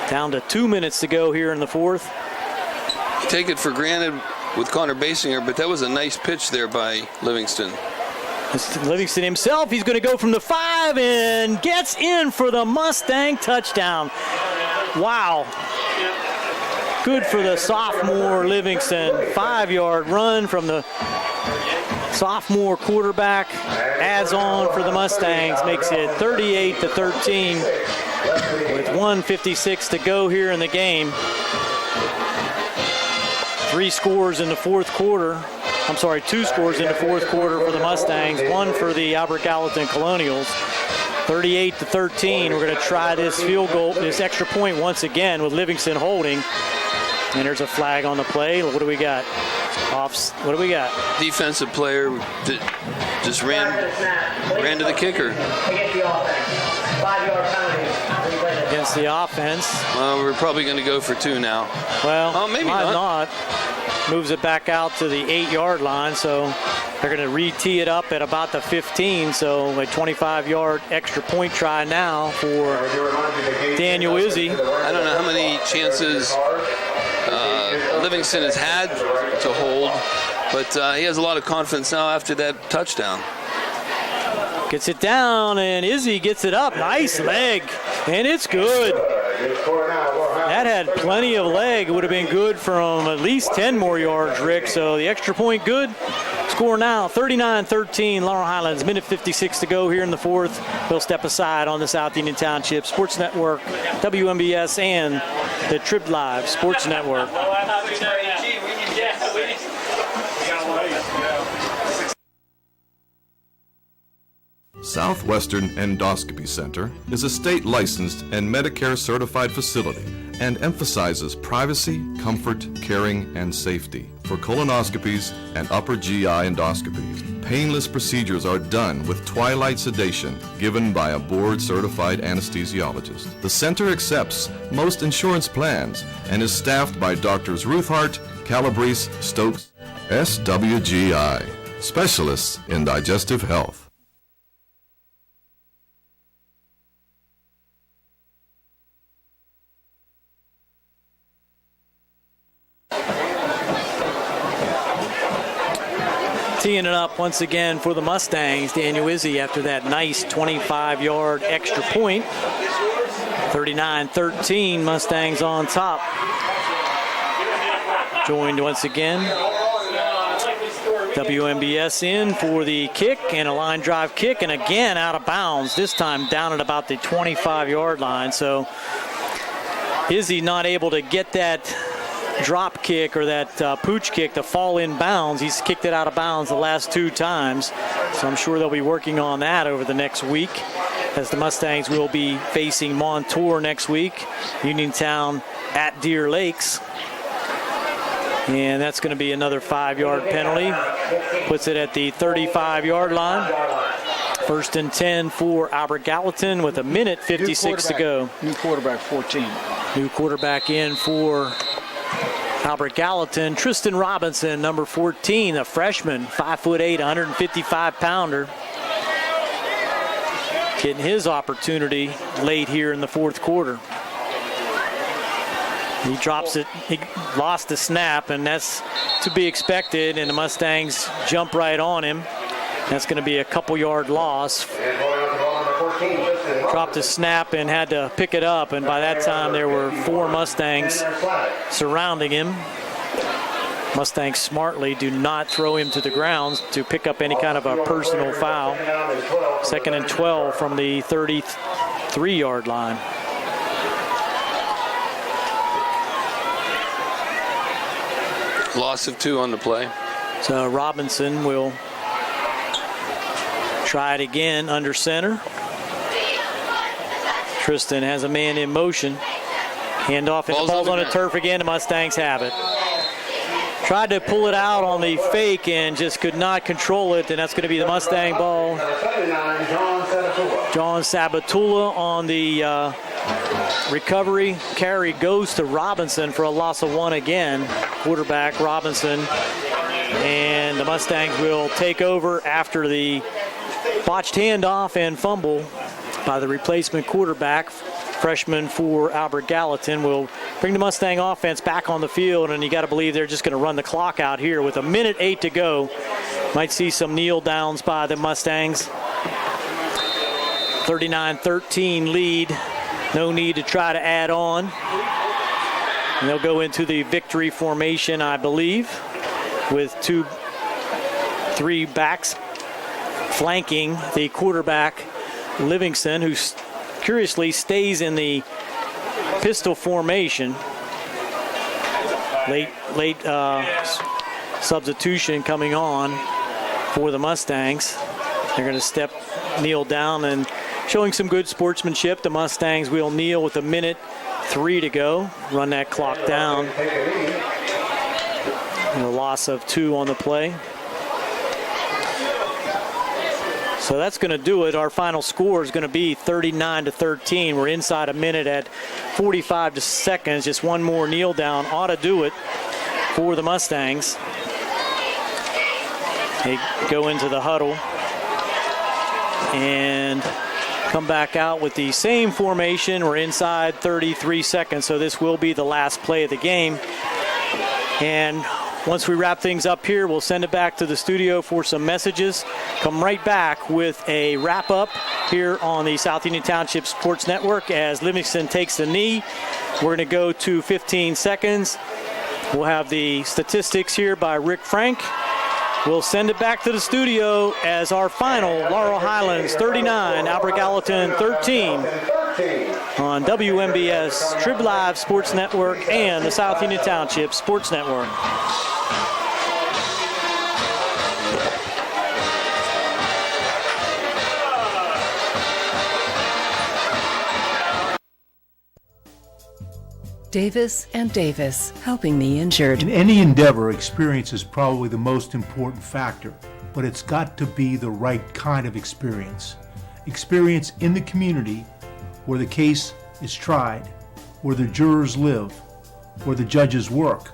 Down to 2 minutes to go here in the 4th. Take it for granted with Connor Basinger, but that was a nice pitch there by Livingston. It's Livingston himself. He's going to go from the 5 and gets in for the Mustang touchdown. Wow. Good for the sophomore Livingston. 5-yard run from the sophomore quarterback. Adds on for the Mustangs. Makes it 38-13 with 1:56 to go here in the game. 3 scores in the 4th quarter. I'm sorry, 2 scores in the 4th quarter for the Mustangs, 1 for the Albert Gallatin Colonials. 38-13. We're going to try this field goal, this extra point once again with Livingston holding. And there's a flag on the play. What do we got? What do we got? Defensive player just ran to the kicker. Against the offense. 5-yard penalty. Against the offense. Well, we're probably going to go for 2 now. Well, maybe not. Moves it back out to the 8-yard line, so they're going to re-tee it up at about the 15, so a 25-yard extra point try now for Daniel Izzy. I don't know how many chances Livingston has had to hold, but he has a lot of confidence now after that touchdown. Gets it down, and Izzy gets it up. Nice leg, and it's good. That had plenty of leg. It would have been good from at least 10 more yards, Rick. So the extra point good. Score now, 39-13, Laurel Highlands. Minute 56 to go here in the 4th. We'll step aside on the South Union Township Sports Network, WMBS, and the Trib Live Sports Network. Southwestern Endoscopy Center is a state-licensed and Medicare-certified facility and emphasizes privacy, comfort, caring, and safety. For colonoscopies and upper GI endoscopies, painless procedures are done with twilight sedation given by a board-certified anesthesiologist. The center accepts most insurance plans and is staffed by Doctors Ruthhart, Calabrese, Stokes, SWGI, specialists in digestive health. Teeing it up once again for the Mustangs, Daniel Izzy after that nice 25-yard extra point. 39-13, Mustangs on top. Joined once again, WMBS in for the kick and a line drive kick, and again out of bounds, this time down at about the 25-yard line. So Izzy not able to get that drop kick or that pooch kick to fall in bounds. He's kicked it out of bounds the last 2 times. So I'm sure they'll be working on that over the next week, as the Mustangs will be facing Montour next week. Uniontown at Deer Lakes. And that's going to be another 5-yard penalty. Puts it at the 35-yard line. 1st and 10 for Albert Gallatin with 1:56 to go. New quarterback, 14. New quarterback in for Albert Gallatin. Tristan Robinson, number 14, a freshman, 5'8", 155-pounder. Getting his opportunity late here in the 4th quarter. He drops it. He lost the snap, and that's to be expected, and the Mustangs jump right on him. That's going to be a couple-yard loss. Dropped the snap and had to pick it up, and by that time there were 4 Mustangs surrounding him. Mustangs smartly do not throw him to the ground to pick up any kind of a personal foul. 2nd and 12 from the 33-yard line. Loss of 2 on the play. So Robinson will try it again under center. Tristan has a man in motion. Handoff, and the ball's on the turf again. The Mustangs have it. Tried to pull it out on the fake and just could not control it, and that's going to be the Mustang ball. John Sabatula on the recovery. Carry goes to Robinson for a loss of 1 again. Quarterback Robinson. And the Mustangs will take over after the botched handoff and fumble by the replacement quarterback. Freshman for Albert Gallatin will bring the Mustang offense back on the field, and you got to believe they're just going to run the clock out here with 1:08 to go. Might see some kneel downs by the Mustangs. 39-13 lead. No need to try to add on. And they'll go into the victory formation, I believe, with 3 backs flanking the quarterback Livingston, who curiously stays in the pistol formation. Late substitution coming on for the Mustangs. They're going to kneel down, and showing some good sportsmanship. The Mustangs will kneel with 1:03 to go. Run that clock down. And a loss of 2 on the play. So that's going to do it. Our final score is going to be 39-13. We're inside a minute at 45 seconds. Just one more kneel down ought to do it for the Mustangs. They go into the huddle and come back out with the same formation. We're inside 33 seconds, so this will be the last play of the game. And once we wrap things up here, we'll send it back to the studio for some messages. Come right back with a wrap-up here on the South Union Township Sports Network as Livingston takes the knee. We're going to go to 15 seconds. We'll have the statistics here by Rick Frank. We'll send it back to the studio as our final Laurel Highlands 39, Albert Gallatin 13 on WMBS, Trib Live Sports Network, and the South Union Township Sports Network. Davis and Davis, helping the injured. In any endeavor, experience is probably the most important factor, but it's got to be the right kind of experience. Experience in the community where the case is tried, where the jurors live, where the judges work.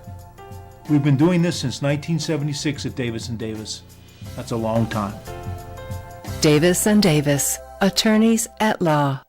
We've been doing this since 1976 at Davis & Davis. That's a long time. Davis & Davis, attorneys at law.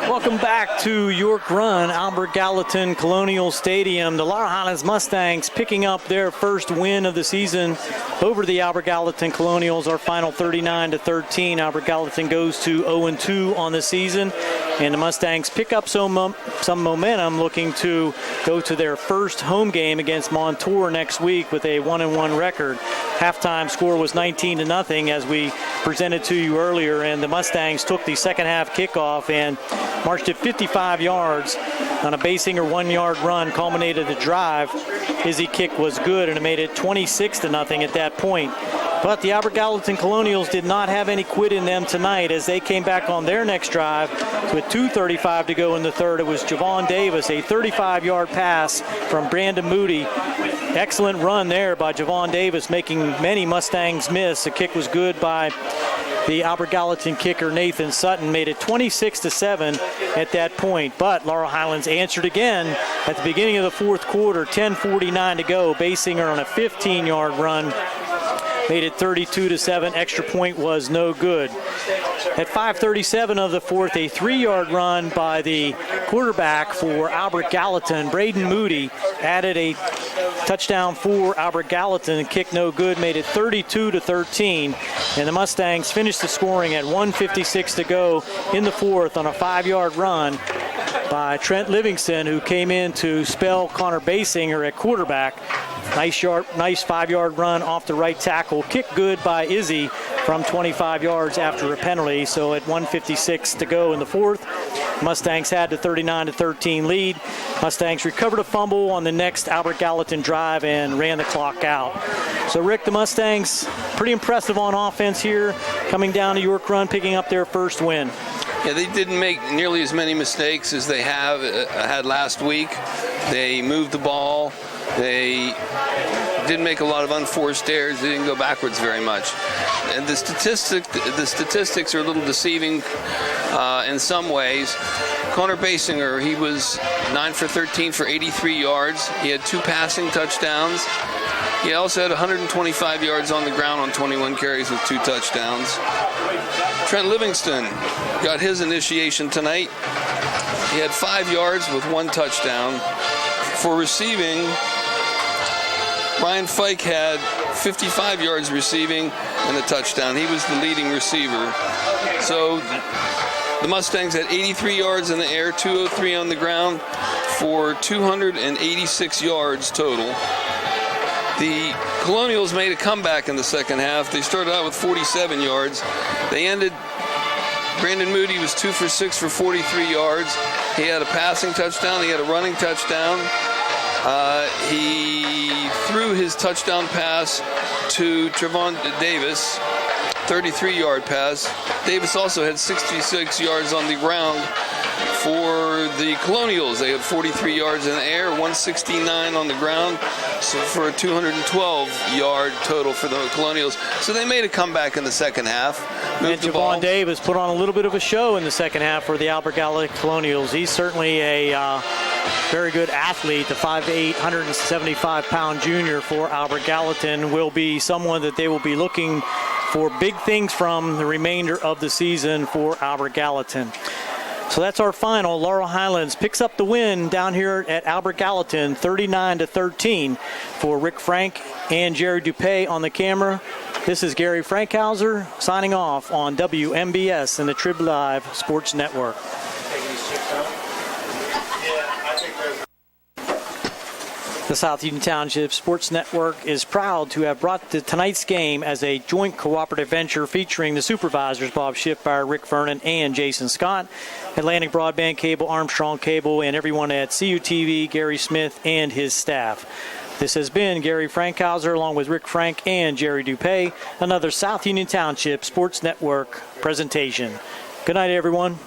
Welcome back to York Run, Albert Gallatin Colonial Stadium. The Laurel Highlands Mustangs picking up their first win of the season over the Albert Gallatin Colonials. Our final 39-13. Albert Gallatin goes to 0-2 on the season, and the Mustangs pick up some momentum, looking to go to their first home game against Montour next week with a 1-1 record. Halftime score was 19-0, as we presented to you earlier, and the Mustangs took the second half kickoff and marched it 55 yards on a Basinger 1-yard run, culminated the drive. Izzy kick was good, and it made it 26-0 at that point. But the Albert Gallatin Colonials did not have any quit in them tonight as they came back on their next drive with 2:35 to go in the third. It was Javon Davis, a 35-yard pass from Brandon Moody. Excellent run there by Javon Davis, making many Mustangs miss. The kick was good by the Albert Gallatin kicker Nathan Sutton, made it 26-7 at that point. But Laurel Highlands answered again at the beginning of the fourth quarter, 10:49 to go. Basinger on a 15-yard run made it 32-7. Extra point was no good. At 5:37 of the fourth, a 3-yard run by the quarterback for Albert Gallatin, Braden Moody, added a touchdown for Albert Gallatin. Kick no good, made it 32-13. And the Mustangs finished the scoring at 1:56 to go in the fourth on a 5-yard run by Trent Livingston, who came in to spell Connor Basinger at quarterback. Nice 5-yard run off the right tackle. Kick good by Izzy from 25 yards after a penalty. So at 1:56 to go in the fourth, Mustangs had the 39-13 lead. Mustangs recovered a fumble on the next Albert Gallatin drive and ran the clock out. So Rick, the Mustangs pretty impressive on offense here, coming down to York Run, picking up their first win. Yeah, they didn't make nearly as many mistakes as they had last week. They moved the ball. They didn't make a lot of unforced errors. They didn't go backwards very much. And the statistics are a little deceiving in some ways. Connor Basinger, he was 9 for 13 for 83 yards. He had 2 passing touchdowns. He also had 125 yards on the ground on 21 carries with 2 touchdowns. Trent Livingston got his initiation tonight. He had 5 yards with 1 touchdown. For receiving, Ryan Fike had 55 yards receiving and a touchdown. He was the leading receiver. So the Mustangs had 83 yards in the air, 203 on the ground for 286 yards total. The Colonials made a comeback in the second half. They started out with 47 yards. They ended, Brandon Moody was 2 for 6 for 43 yards. He had a passing touchdown. He had a running touchdown. He threw his touchdown pass to Trevon Davis, 33-yard pass. Davis also had 66 yards on the ground. For the Colonials, they had 43 yards in the air, 169 on the ground, so for a 212-yard total for the Colonials. So they made a comeback in the second half. And Javon Davis put on a little bit of a show in the second half for the Albert Gallatin Colonials. He's certainly a very good athlete. The 5'8", 175-pound junior for Albert Gallatin will be someone that they will be looking for big things from the remainder of the season for Albert Gallatin. So that's our final. Laurel Highlands picks up the win down here at Albert Gallatin, 39-13. For Rick Frank and Jerry Dupay on the camera, this is Gary Frankhauser signing off on WMBS and the Trib Live Sports Network. The South Union Township Sports Network is proud to have brought tonight's game as a joint cooperative venture featuring the supervisors Bob Schiffmeyer, Rick Vernon, and Jason Scott, Atlantic Broadband Cable, Armstrong Cable, and everyone at CUTV, Gary Smith, and his staff. This has been Gary Frankhauser along with Rick Frank and Jerry Dupay, another South Union Township Sports Network presentation. Good night, everyone.